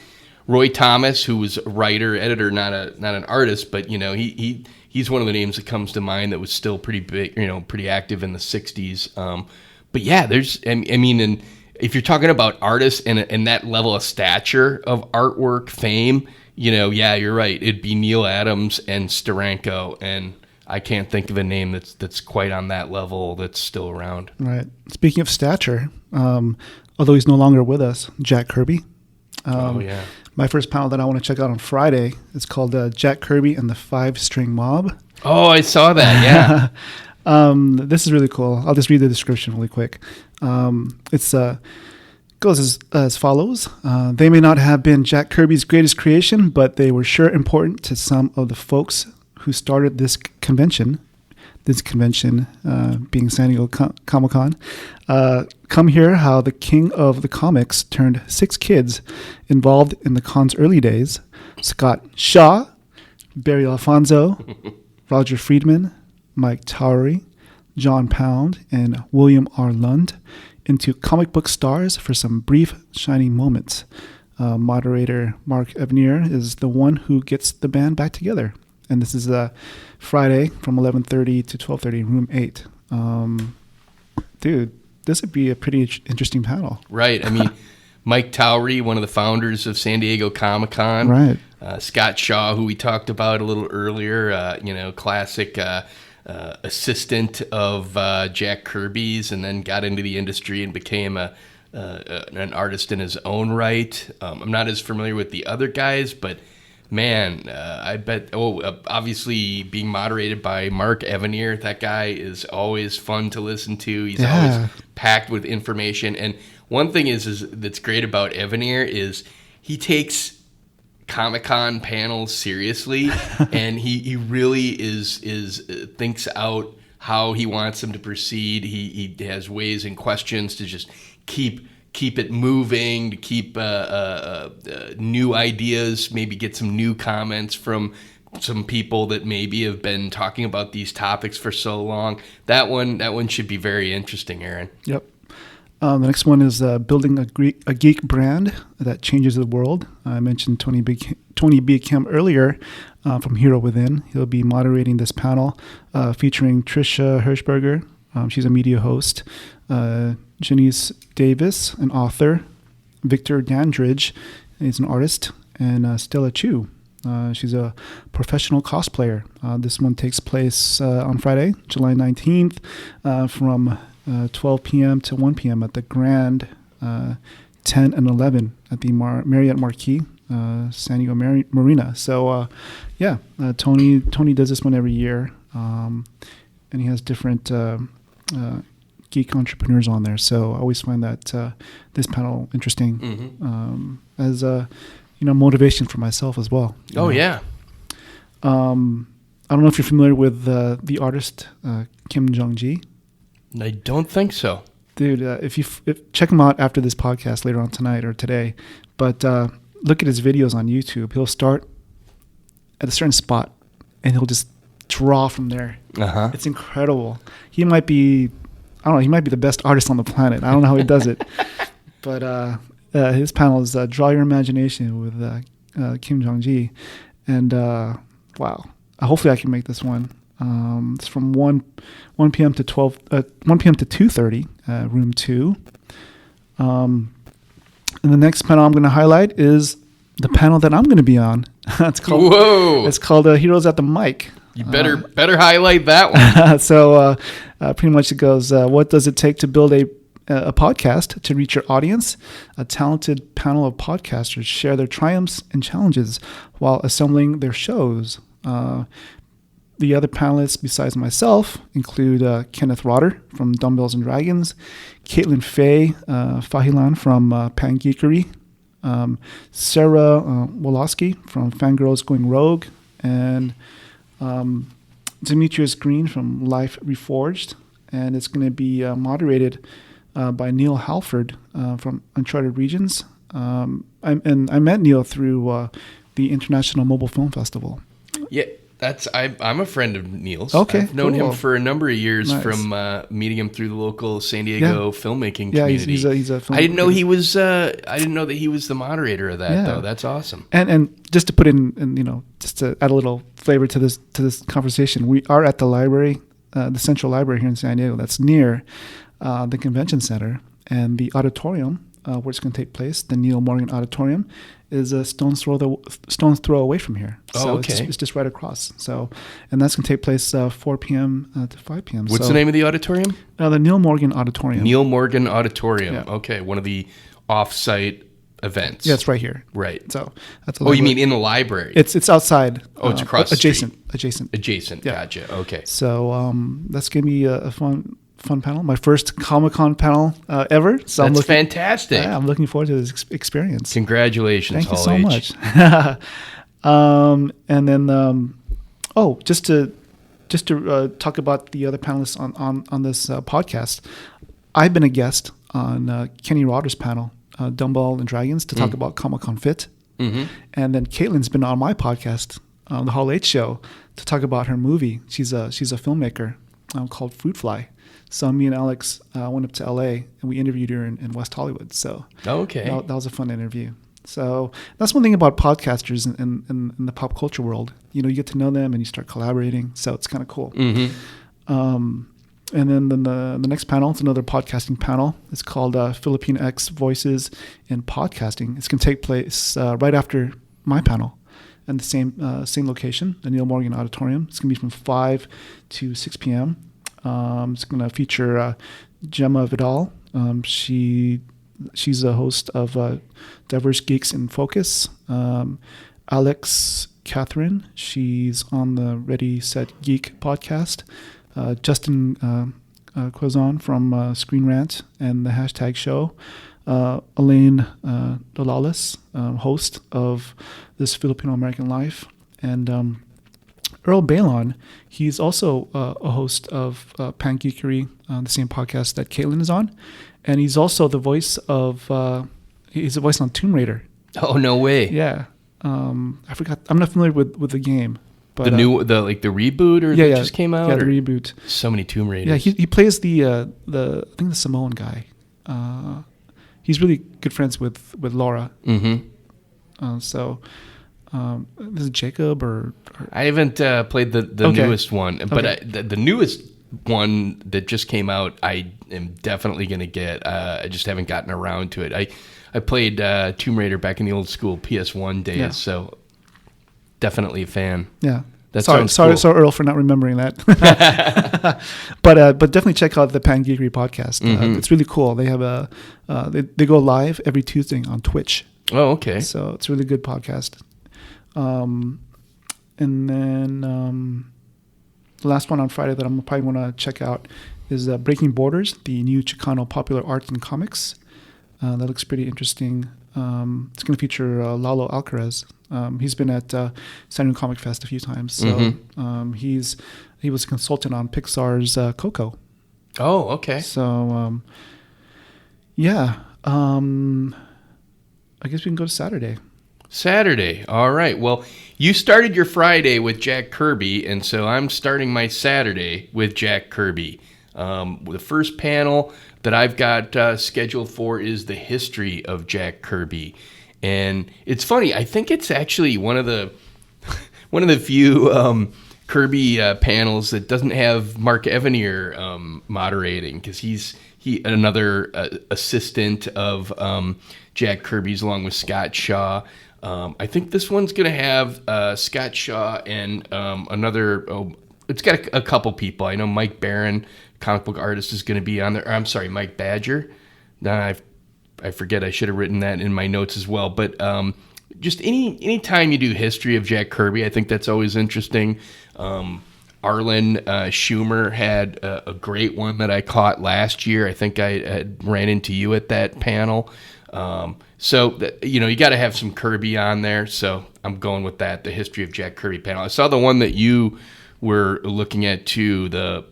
Roy Thomas, who was a writer, editor, not an artist, but he's one of the names that comes to mind that was still pretty big, pretty active in the 60s. But yeah, and if you're talking about artists and that level of stature of artwork fame, you're right. It'd be Neil Adams and Steranko, and I can't think of a name that's quite on that level that's still around. Right. Speaking of stature, although he's no longer with us, Jack Kirby. My first panel that I want to check out on Friday is called Jack Kirby and the 5-String Mob. Oh, I saw that, yeah. This is really cool. I'll just read the description really quick. It goes as follows. They may not have been Jack Kirby's greatest creation, but they were sure important to some of the folks who started this convention being San Diego Comic-Con. Come hear how the king of the comics turned 6 kids involved in the con's early days: Scott Shaw, Barry Alfonso, Roger Friedman, Mike Towery, John Pound, and William R. Lund into comic book stars for some brief shining moments. Moderator Mark Evanier is the one who gets the band back together. And this is Friday from 11:30 to 12:30, room 8. Dude, this would be a pretty interesting panel. Right. I mean, Mike Towery, one of the founders of San Diego Comic-Con. Right. Scott Shaw, who we talked about a little earlier, classic assistant of Jack Kirby's, and then got into the industry and became an artist in his own right. I'm not as familiar with the other guys, but man, I bet. Obviously being moderated by Mark Evanier, that guy is always fun to listen to. He's always packed with information. And one thing is that's great about Evanier is he takes Comic-Con panels seriously, and he really is thinks out how he wants them to proceed. He has ways and questions to just keep it moving, to keep new ideas, maybe get some new comments from some people that maybe have been talking about these topics for so long. That one should be very interesting, Aaron. Yep. The next one is building a geek brand that changes the world. I mentioned Tony B. Kim earlier from Hero Within. He'll be moderating this panel featuring Trisha Hirschberger. She's a media host. Janice Davis, an author. Victor Dandridge is an artist. And Stella Chu. She's a professional cosplayer. This one takes place on Friday, July 19th from 12 p.m. to 1 p.m. at the Grand 10 and 11 at the Marriott Marquis, San Diego Marina. So, Tony does this one every year, and he has different geek entrepreneurs on there. So I always find that this panel interesting as motivation for myself as well. Oh, yeah. I don't know if you're familiar with the artist Kim Jong-gi. I don't think so. Dude, if check him out after this podcast later on tonight or today, but look at his videos on YouTube. He'll start at a certain spot and he'll just draw from there. It's incredible. He might be, I don't know, he might be the best artist on the planet. I don't know how he does it, but his panel is Draw Your Imagination with Kim Jong-ji, and wow, hopefully I can make this one. It's from 1 p.m. to 2:30, room 2. And the next panel I'm going to highlight is the panel that I'm going to be on. It's called Heroes at the Mic. You better highlight that one. So pretty much it goes, what does it take to build a podcast to reach your audience? A talented panel of podcasters share their triumphs and challenges while assembling their shows. The other panelists besides myself include Kenneth Rotter from Dumbbells and Dragons, Caitlin Faye Fahilan from Pangeekery, Sarah Woloski from Fangirls Going Rogue, and Demetrius Green from Life Reforged. And it's going to be moderated by Neil Halford from Uncharted Regions. I met Neil through the International Mobile Film Festival. Yeah. I'm a friend of Neil's. Okay, I've known cool. him for a number of years. Nice. From meeting him through the local San Diego filmmaking Yeah, community. he's a film. I didn't know he was. I didn't know that he was the moderator of that though. That's awesome. And just to put in just to add a little flavor to this conversation, we are at the library, the Central Library here in San Diego. That's near the convention center, and the auditorium where it's going to take place, the Neil Morgan Auditorium, is a stone's throw away from here. So it's just right across. So, and that's going to take place 4 p.m. To 5 p.m. What's the name of the auditorium? The Neil Morgan Auditorium. Neil Morgan Auditorium. Yeah. Okay, one of the off-site events. Yeah, it's right here. Right. So that's. You mean in the library? It's outside. Oh, it's across the adjacent. street. Adjacent. Yeah. Gotcha. Okay. So that's going to be a fun panel. My first Comic-Con panel ever. So That's fantastic. Yeah, I'm looking forward to this experience. Congratulations, Thank you Hall so H. much. And then, just to talk about the other panelists on this podcast, I've been a guest on Kenny Rotter's panel, Dumbbell and Dragons, to talk about Comic-Con Fit. Mm-hmm. And then Caitlin's been on my podcast, the Hall H Show, to talk about her movie. She's a filmmaker called Fruit Fly. So me and Alex went up to LA and we interviewed her in West Hollywood. So that was a fun interview. So that's one thing about podcasters in the pop culture world. You get to know them and you start collaborating. So it's kind of cool. Mm-hmm. And then the next panel is another podcasting panel. It's called Philippine X Voices in Podcasting. It's going to take place right after my panel in the same location, the Neil Morgan Auditorium. It's going to be from 5 to 6 p.m. It's going to feature Gemma Vidal. She's a host of Diverse Geeks in Focus. Alex Catherine, she's on the Ready, Set, Geek podcast. Justin Quazon from Screen Rant and the Hashtag Show. Elaine Dolalis, host of This Filipino American Life. And Earl Balon, he's also a host of Pangeekery, the same podcast that Caitlin is on, and he's also the voice of he's a voice on Tomb Raider. Oh, no way! Yeah, I forgot. I'm not familiar with the game, but the reboot that just came out. Yeah, the reboot. So many Tomb Raiders. Yeah, he plays the I think the Samoan guy. He's really good friends with Laura. Mm-hmm. Is it Jacob or I haven't played the newest one, but the newest one that just came out, I am definitely going to get. I just haven't gotten around to it. I played Tomb Raider back in the old school PS1 days, so definitely a fan. Yeah. Sorry, Earl, for not remembering that. But definitely check out the Pangeekery podcast. Mm-hmm. It's really cool. They have they go live every Tuesday on Twitch. Oh, okay. So it's a really good podcast. And then the last one on Friday that I'm probably want to check out is Breaking Borders, the new Chicano popular art and comics. That looks pretty interesting. It's going to feature Lalo Alcaraz. He's been at San Diego Comic Fest a few times. So he was a consultant on Pixar's Coco. Oh, okay. So Yeah. I guess we can go to Saturday. Saturday. All right. Well, you started your Friday with Jack Kirby, and so I'm starting my Saturday with Jack Kirby. The first panel that I've got scheduled for is the history of Jack Kirby. And it's funny. I think it's actually one of the few Kirby panels that doesn't have Mark Evanier moderating, because he's another assistant of Jack Kirby's, along with Scott Shaw. I think this one's going to have Scott Shaw and another. Oh, it's got a couple people. I know Mike Barron, comic book artist, is going to be on there. I'm sorry, Mike Badger. I forget. I should have written that in my notes as well. But just any time you do history of Jack Kirby, I think that's always interesting. Arlen Schumer had a great one that I caught last year. I think I had ran into you at that panel. You got to have some Kirby on there. So I'm going with that, the history of Jack Kirby panel. I saw the one that you were looking at too, the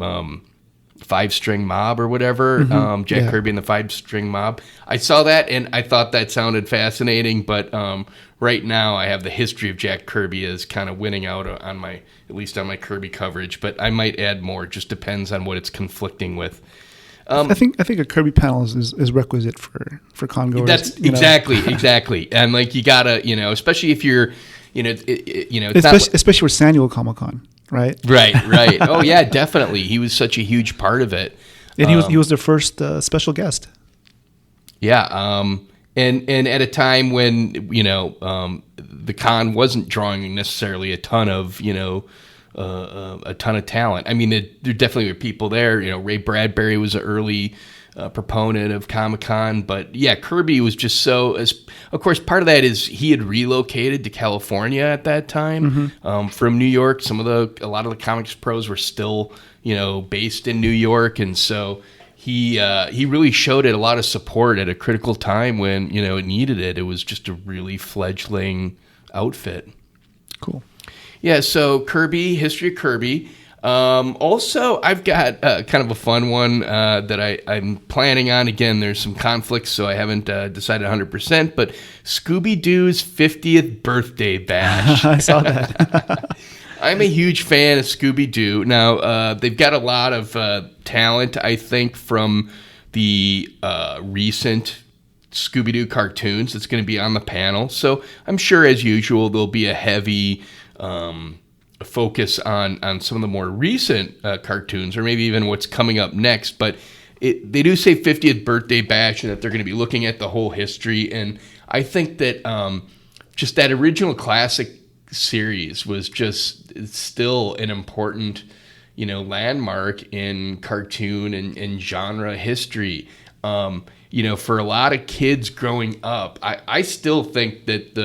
5-string mob or whatever, Jack Kirby and the 5-string mob. I saw that and I thought that sounded fascinating, but right now I have the history of Jack Kirby as kind of winning out on my, at least on my Kirby coverage, but I might add more. It just depends on what it's conflicting with. I think a Kirby panel is requisite for congoers. That's exactly. And like, you gotta, especially if you're, especially for San Diego Comic-Con, right? Right. Oh yeah, definitely. He was such a huge part of it. And he was the first special guest. Yeah. And at a time when, the con wasn't drawing necessarily a ton of, a ton of talent. I mean, there definitely were people there. Ray Bradbury was an early proponent of Comic-Con, but yeah, Kirby was just so. Of course, part of that is he had relocated to California at that time from New York. A lot of the comics pros were still, based in New York, and so he really showed it a lot of support at a critical time when it needed it. It was just a really fledgling outfit. Cool. Yeah, so Kirby, history of Kirby. Also, I've got kind of a fun one that I'm planning on. Again, there's some conflicts, so I haven't decided 100%, but Scooby-Doo's 50th birthday bash. I saw that. I'm a huge fan of Scooby-Doo. Now, they've got a lot of talent, I think, from the recent Scooby-Doo cartoons that's going to be on the panel. So I'm sure, as usual, there'll be a heavy focus on some of the more recent cartoons, or maybe even what's coming up next. But they do say 50th birthday bash, and that they're going to be looking at the whole history. And I think that just that original classic series was just still an important, landmark in cartoon and genre history. For a lot of kids growing up, I still think that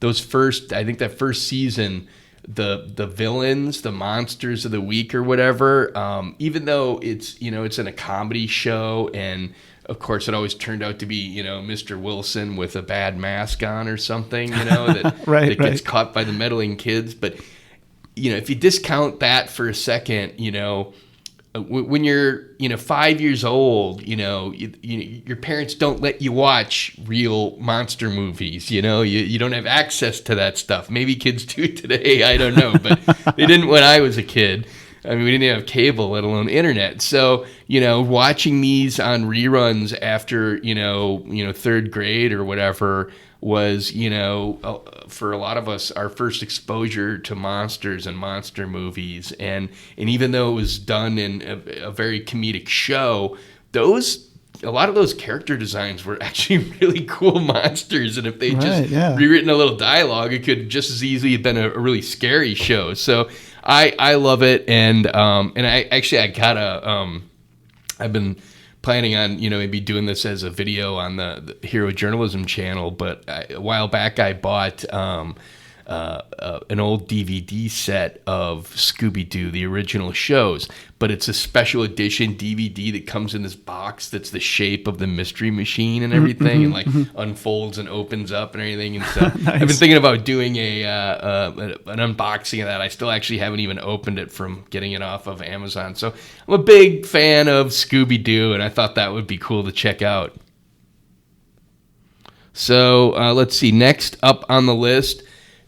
that first season, the villains, the monsters of the week or whatever, even though it's in a comedy show, and of course it always turned out to be Mr. Wilson with a bad mask on or something, that gets caught by the meddling kids. But if you discount that for a second, when you're 5 years old, your parents don't let you watch real monster movies. You don't have access to that stuff. Maybe kids do today, I don't know, but they didn't when I was a kid. I mean, we didn't have cable, let alone internet. So watching these on reruns after third grade or whatever was for a lot of us our first exposure to monsters and monster movies, and even though it was done in a very comedic show, a lot of those character designs were actually really cool monsters, and if they rewritten a little dialogue, it could just as easily have been a really scary show. So I love it, and I've been planning on maybe doing this as a video on the Hero Journalism channel, but a while back I bought an old DVD set of Scooby-Doo, the original shows, but it's a special edition DVD that comes in this box that's the shape of the Mystery Machine and everything, and like unfolds and opens up and everything. And so Nice. I've been thinking about doing an unboxing of that. I still actually haven't even opened it from getting it off of Amazon. So I'm a big fan of Scooby-Doo, and I thought that would be cool to check out. So let's see. Next up on the list,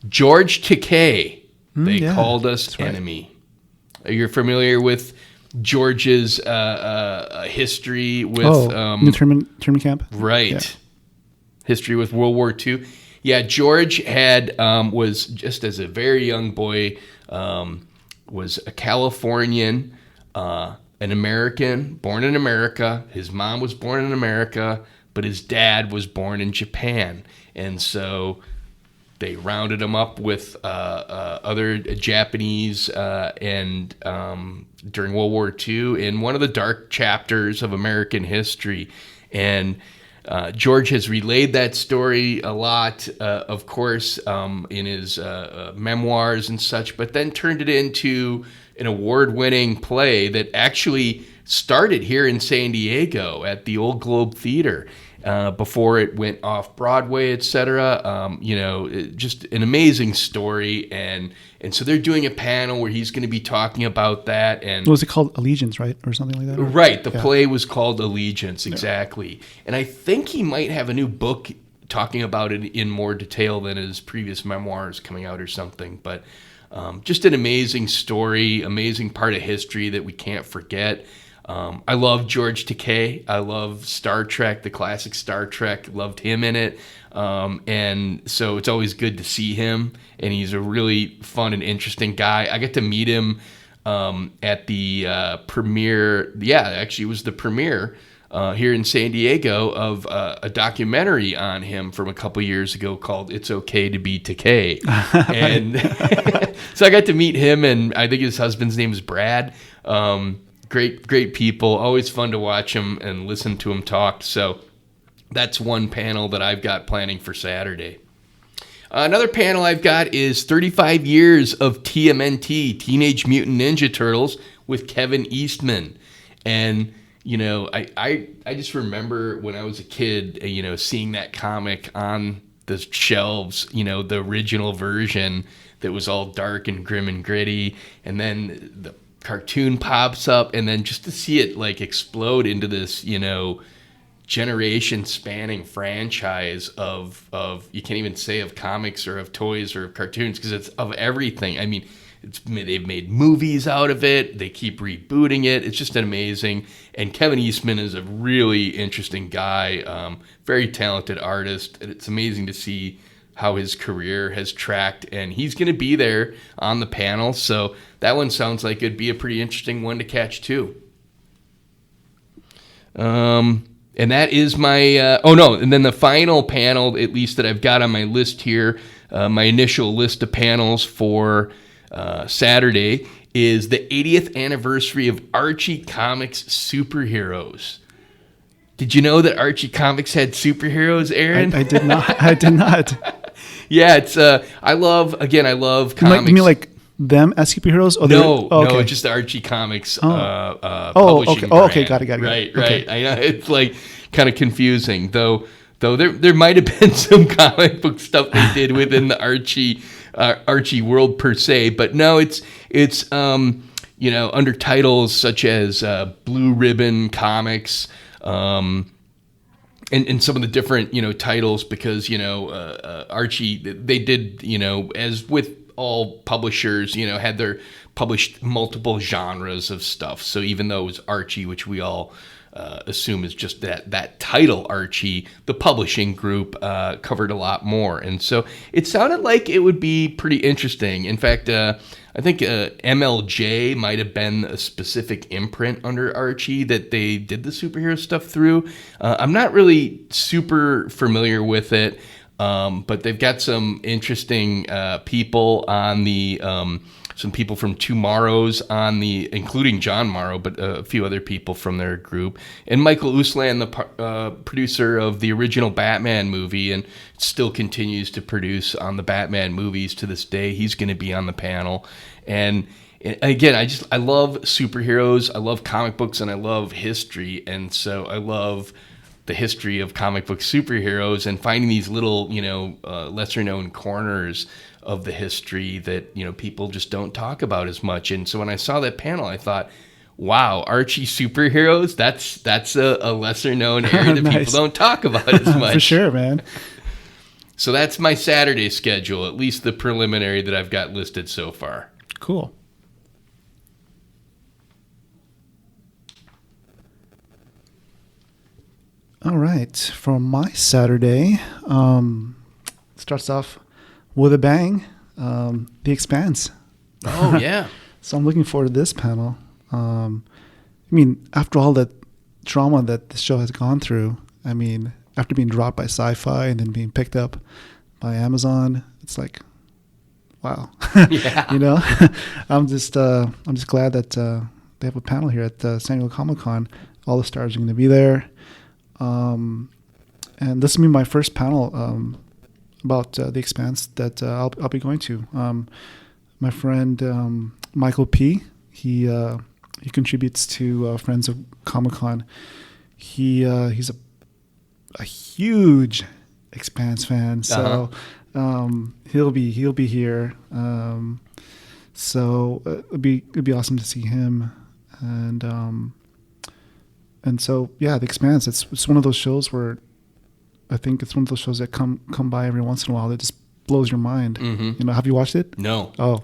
George Takei. They called us enemy. Right. Are you familiar with George's history with internment camp? Right. Yeah. History with World War II. Yeah, George had was just as a very young boy was a Californian, an American, born in America. His mom was born in America, but his dad was born in Japan, and so they rounded him up with other Japanese and during World War II in one of the dark chapters of American history. And George has relayed that story a lot, of course, in his memoirs and such, but then turned it into an award-winning play that actually started here in San Diego at the Old Globe Theater. Before it went off Broadway, etc. Just an amazing story, and so they're doing a panel where he's going to be talking about that. And what was it called? Allegiance, right, or something like that? Right. The play was called Allegiance, exactly. Yeah. And I think he might have a new book talking about it in more detail than his previous memoirs coming out or something. But just an amazing story, amazing part of history that we can't forget. I love George Takei. I love Star Trek, the classic Star Trek. Loved him in it. And so it's always good to see him. And he's a really fun and interesting guy. I get to meet him at the premiere. Yeah, actually, it was the premiere here in San Diego of a documentary on him from a couple years ago called It's Okay to Be Takei. And so I got to meet him, and I think his husband's name is Brad. Great people. Always fun to watch them and listen to them talk. So that's one panel that I've got planning for Saturday. Another panel I've got is 35 years of TMNT, Teenage Mutant Ninja Turtles, with Kevin Eastman. And, I just remember when I was a kid, seeing that comic on the shelves, the original version that was all dark and grim and gritty. And then the cartoon pops up, and then just to see it like explode into this generation spanning franchise of you can't even say of comics or of toys or of cartoons, because it's of everything. I mean, they've made movies out of it, they keep rebooting it. It's just amazing. And Kevin Eastman is a really interesting guy, very talented artist, and it's amazing to see how his career has tracked, and he's going to be there on the panel. So that one sounds like it'd be a pretty interesting one to catch too. And that is my, and then the final panel, at least that I've got on my list here, my initial list of panels for Saturday is the 80th anniversary of Archie Comics Superheroes. Did you know that Archie Comics had superheroes, Aaron? I did not. Yeah, it's I love comics. You mean like them as superheroes? Or no, okay. No, just the Archie Comics publishing okay. brand. Okay, got it. Right. Okay. I know it's like kind of confusing, though there might have been some comic book stuff they did within the Archie world per se, but no, it's under titles such as Blue Ribbon Comics. And some of the different, titles, because, Archie, they did, as with all publishers, had their published multiple genres of stuff. So even though it was Archie, which we all assume is just that title Archie, the publishing group covered a lot more. And so it sounded like it would be pretty interesting. In fact, I think MLJ might have been a specific imprint under Archie that they did the superhero stuff through. I'm not really super familiar with it, but they've got some interesting people on the some people from Tomorrow's including John Morrow, but a few other people from their group, and Michael Uslan, the producer of the original Batman movie, and still continues to produce on the Batman movies to this day. He's going to be on the panel, and again, I love superheroes, I love comic books, and I love history, and so I love the history of comic book superheroes and finding these little, lesser known corners of the history that, people just don't talk about as much. And so when I saw that panel, I thought, wow, Archie superheroes, that's a lesser known area that Nice. people don't talk about as much. For sure, man. So that's my Saturday schedule, at least the preliminary that I've got listed so far. Cool. All right. For my Saturday, starts off with a bang. The Expanse. Oh, yeah. So I'm looking forward to this panel. After all that drama that this show has gone through, after being dropped by Sci-Fi and then being picked up by Amazon, it's like, wow. Yeah. I'm just glad that they have a panel here at San Diego Comic-Con. All the stars are going to be there. And this will be my first panel about The Expanse that I'll be going to. My friend Michael P. He contributes to Friends of Comic-Con. He's a huge Expanse fan, so he'll be here. So it'd be awesome to see him, and so yeah, The Expanse. It's one of those shows where I think it's one of those shows that come by every once in a while that just blows your mind. Mm-hmm. Have you watched it? No. Oh,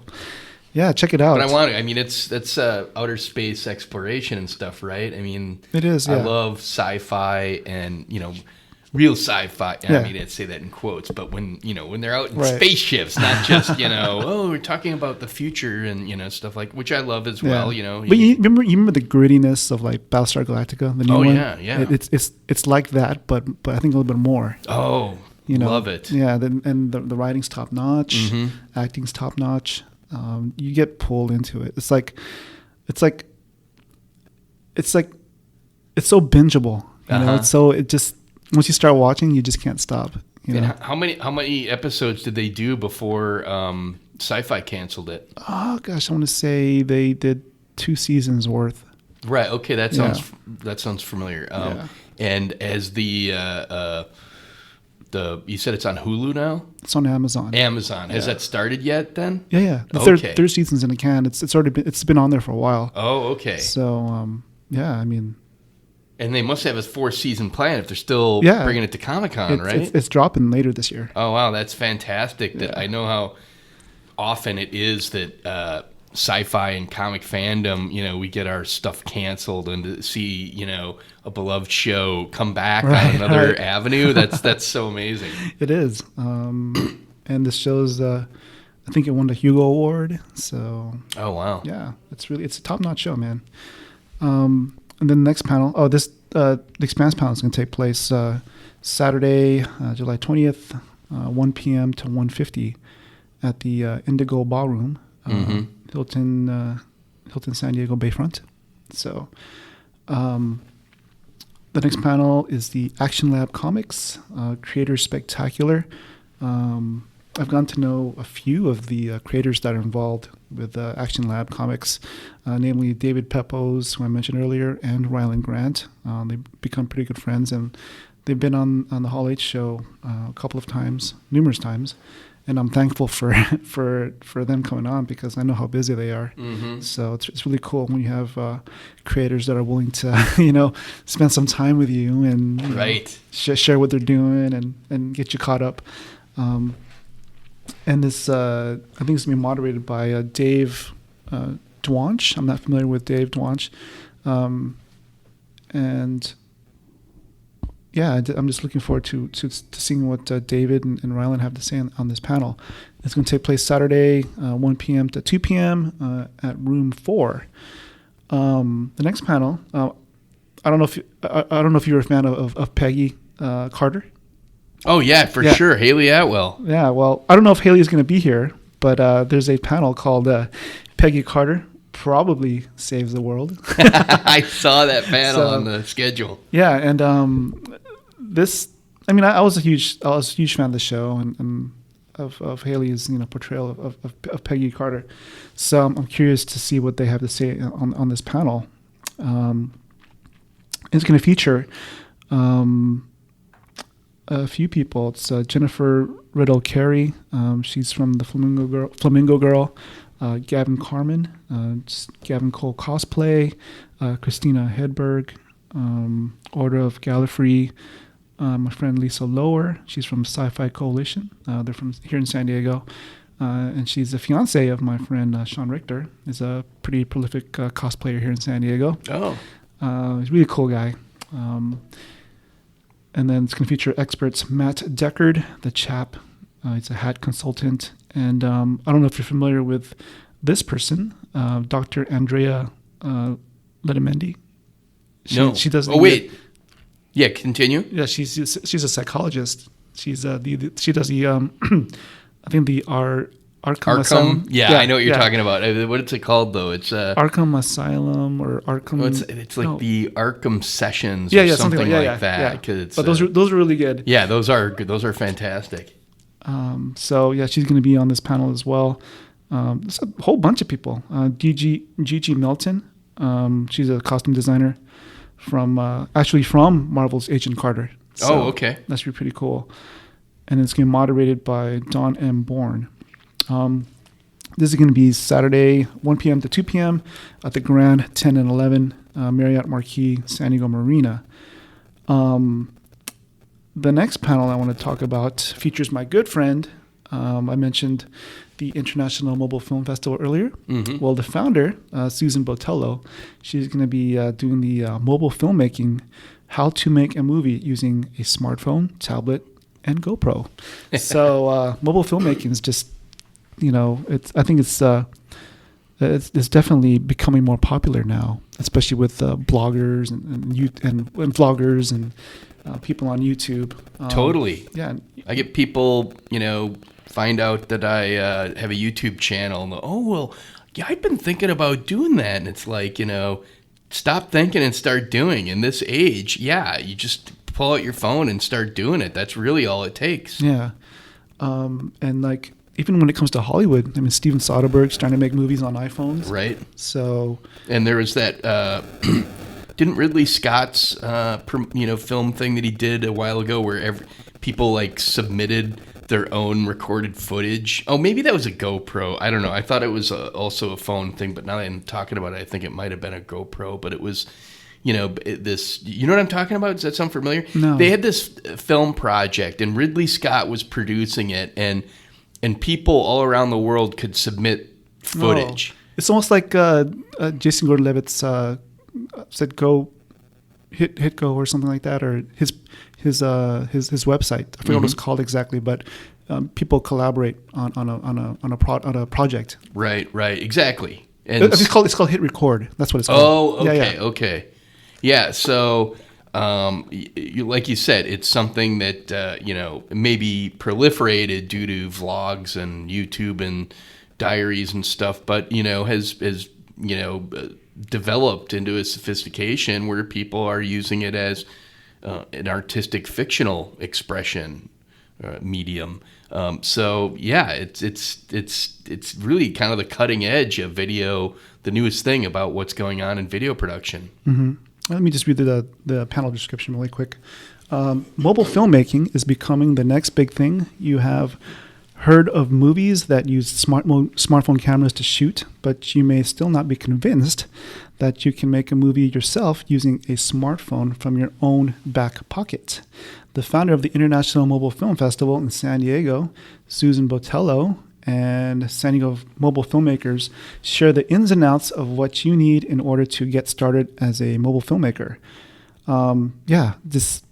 yeah, check it out. But I want to. That's outer space exploration and stuff, right? It is. Yeah. I love sci-fi and real sci-fi. Yeah. I'd say that in quotes, but when they're out in Right. spaceships, not just we're talking about the future and stuff like, which I love as well. But you remember the grittiness of like Battlestar Galactica, the new one? Yeah. It's like that, but I think a little bit more. Oh, love it. Yeah, and the writing's top notch, Mm-hmm. acting's top notch. You get pulled into it. It's so bingeable. It just once you start watching, you just can't stop. And how many episodes did they do before Sci-Fi canceled it? Oh gosh, I want to say they did 2 seasons worth. Right. Okay, that sounds familiar. Yeah. And as you said it's on Hulu now? It's on Amazon. Has that started yet then? Yeah. The third season's in the can. It's already been on there for a while. Oh, okay. So And they must have a 4-season plan if they're still bringing it to Comic-Con, right? It's dropping later this year. Oh, wow, that's fantastic. That I know how often it is that sci-fi and comic fandom, we get our stuff canceled, and to see, a beloved show come back on another avenue, that's so amazing. It is. And this show's, I think it won the Hugo Award. So. Oh, wow. Yeah, it's a top-notch show, man. And then the next panel, the Expanse panel is going to take place Saturday, July 20th, 1 p.m. to 1:50 at the Indigo Ballroom, Hilton San Diego Bayfront. So the next panel is the Action Lab Comics Creators Spectacular. I've gotten to know a few of the creators that are involved with Action Lab Comics, namely David Pepose, who I mentioned earlier, and Rylan Grant. They've become pretty good friends, and they've been on the Hall H show a couple of times, numerous times, and I'm thankful for them coming on because I know how busy they are. Mm-hmm. So it's really cool when you have creators that are willing to spend some time with you and share what they're doing and get you caught up. And this, I think it's going to be moderated by Dave Dwanch. I'm not familiar with Dave Dwanch. And yeah, I'm just looking forward to seeing what David and Rylan have to say on this panel. It's going to take place Saturday, 1 p.m. to 2 p.m. At Room 4. The next panel, I don't know if you're a fan of Peggy Carter. Oh, yeah, for sure. Haley Atwell. Yeah, well, I don't know if Haley is going to be here, but there's a panel called Peggy Carter Probably Saves the World. I saw that panel on the schedule. Yeah, and this, I mean, I was a huge fan of the show and of Haley's portrayal of Peggy Carter. So I'm curious to see what they have to say on this panel. It's going to feature a few people. It's Jennifer Riddle Carey. She's from the Flamingo Girl. Gavin Carmen, Gavin Cole Cosplay, Christina Hedberg, Order of Gallifrey, my friend Lisa Lower. She's from Sci-Fi Coalition. They're from here in San Diego. And she's the fiance of my friend Sean Richter. He's a pretty prolific cosplayer here in San Diego. Oh. He's a really cool guy. And then it's going to feature experts Matt Deckard, the chap. He's a hat consultant. And I don't know if you're familiar with this person, Dr. Andrea Letamendi. No. She does. Oh, wait. Yeah, continue. Yeah, she's a psychologist. She's she does the I think the Arkham. Yeah, I know what you're talking about. What is it called though? It's Arkham Asylum or Arkham. Oh, it's like the Arkham Sessions. Yeah, or yeah, something like yeah, that. Yeah. But those are really good. Yeah, those are good. Those are fantastic. So yeah, she's going to be on this panel as well. There's a whole bunch of people. Gigi Milton. She's a costume designer from Marvel's Agent Carter. So okay. That's pretty cool. And it's going to be moderated by Dawn M. Bourne. This is going to be Saturday, 1 p.m. to 2 p.m. at the Grand 10 and 11 Marriott Marquis San Diego Marina. The next panel I want to talk about features my good friend. I mentioned the International Mobile Film Festival earlier. Mm-hmm. Well, the founder, Susan Botello, she's going to be doing the mobile filmmaking, how to make a movie using a smartphone, tablet, and GoPro. So mobile filmmaking is just, I think it's definitely becoming more popular now, especially with bloggers and vloggers and people on YouTube. Totally. Yeah. I get people, find out that I have a YouTube channel. And I've been thinking about doing that. And it's like, stop thinking and start doing. In this age, you just pull out your phone and start doing it. That's really all it takes. Yeah. And like, even when it comes to Hollywood, I mean, Steven Soderbergh's trying to make movies on iPhones. Right. So. And there was that, didn't Ridley Scott's, film thing that he did a while ago where people like submitted their own recorded footage. Oh, maybe that was a GoPro. I don't know. I thought it was also a phone thing, but now that I'm talking about it, I think it might have been a GoPro, but it was, this, you know what I'm talking about? Does that sound familiar? No. They had this film project and Ridley Scott was producing it and people all around the world could submit footage. Oh. It's almost like Jason Gordon-Levitt's said go hit go or something like that, or his website. I forget what it's called exactly, but people collaborate on a project. Right, exactly. And it's called Hit Record. That's what it's called. Oh, okay, okay. Yeah, so like you said, it's something that maybe proliferated due to vlogs and YouTube and diaries and stuff, but has developed into a sophistication where people are using it as an artistic fictional expression medium. So yeah, it's really kind of the cutting edge of video, the newest thing about what's going on in video production. Mm-hmm. Let me just read the panel description really quick. Mobile filmmaking is becoming the next big thing. You have heard of movies that use smartphone cameras to shoot, but you may still not be convinced that you can make a movie yourself using a smartphone from your own back pocket. The founder of the International Mobile Film Festival in San Diego, Susan Botello, and San Diego mobile filmmakers share the ins and outs of what you need in order to get started as a mobile filmmaker. This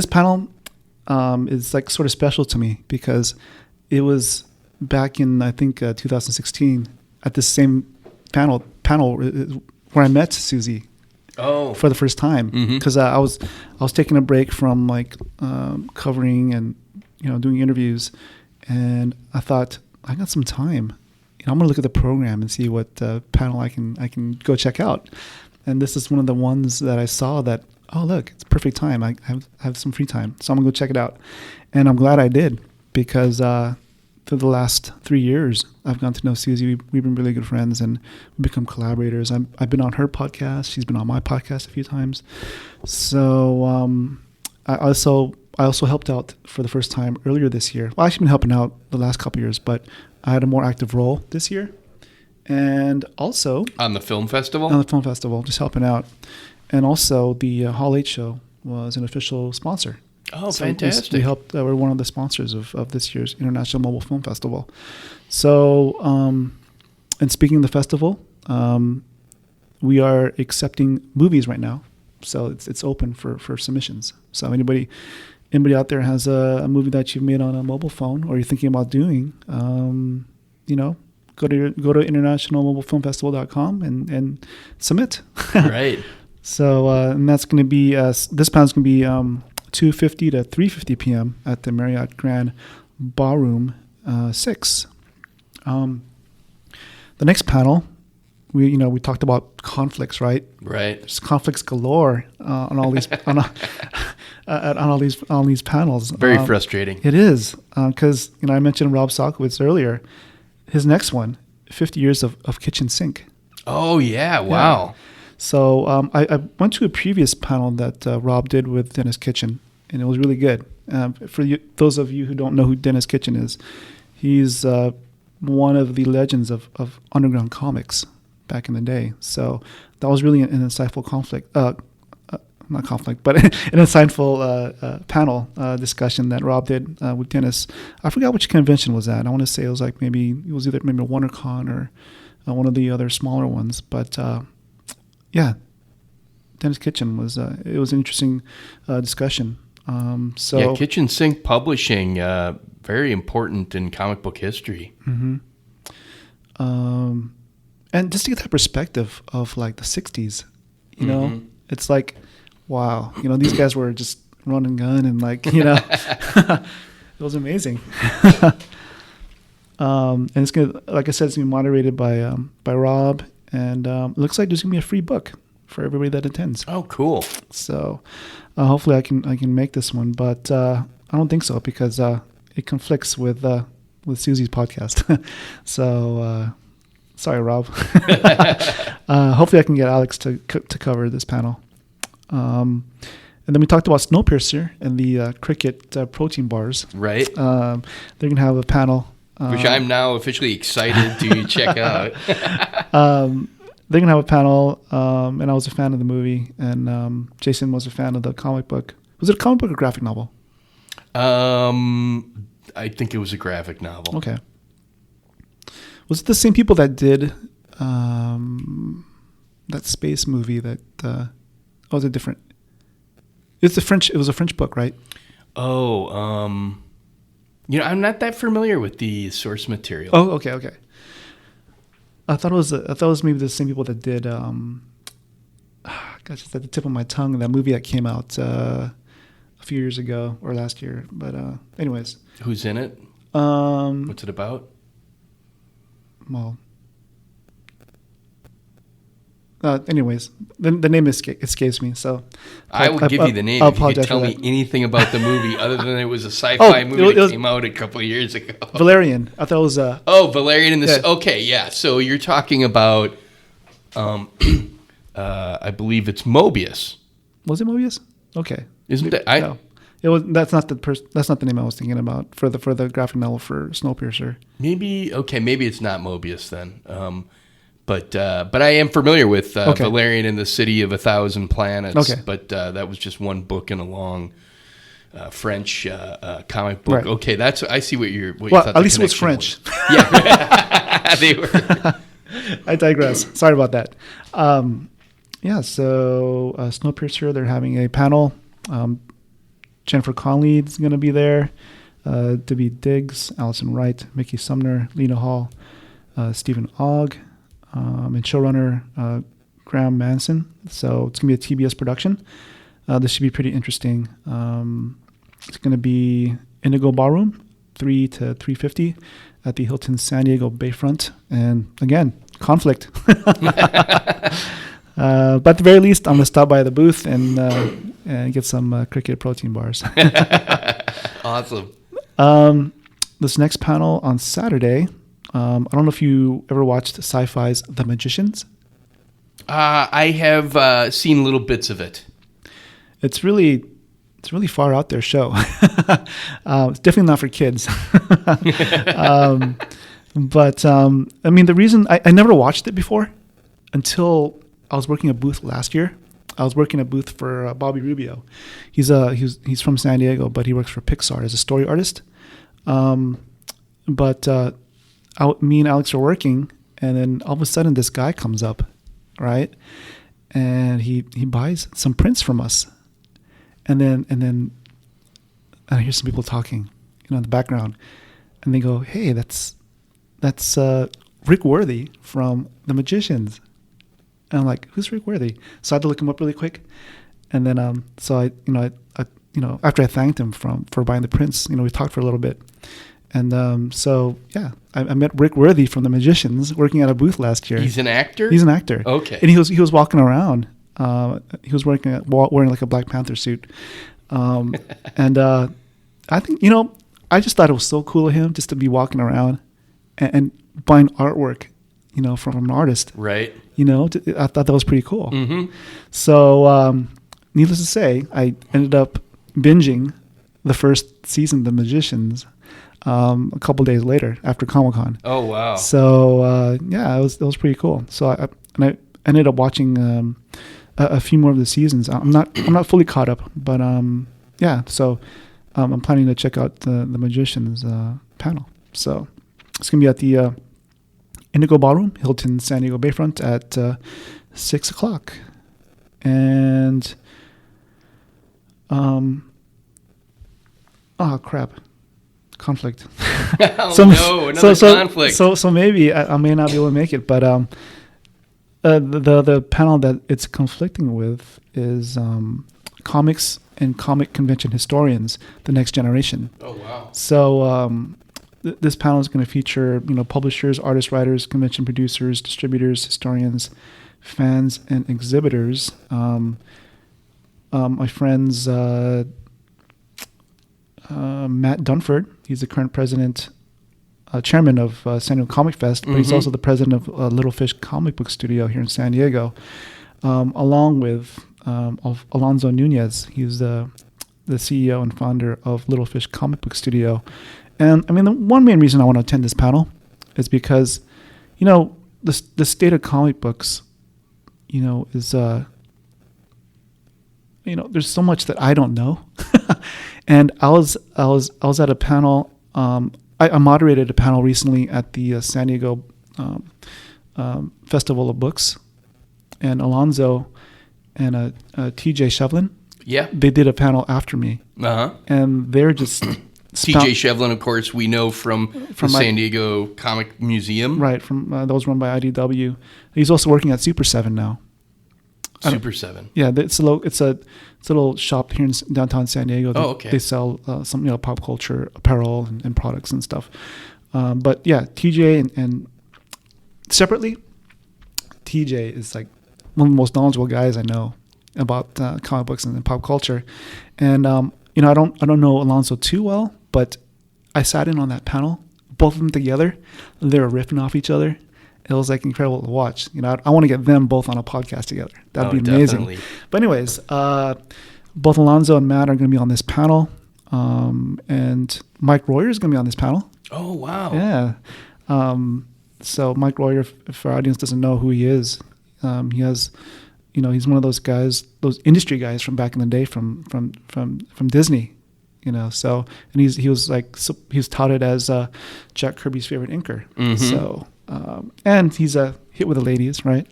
panel is like sort of special to me because it was back in, I think, 2016 at the same panel where I met Susie for the first time. Because I was taking a break from like covering and doing interviews, and I thought I got some time. I'm going to look at the program and see what panel I can go check out. And this is one of the ones that I saw that, oh, look, it's perfect time. I have some free time. So I'm going to go check it out. And I'm glad I did, because for the last 3 years, I've gotten to know Susie. We've been really good friends, and we've become collaborators. I've been on her podcast. She's been on my podcast a few times. So I also helped out for the first time earlier this year. Well, I've actually been helping out the last couple of years, but I had a more active role this year. And also on the film festival? On the film festival, just helping out. And also the Hall 8 show was an official sponsor. Oh, so fantastic. We helped, we're one of the sponsors of this year's International Mobile Film Festival. So, and speaking of the festival, we are accepting movies right now. So it's open for submissions. So anybody out there has a movie that you've made on a mobile phone, or you're thinking about doing, go to internationalmobilefilmfestival.com and submit. Right. So and that's going to be this panel's going to be 2:50 to 3:50 p.m. at the Marriott Grand Ballroom 6. The next panel, we talked about conflicts, right? Right. There's conflicts galore on all these on all these panels. Very frustrating. It is, because I mentioned Rob Salkowitz earlier. His next one, 50 years of kitchen sink. Oh yeah! Wow. Yeah. So I went to a previous panel that Rob did with Dennis Kitchen, and it was really good. For those of you who don't know who Dennis Kitchen is, he's one of the legends of underground comics back in the day. So that was really an insightful not conflict, but an insightful panel discussion that Rob did with Dennis. I forgot which convention was that. I want to say it was like maybe either WonderCon or one of the other smaller ones. But yeah, Dennis Kitchen was it was an interesting discussion. So Kitchen Sink Publishing, very important in comic book history. Mm-hmm. And just to get that perspective of like the 60s, you know, it's like, wow, these guys were just run and gun, and like, it was amazing. And it's gonna, like I said, it's gonna be moderated by Rob, and it looks like there's gonna be a free book for everybody that attends. Oh, cool. So hopefully I can make this one, but I don't think so, because it conflicts with Susie's podcast. So sorry, Rob. Hopefully I can get Alex to cover this panel. And then we talked about Snowpiercer and the cricket protein bars. Right. They're going to have a panel. Which I'm now officially excited to check out. They're going to have a panel, and I was a fan of the movie, and Jason was a fan of the comic book. Was it a comic book or graphic novel? I think it was a graphic novel. Okay. Was it the same people that did that space movie that... was it different? It was a French book, right? Oh, I'm not that familiar with the source material. Oh, okay. I thought it was maybe the same people that did. Gosh, it's at the tip of my tongue. That movie that came out a few years ago or last year. But anyways, who's in it? What's it about? Well. Anyways, the name escapes me, so I will give you the name if you could tell me anything about the movie other than it was a sci-fi movie that came out a couple of years ago. Valerian. I thought it was Valerian in the... Yeah. Okay, yeah. So you're talking about, I believe it's Mobius. Was it Mobius? Okay. Isn't it? No. It was. That's not the name I was thinking about for the graphic novel for Snowpiercer. Maybe it's not Mobius then. But I am familiar with Valerian and the City of 1,000 Planets. Okay. But that was just one book in a long French comic book. Right. Okay, I see what you thought. At least it was French. Yeah, they were. I digress. Sorry about that. So Snowpiercer, they're having a panel. Jennifer Connelly is going to be there. Debbie Diggs, Allison Wright, Mickey Sumner, Lena Hall, Stephen Ogg. And showrunner Graham Manson. So it's going to be a TBS production. This should be pretty interesting. It's going to be Indigo Ballroom, 3 to 3:50 at the Hilton San Diego Bayfront. And again, conflict. But at the very least, I'm going to stop by the booth and get some cricket protein bars. Awesome. This next panel on Saturday, I don't know if you ever watched Sci-Fi's The Magicians. I have seen little bits of it. It's really far out there show. It's definitely not for kids. But I mean, the reason I never watched it before until I was working a booth last year. I was working a booth for Bobby Rubio. He's from San Diego, but he works for Pixar as a story artist. But me and Alex are working, and then all of a sudden this guy comes up, right? And he buys some prints from us. And then I hear some people talking, in the background, and they go, "Hey, that's Rick Worthy from The Magicians." And I'm like, "Who's Rick Worthy?" So I had to look him up really quick, and then so I after I thanked him for buying the prints, we talked for a little bit, and so yeah, I met Rick Worthy from The Magicians working at a booth last year. He's an actor. He's an actor. Okay. And he was walking around. He was wearing like a Black Panther suit, and I think I just thought it was so cool of him just to be walking around and buying artwork, from an artist. Right. I thought that was pretty cool. Mm-hmm. So, needless to say, I ended up binging the first season of The Magicians a couple days later after Comic-Con. Oh wow! So yeah, it was pretty cool. So I ended up watching a few more of the seasons. I'm not fully caught up, but yeah. So I'm planning to check out the Magicians panel. So it's gonna be at the Indigo Ballroom, Hilton San Diego Bayfront at 6 o'clock. And oh crap, conflict. Oh no, another conflict. So maybe I may not be able to make it, but the panel that it's conflicting with is comics and comic convention historians, the next generation. Oh wow! So this panel is going to feature publishers, artists, writers, convention producers, distributors, historians, fans, and exhibitors. My friends Matt Dunford, he's the current chairman of San Diego Comic Fest, but he's also the president of Little Fish Comic Book Studio here in San Diego, along with Alonzo Nunez. He's the CEO and founder of Little Fish Comic Book Studio. And I mean, the one main reason I want to attend this panel is because, the state of comic books, is there's so much that I don't know. And I was at a panel. I moderated a panel recently at the San Diego Festival of Books, and Alonzo and TJ Shevlin. Yeah, they did a panel after me. And they're just TJ Shevlin, of course, we know from the San Diego Comic Museum, right? From that was run by IDW. He's also working at Super 7 now. Super 7. Yeah, it's a little shop here in downtown San Diego. Okay. They sell some pop culture apparel and products and stuff. But yeah, TJ and separately, TJ is like one of the most knowledgeable guys I know about comic books and pop culture. And I don't know Alonso too well, but I sat in on that panel, both of them together. They were riffing off each other. It was like incredible to watch. I want to get them both on a podcast together. That'd be amazing. Definitely. But anyways, both Alonzo and Matt are going to be on this panel, and Mike Royer is going to be on this panel. Oh wow! Yeah. So Mike Royer, if our audience doesn't know who he is, he has, he's one of those guys, those industry guys from back in the day from Disney. So and he's touted as Jack Kirby's favorite inker. Mm-hmm. So. And he's a hit with the ladies, right?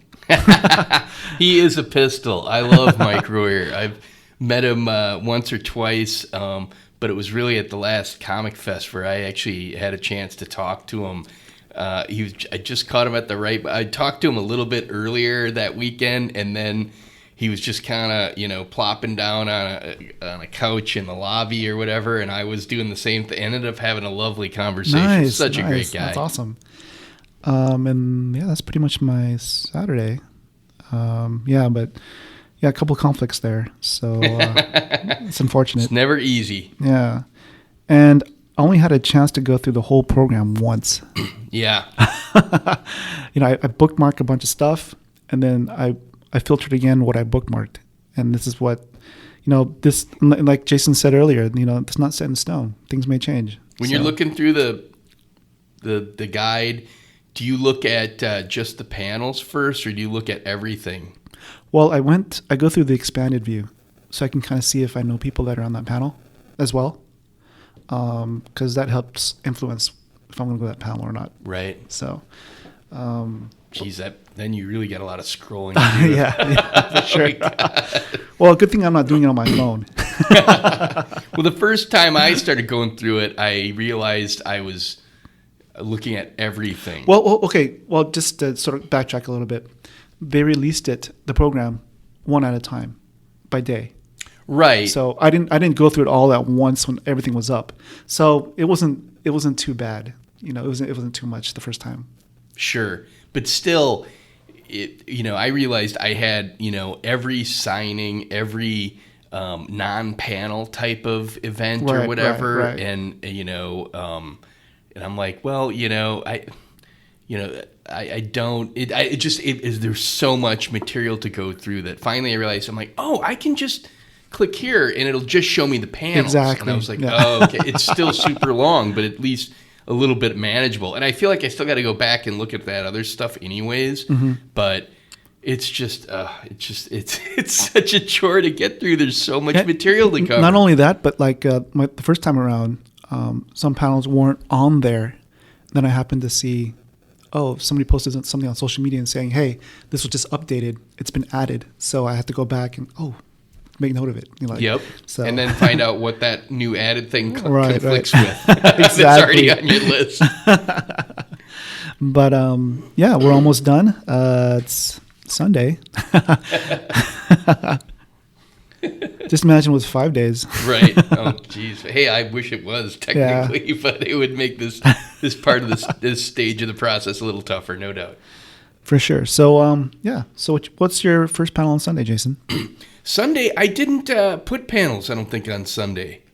He is a pistol. I love Mike Royer. I've met him once or twice, but it was really at the last Comic Fest where I actually had a chance to talk to him. I just caught him at the right. I talked to him a little bit earlier that weekend, and then he was just kind of, plopping down on a couch in the lobby or whatever, and I was doing the same thing. Ended up having a lovely conversation. Nice, Such a great guy. That's awesome. And yeah, that's pretty much my Saturday. But a couple of conflicts there, so it's unfortunate. It's never easy. Yeah, and I only had a chance to go through the whole program once. Yeah. I bookmarked a bunch of stuff, and then I filtered again what I bookmarked. And this is what, this, like Jason said earlier, it's not set in stone. Things may change. When you're looking through the guide, do you look at just the panels first, or do you look at everything? Well, I go through the expanded view, so I can kind of see if I know people that are on that panel as well. Because that helps influence if I'm going to go to that panel or not. Right. So, geez, then you really got a lot of scrolling. Yeah, for sure. Well, good thing I'm not doing it on my phone. Well, the first time I started going through it, I realized I was looking at everything. Well, okay. Well, just to sort of backtrack a little bit, they released the program one at a time by day. Right. So I didn't go through it all at once when everything was up. So it wasn't too bad. It wasn't too much the first time. Sure, but still, I realized I had every signing, every non-panel type of event or whatever, right. and and I'm like, well, I don't. There's so much material to go through that finally I realized I'm like, oh, I can just click here and it'll just show me the panels. Exactly. And I was like, oh, okay. It's still super long, but at least a little bit manageable. And I feel like I still got to go back and look at that other stuff anyways. Mm-hmm. But it's just, it's such a chore to get through. There's so much material to cover. Not only that, but like the first time around, some panels weren't on there. Then I happened to see, somebody posted something on social media and saying, hey, this was just updated. It's been added. So I had to go back and, make note of it. Yep. So. And then find out what that new added thing conflicts with. Exactly. That's already on your list. But we're almost done. It's Sunday. Just imagine it was 5 days. Right. Oh, geez. Hey, I wish it was technically, but it would make this part of this stage of the process a little tougher, no doubt. For sure. So, So what's your first panel on Sunday, Jason? Sunday, I didn't put panels, I don't think, on Sunday.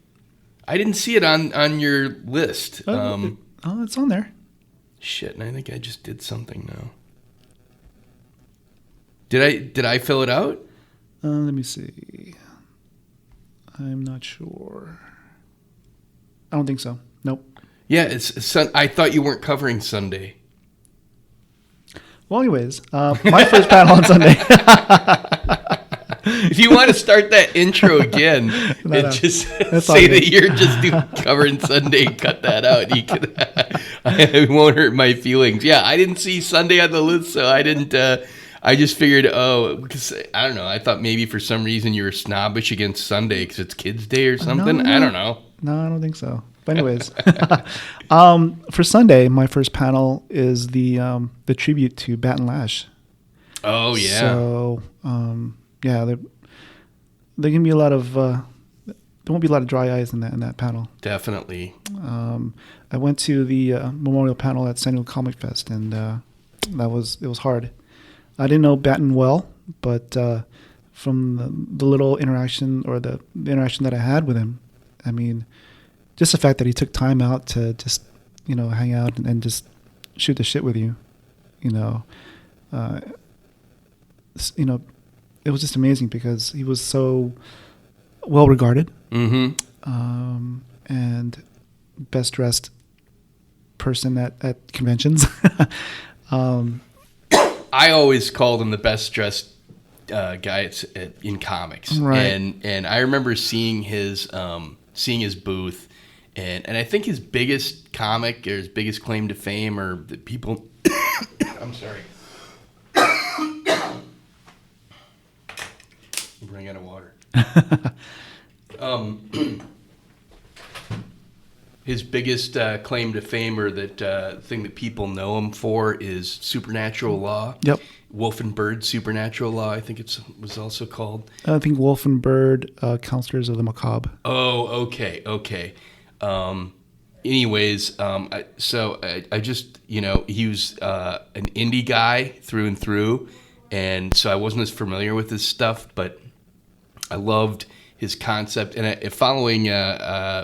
I didn't see it on your list. It's on there. Shit, and I think I just did something now. Did I fill it out? Let me see. I'm not sure. I don't think so. Nope. Yeah, I thought you weren't covering Sunday. Well, anyways, my first panel on Sunday. If you want to start that intro again and just say that you're just covering Sunday, cut that out. You can, it won't hurt my feelings. Yeah, I didn't see Sunday on the list, so I didn't. I just figured, because I don't know. I thought maybe for some reason you were snobbish against Sunday because it's Kids' Day or something. No. I don't know. No, I don't think so. But anyways, for Sunday, my first panel is the tribute to Bat and Lash. Oh yeah. So there can be a lot of there won't be a lot of dry eyes in that panel. Definitely. I went to the memorial panel at San Diego Comic Fest, and it was hard. I didn't know Batten well, but from the little interaction or the interaction that I had with him, I mean, just the fact that he took time out to just hang out and just shoot the shit with you, it was just amazing because he was so well regarded, and best dressed person at conventions. I always called him the best dressed guy in comics, right. and I remember seeing his booth, and I think his biggest comic or his biggest claim to fame or the people. I'm sorry. Bring out of water. His biggest claim to fame, or that thing that people know him for, is Supernatural Law. Yep. Wolf and Bird Supernatural Law, I think it was also called. I think Wolf and Bird, Counselors of the Macabre. Oh, okay. Anyways, I just, he was an indie guy through and through, and so I wasn't as familiar with his stuff, but I loved his concept. And following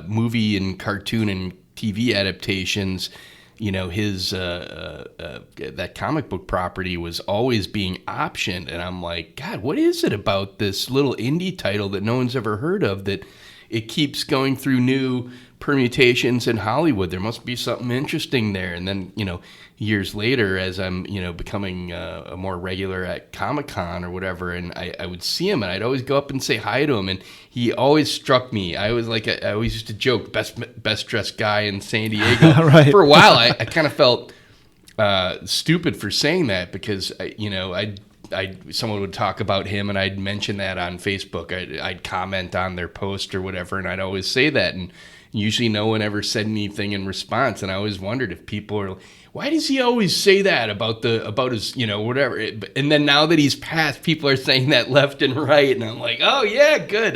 movie and cartoon and TV adaptations, his that comic book property was always being optioned, and I'm like, God, what is it about this little indie title that no one's ever heard of that it keeps going through new permutations in Hollywood? There must be something interesting there. And then, years later, as I'm, becoming a more regular at Comic-Con or whatever, and I would see him, and I'd always go up and say hi to him, and he always struck me. I always used to joke, best dressed guy in San Diego. Right. For a while, I kind of felt stupid for saying that, because someone would talk about him, and I'd mention that on Facebook. I'd comment on their post or whatever, and I'd always say that, and usually no one ever said anything in response. And I always wondered if people are, why does he always say that about his, whatever? And then now that he's passed, people are saying that left and right, and I'm like, oh yeah, good.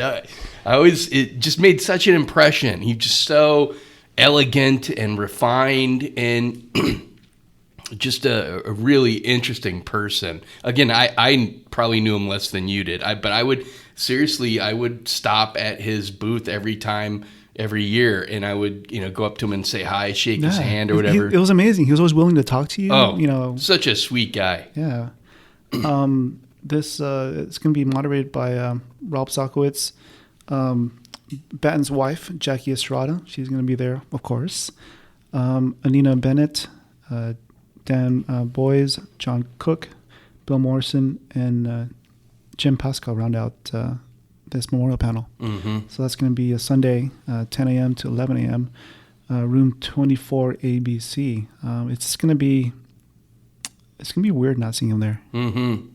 It just made such an impression. He's just so elegant and refined, and just a really interesting person. Again, I probably knew him less than you did. But I would stop at his booth every year, and I would, go up to him and say hi, shake his hand or whatever. It was amazing. He was always willing to talk to you. Oh, such a sweet guy. Yeah. This it's going to be moderated by Rob Sakowitz, Batten's wife, Jackie Estrada. She's going to be there, of course. Anina Bennett, Dan Boys, John Cook, Bill Morrison, and Jim Pascal round out this memorial panel. Mm-hmm. So that's going to be a Sunday, 10 a.m. to 11 a.m., room 24 ABC. It's going to be weird not seeing him there. Mm-hmm.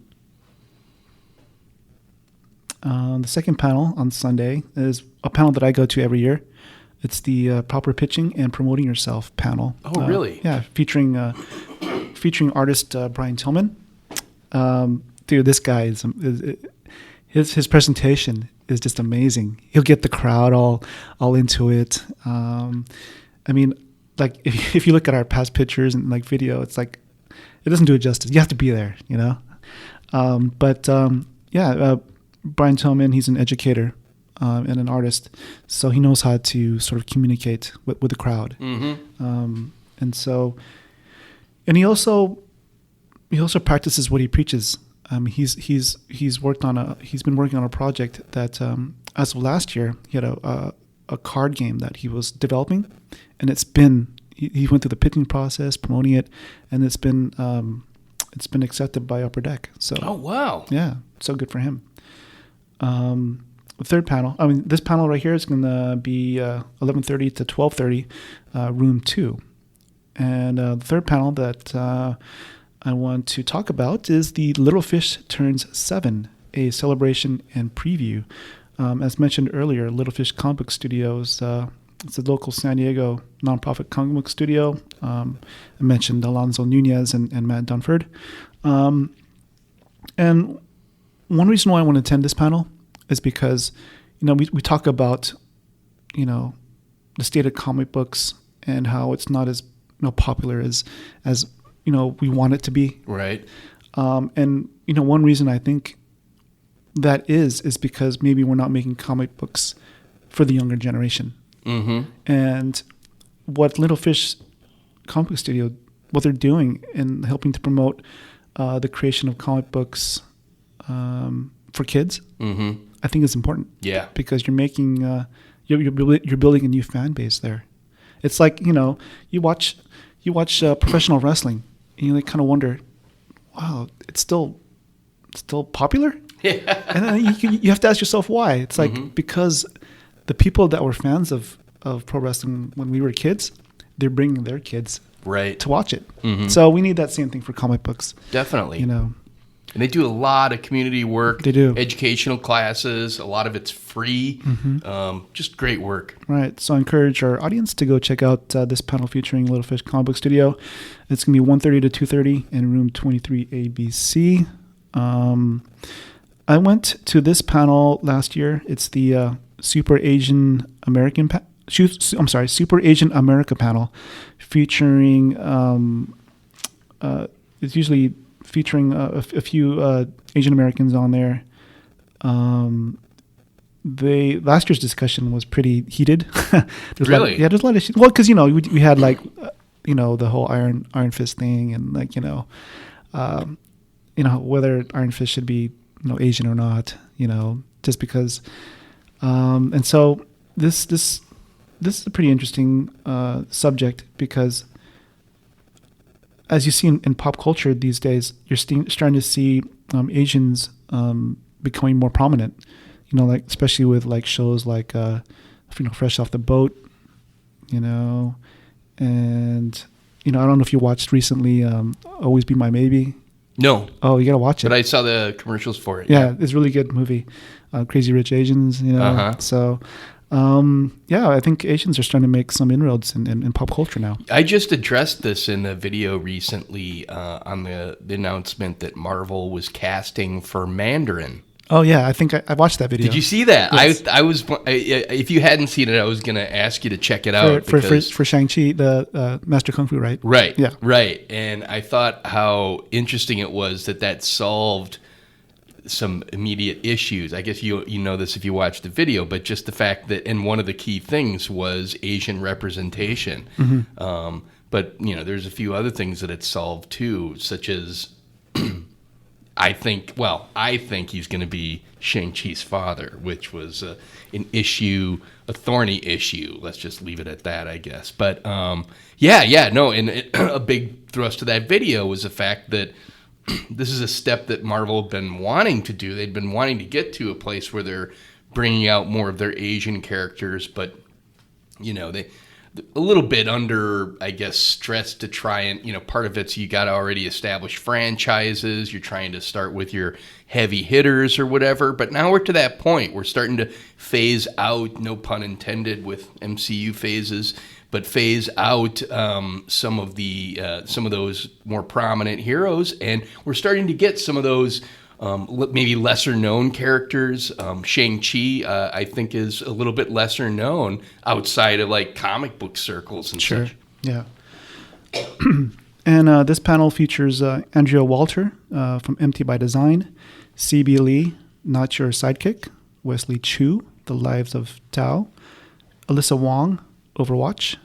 The second panel on Sunday is a panel that I go to every year. It's the Proper Pitching and Promoting Yourself panel. Oh, really? Yeah, featuring artist Brian Tillman. Dude, this guy his presentation is just amazing. He'll get the crowd all into it. I mean, like if you look at our past pictures and like video, it's like it doesn't do it justice. You have to be there, Brian Tillman, he's an educator and an artist, so he knows how to sort of communicate with the crowd. Mm-hmm. And he also practices what he preaches. He's been working on a project that as of last year he had a card game that he was developing, and he went through the pitching process, promoting it, and it's been accepted by Upper Deck. So oh wow, yeah, so good for him. The third panel, this panel right here is going to be 11:30 to 12:30, room 2, and the third panel that I want to talk about is the Little Fish Turns 7, a celebration and preview. As mentioned earlier, Little Fish Comic Book Studios, it's a local San Diego nonprofit comic book studio. I mentioned Alonzo Nunez and Matt Dunford. And one reason why I want to attend this panel is because, we talk about, the state of comic books and how it's not as popular as we want it to be. Right. And one reason I think that is because maybe we're not making comic books for the younger generation. Mm-hmm. And what Little Fish Comic Book Studio, what they're doing in helping to promote the creation of comic books for kids, mm-hmm. I think is important. Yeah. Because you're making you're building a new fan base there. It's like you watch professional wrestling, and you kind of wonder, wow, it's still popular. Yeah. And then you have to ask yourself why. It's like mm-hmm. because the people that were fans of pro wrestling when we were kids, they're bringing their kids right to watch it. Mm-hmm. So we need that same thing for comic books. Definitely. And they do a lot of community work. They do. Educational classes. A lot of it's free. Just great work. Right. So I encourage our audience to go check out this panel featuring Little Fish Comic Book Studio. It's going to be 1:30 to 2:30 in room 23 ABC. I went to this panel last year. It's the Super Asian America panel featuring it's usually featuring a few Asian Americans on there. Last year's discussion was pretty heated. Really? There's a lot of shit. Well, because we had like the whole Iron Fist thing, and like whether Iron Fist should be Asian or not. Just because. And so this is a pretty interesting subject, because as you see in pop culture these days, you're starting to see Asians becoming more prominent. Like especially with like shows like Fresh Off the Boat, and I don't know if you watched recently Always Be My Maybe. No. Oh, you gotta watch it. But I saw the commercials for it. Yeah, it's a really good movie. Crazy Rich Asians, So, I think Asians are starting to make some inroads in pop culture now. I just addressed this in a video recently on the announcement that Marvel was casting for Mandarin. Oh yeah, I think I watched that video. Did you see that? Yes. I was if you hadn't seen it, I was going to ask you to check it out for Shang-Chi, the Master Kung Fu, right? Right. Yeah. Right. And I thought how interesting it was that solved some immediate issues. I guess you know this if you watched the video, but just the fact that, and one of the key things was Asian representation. Mm-hmm. But there's a few other things that it solved too, such as I think he's going to be Shang-Chi's father, which was an issue, a thorny issue. Let's just leave it at that, I guess. But and a big thrust of that video was the fact that this is a step that Marvel had been wanting to do. They'd been wanting to get to a place where they're bringing out more of their Asian characters, but they a little bit under, I guess, stress to try and, part of it's you got to already establish franchises. You're trying to start with your heavy hitters or whatever. But now we're to that point. We're starting to phase out, no pun intended with MCU phases, but phase out some of those more prominent heroes. And we're starting to get some of those maybe lesser known characters. Shang-Chi, I think, is a little bit lesser known outside of like comic book circles and such. Yeah. And this panel features Andrea Walter from MT by Design, C.B. Lee, Not Your Sidekick, Wesley Chu, The Lives of Tao, Alyssa Wong, Overwatch,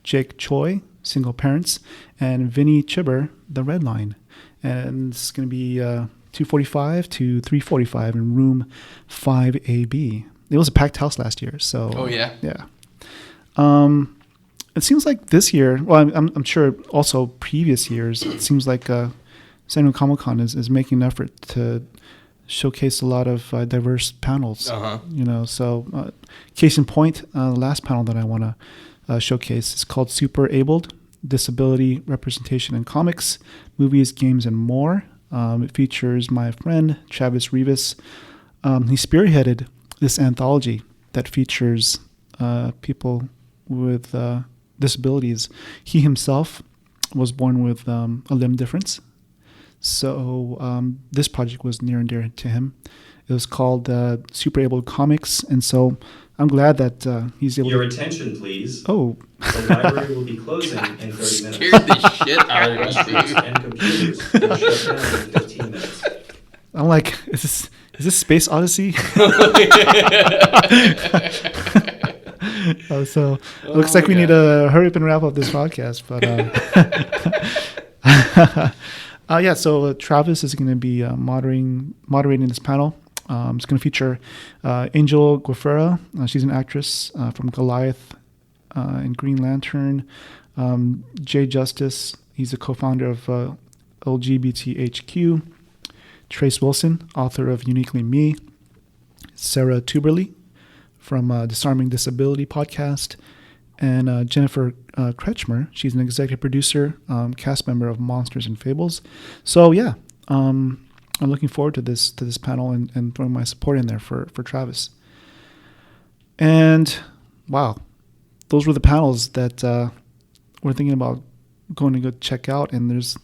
Jake Choi, Single Parents, and Vinny Chibber, The Red Line. And it's going to be 2:45 to 3:45 in room 5AB. It was a packed house last year, so. Oh yeah. Yeah. It seems like this year. Well, I'm sure also previous years. It seems like San Diego Comic-Con is making an effort to showcase a lot of diverse panels. So case in point, the last panel that I want to showcase is called Super Abled: Disability Representation in Comics, Movies, Games, and More. It features my friend Travis Rivas. He spearheaded this anthology that features people with disabilities. He himself was born with a limb difference, so this project was near and dear to him. It was called Super Abled Comics, and so I'm glad that he's able Your attention, please. Oh. The library will be closing in 30 minutes. Scared the shit out of me. And computers will shut down in 15 minutes. I'm like, is this Space Odyssey? So it looks like we need to hurry up and wrap up this podcast. But so Travis is going to be moderating this panel. It's going to feature Angel Guafera. She's an actress from Goliath and Green Lantern. Jay Justice, he's a co-founder of LGBTHQ. Trace Wilson, author of Uniquely Me. Sarah Tuberly from Disarming Disability podcast. And Jennifer Kretschmer, she's an executive producer, cast member of Monsters and Fables. So yeah, I'm looking forward to this panel and throwing my support in there for Travis. And wow, those were the panels that we're thinking about going to go check out. And there's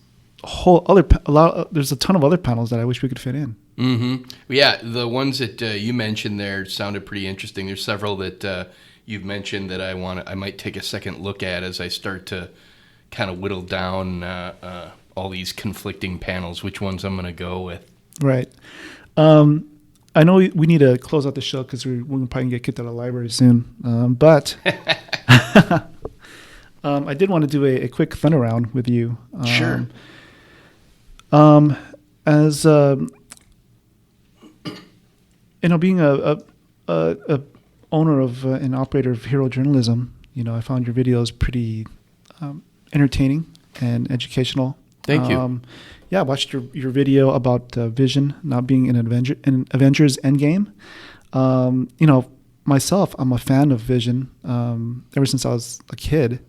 there's a ton of other panels that I wish we could fit in. Mm-hmm. Yeah, the ones that you mentioned there sounded pretty interesting. There's several that you've mentioned that I might take a second look at as I start to kind of whittle down all these conflicting panels, which ones I'm going to go with. Right. I know we need to close out the show because we're probably going to get kicked out of the library soon. But I did want to do a quick thunder round with you. Sure. As being a owner of and operator of Hero Journalism, I found your videos pretty entertaining and educational. Thank you. I watched your video about Vision not being in Avengers Endgame. Myself, I'm a fan of Vision ever since I was a kid.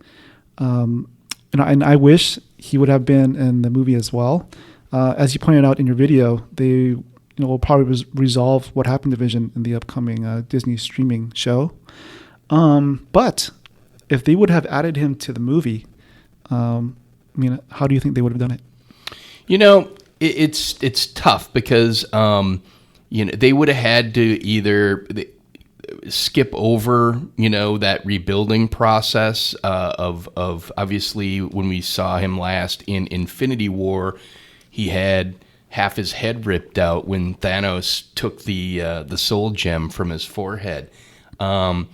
And I wish he would have been in the movie as well. As you pointed out in your video, they will probably resolve what happened to Vision in the upcoming Disney streaming show. But if they would have added him to the movie, how do you think they would have done it? It's tough because they would have had to either skip over that rebuilding process of obviously when we saw him last in Infinity War, he had half his head ripped out when Thanos took the soul gem from his forehead, and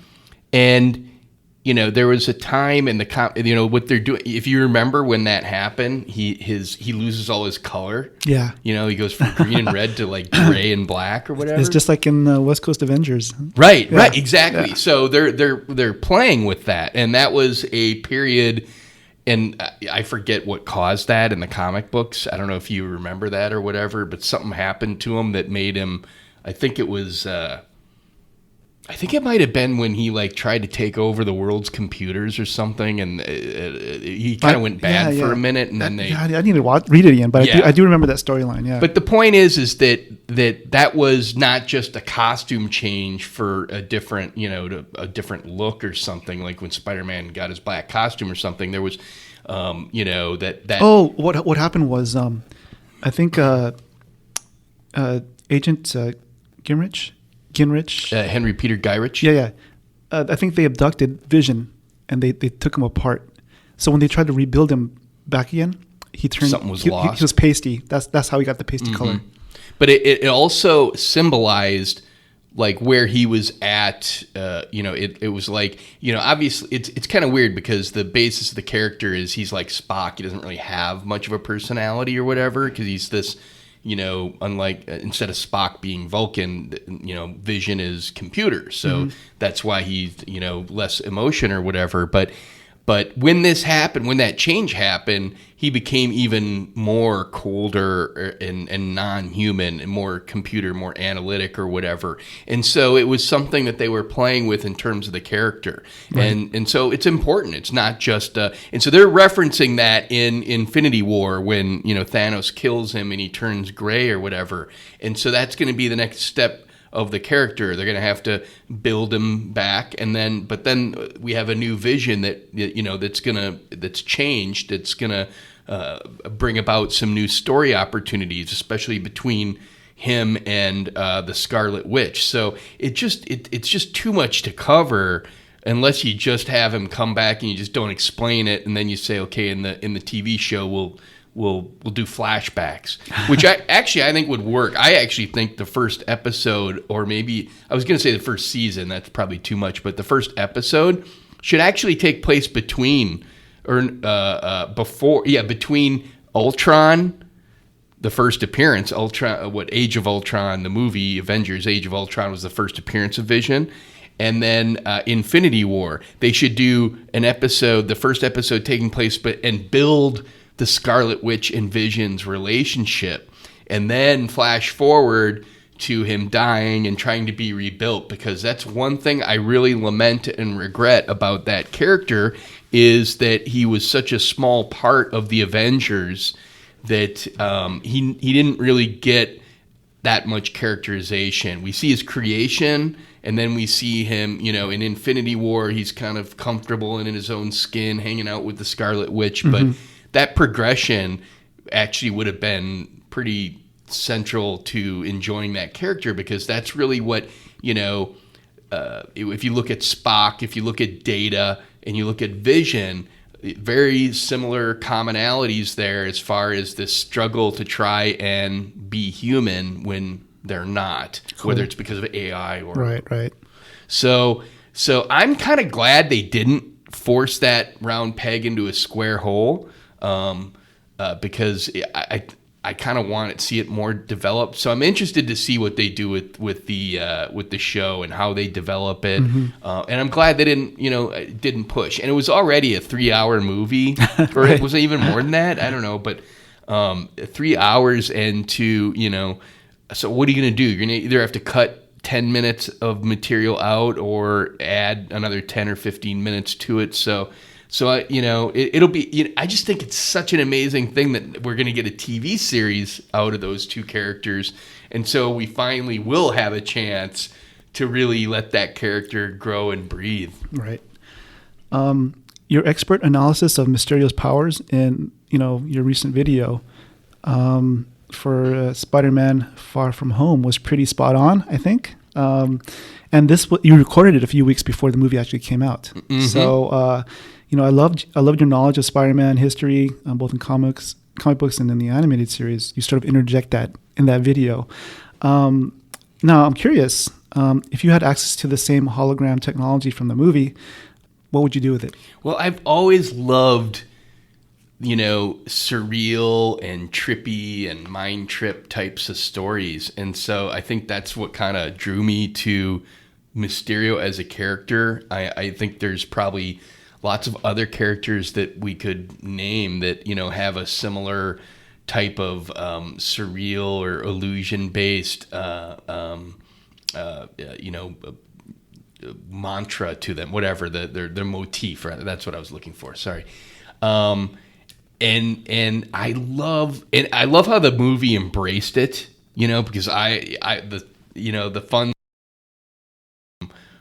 there was a time in the what they're doing. If you remember when that happened, he loses all his color. Yeah. He goes from green and red to like gray and black or whatever. It's just like in West Coast Avengers. Right. Yeah. Right. Exactly. Yeah. So they're playing with that, and that was a period. And I forget what caused that in the comic books. I don't know if you remember that or whatever, but something happened to him that made him. I think it was. I think it might have been when he tried to take over the world's computers or something, and he kind of went bad for a minute, and then I need to read it again, but I do remember that storyline. Yeah. But the point is that was not just a costume change for a different a different look or something, like when Spider-Man got his black costume or something. There was that. Oh, what happened was I think Agent Ginrich. Henry Peter Gyrich. Yeah. I think they abducted Vision and they took him apart. So when they tried to rebuild him back again, something was lost. He was pasty. That's how he got the pasty color. But it also symbolized where he was at. It was obviously it's kind of weird because the basis of the character is he's like Spock. He doesn't really have much of a personality or whatever because he's this. Unlike instead of Spock being Vulcan, Vision is computer. So that's why he's, less emotion or whatever. But when this happened, when that change happened, he became even more colder and non-human and more computer, more analytic or whatever. And so it was something that they were playing with in terms of the character. Right. And so it's important. It's not just and so they're referencing that in Infinity War when, Thanos kills him and he turns gray or whatever. And so that's going to be the next step of the character. They're going to have to build him back, but then we have a new Vision that's changed. It's going to bring about some new story opportunities, especially between him and the Scarlet Witch. So it's just too much to cover unless you just have him come back and you just don't explain it, and then you say, okay, in the TV show we'll do flashbacks, which I think would work. I actually think the first episode, or maybe I was going to say the first season, that's probably too much, but the first episode should actually take place between Ultron, the first appearance, Age of Ultron, the movie Avengers Age of Ultron was the first appearance of Vision. And then Infinity War, they should do the first episode taking place, and build the Scarlet Witch and Vision's relationship, and then flash forward to him dying and trying to be rebuilt, because that's one thing I really lament and regret about that character is that he was such a small part of the Avengers that he didn't really get that much characterization. We see his creation, and then we see him, in Infinity War, he's kind of comfortable and in his own skin, hanging out with the Scarlet Witch. But that progression actually would have been pretty central to enjoying that character, because that's really what, if you look at Spock, if you look at Data, and you look at Vision, very similar commonalities there as far as this struggle to try and be human when they're not, whether it's because of AI or right. So I'm kind of glad they didn't force that round peg into a square hole, because I kind of want to see it more developed. So I'm interested to see what they do with the show and how they develop it. And I'm glad they didn't push. And it was already a 3-hour movie, or it was even more than that. I don't know, but 3 hours into So what are you going to do? You're going to either have to cut 10 minutes of material out or add another 10 or 15 minutes to it. So it'll be. I just think it's such an amazing thing that we're going to get a TV series out of those two characters, and so we finally will have a chance to really let that character grow and breathe. Right. Your expert analysis of Mysterio's powers in your recent video for Spider-Man: Far From Home was pretty spot on, I think. And you recorded it a few weeks before the movie actually came out. So. I loved your knowledge of Spider-Man history, both in comic books and in the animated series. You sort of interject that in that video. Now, I'm curious, if you had access to the same hologram technology from the movie, what would you do with it? Well, I've always loved, surreal and trippy and mind trip types of stories. And so I think that's what kind of drew me to Mysterio as a character. I think there's probably lots of other characters that we could name that, have a similar type of surreal or illusion-based, mantra to them, whatever, their motif. Right? That's what I was looking for. Sorry. And I love how the movie embraced it, because the fun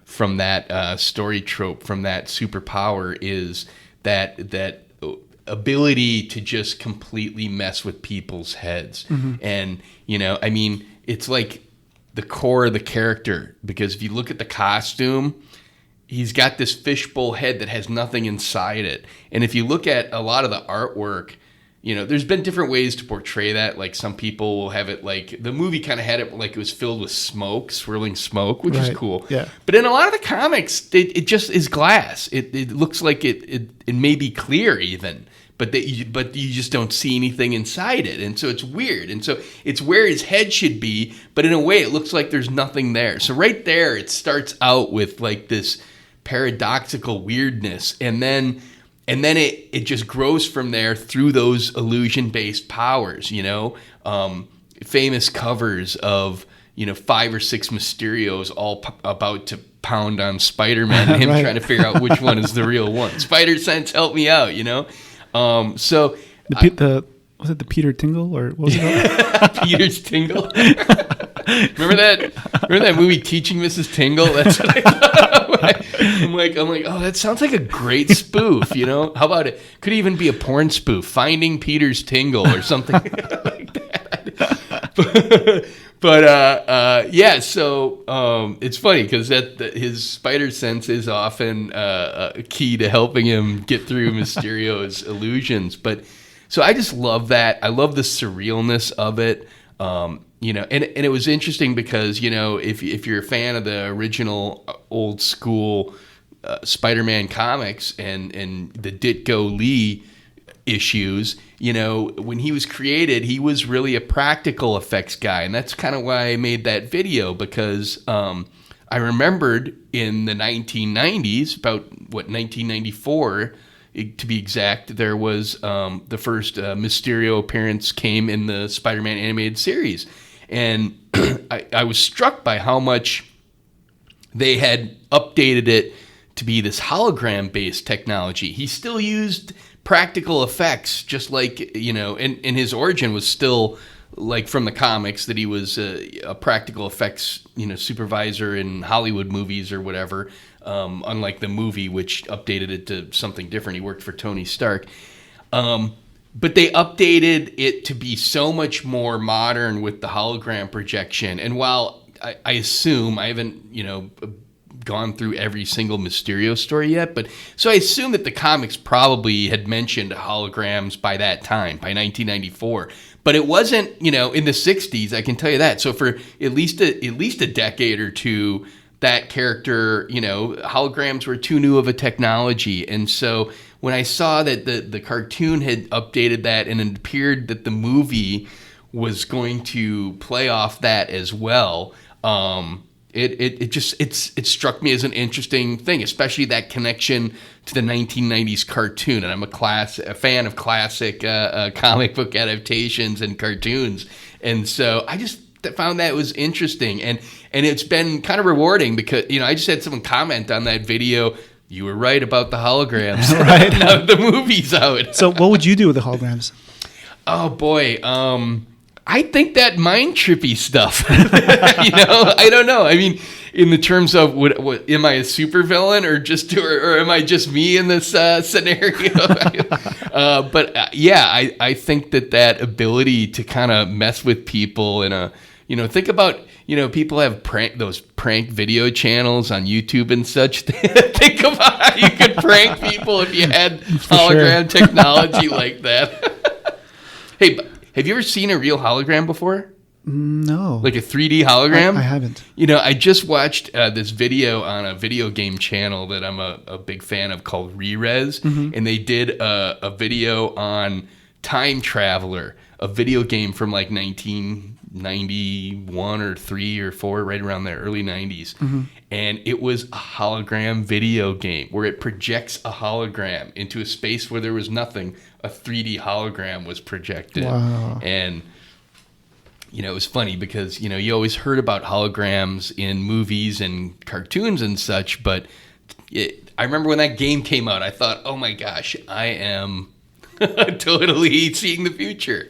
from that story trope, from that superpower, is that ability to just completely mess with people's heads. And, it's like the core of the character, because if you look at the costume, he's got this fishbowl head that has nothing inside it. And if you look at a lot of the artwork, there's been different ways to portray that. Like some people will have it like the movie kind of had it like it was filled with smoke, swirling smoke, which is cool. Yeah. But in a lot of the comics, it just is glass. It looks like it may be clear even, but you just don't see anything inside it. And so it's weird. And so it's where his head should be, but in a way it looks like there's nothing there. So right there, it starts out with like this paradoxical weirdness, and then it just grows from there through those illusion-based powers, famous covers of, 5 or 6 Mysterios all about to pound on Spider-Man, and him trying to figure out which one is the real one. Spider Sense, help me out, So was it the Peter Tingle, or what was it called? Peter's Tingle. Remember that movie, Teaching Mrs. Tingle? That's what I thought. I'm like, oh, that sounds like a great spoof, How about it? Could even be a porn spoof, Finding Peter's Tingle or something like that. But it's funny because his spider sense is often a key to helping him get through Mysterio's illusions. But so I just love that. I love the surrealness of it. And it was interesting because, if you're a fan of the original old school Spider-Man comics and the Ditko Lee issues, when he was created, he was really a practical effects guy. And that's kind of why I made that video, because I remembered in the 1990s, about 1994, to be exact, there was the first Mysterio appearance came in the Spider-Man animated series. And I was struck by how much they had updated it to be this hologram-based technology. He still used practical effects, just like, you know, and his origin was still like from the comics, that he was a practical effects, you know, supervisor in Hollywood movies or whatever, unlike the movie, which updated it to something different. He worked for Tony Stark. But they updated it to be so much more modern with the hologram projection. And while I assume, I haven't, you know, gone through every single Mysterio story yet, but so I assume that the comics probably had mentioned holograms by that time, by 1994. But it wasn't, you know, in the 60s, I can tell you that. So for at least a decade or two, that character, you know, holograms were too new of a technology. And so when I saw that the cartoon had updated that, and it appeared that the movie was going to play off that as well, it struck me as an interesting thing, especially that connection to the 1990s cartoon. And I'm a fan of classic comic book adaptations and cartoons, and so I just found that was interesting, and it's been kind of rewarding because, you know, I just had someone comment on that video. You were right about the holograms. Right. Now the movie's out. So what would you do with the holograms? Oh boy, I think that mind trippy stuff. You know, I don't know. I mean, in the terms of what am I a supervillain or am I just me in this scenario? But yeah, I think that ability to kind of mess with people in a, you know, think about, you know, people have those prank video channels on YouTube and such. Think about how you could prank people if you had hologram technology like that. Hey, have you ever seen a real hologram before? No. Like a 3D hologram? I haven't. You know, I just watched this video on a video game channel that I'm a big fan of called Re-Res, and they did a video on Time Traveler, a video game from like 1991 or 3 or 4, right around there, early 90s. And it was a hologram video game where it projects a hologram into a space where there was nothing. A 3D hologram was projected. Wow. And, you know, it was funny because, you know, you always heard about holograms in movies and cartoons and such, but I remember when that game came out, I thought, oh my gosh, I am totally seeing the future.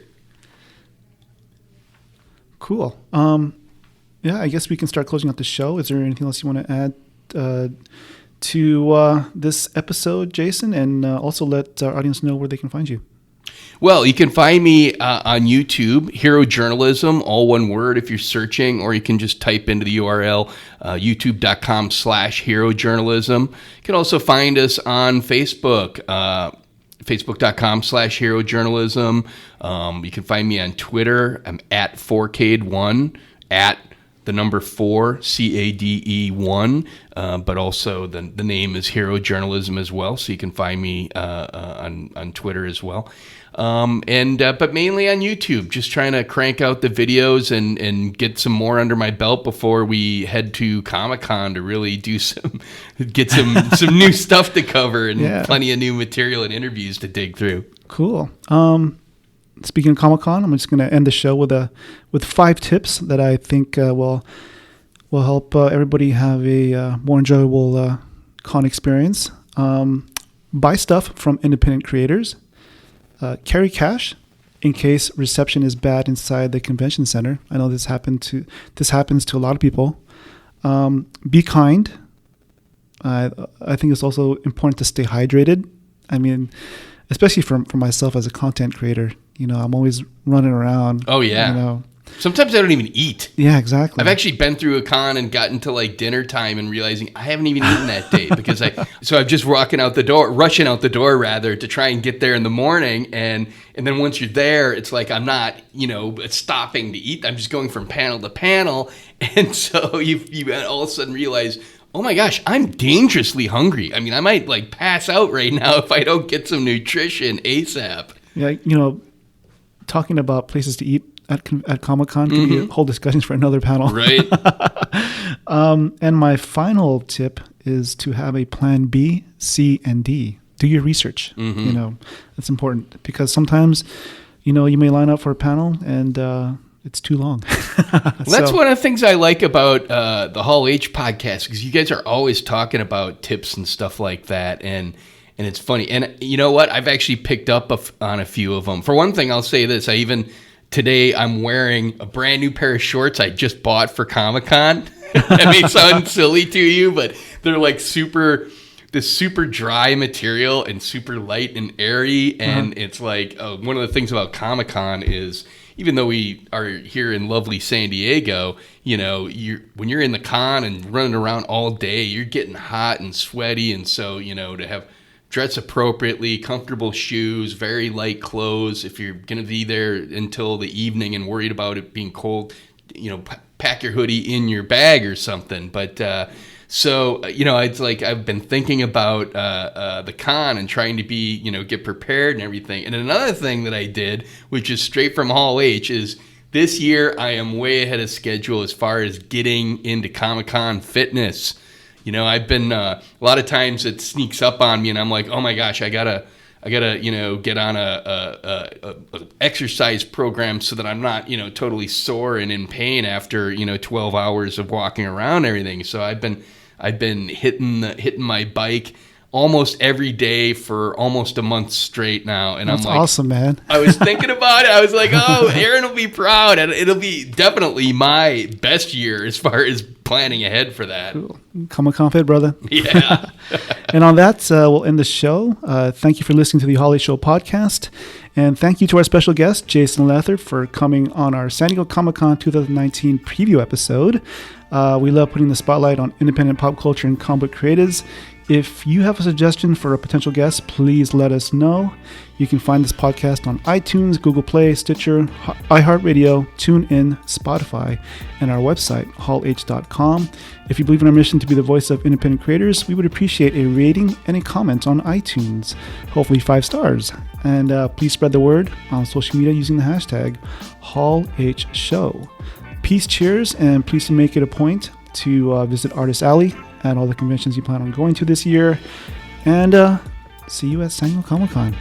Cool. Yeah, I guess we can start closing out the show. Is there anything else you want to add to this episode, Jason? And also let our audience know where they can find you. Well, you can find me on YouTube, Hero Journalism, all one word if you're searching, or you can just type into the URL, youtube.com/Hero Journalism. You can also find us on Facebook, facebook.com/Hero Journalism. You can find me on Twitter. I'm at 4Cade1, at the number 4, CADE1, but also the name is Hero Journalism as well, so you can find me on Twitter as well. But mainly on YouTube, just trying to crank out the videos and get some more under my belt before we head to Comic-Con to really do get some new stuff to cover and plenty of new material and interviews to dig through. Cool. Speaking of Comic-Con, I'm just going to end the show with 5 tips that I think will help everybody have a more enjoyable con experience. Buy stuff from independent creators. Carry cash in case reception is bad inside the convention center. I know this happens to a lot of people. Be kind. I think it's also important to stay hydrated. I mean, especially for myself as a content creator, you know, I'm always running around. Oh yeah. You know. Sometimes I don't even eat. Yeah, exactly. I've actually been through a con and gotten to like dinner time and realizing I haven't even eaten that day because I'm just rushing out the door rather to try and get there in the morning. And then once you're there, it's like I'm not, you know, stopping to eat. I'm just going from panel to panel. And so you all of a sudden realize, oh my gosh, I'm dangerously hungry. I mean, I might like pass out right now if I don't get some nutrition ASAP. Yeah, you know, talking about places to eat at Comic-Con can be a whole discussion for another panel. Right. And my final tip is to have a plan B, C, and D. Do your research. You know, it's important because sometimes, you know, you may line up for a panel and it's too long. That's one of the things I like about the Hall H podcast, because you guys are always talking about tips and stuff like that, and it's funny. And you know what? I've actually picked up on a few of them. For one thing, I'll say this. Today I'm wearing a brand new pair of shorts I just bought for Comic-Con. That may sound silly to you, but they're like this super dry material and super light and airy. And it's like one of the things about Comic-Con is, even though we are here in lovely San Diego, when you're in the con and running around all day, you're getting hot and sweaty. And so, to dress appropriately, comfortable shoes, very light clothes. If you're going to be there until the evening and worried about it being cold, pack your hoodie in your bag or something. But it's like I've been thinking about the con and trying to be, get prepared and everything. And another thing that I did, which is straight from Hall H, is this year I am way ahead of schedule as far as getting into Comic-Con fitness. I've been a lot of times it sneaks up on me and I'm like, oh my gosh, I gotta get on a exercise program so that I'm not totally sore and in pain after 12 hours of walking around and everything. So I've been hitting my bike almost every day for almost a month straight now. And That's I'm like, awesome, man. I was thinking about it. I was like, oh, Aaron will be proud. And it'll be definitely my best year as far as planning ahead for that. Cool. Comic-Con fit, brother. Yeah. And on that, we'll end the show. Thank you for listening to the Hall H Show podcast. And thank you to our special guest, Jason Lethert, for coming on our San Diego Comic-Con 2019 preview episode. We love putting the spotlight on independent pop culture and comic book creators. If you have a suggestion for a potential guest, please let us know. You can find this podcast on iTunes, Google Play, Stitcher, iHeartRadio, TuneIn, Spotify, and our website, hallh.com. If you believe in our mission to be the voice of independent creators, we would appreciate a rating and a comment on iTunes, hopefully 5 stars. And please spread the word on social media using the hashtag HallHShow. Peace, cheers, and please make it a point to visit Artist Alley at all the conventions you plan on going to this year. And see you at San Diego Comic-Con.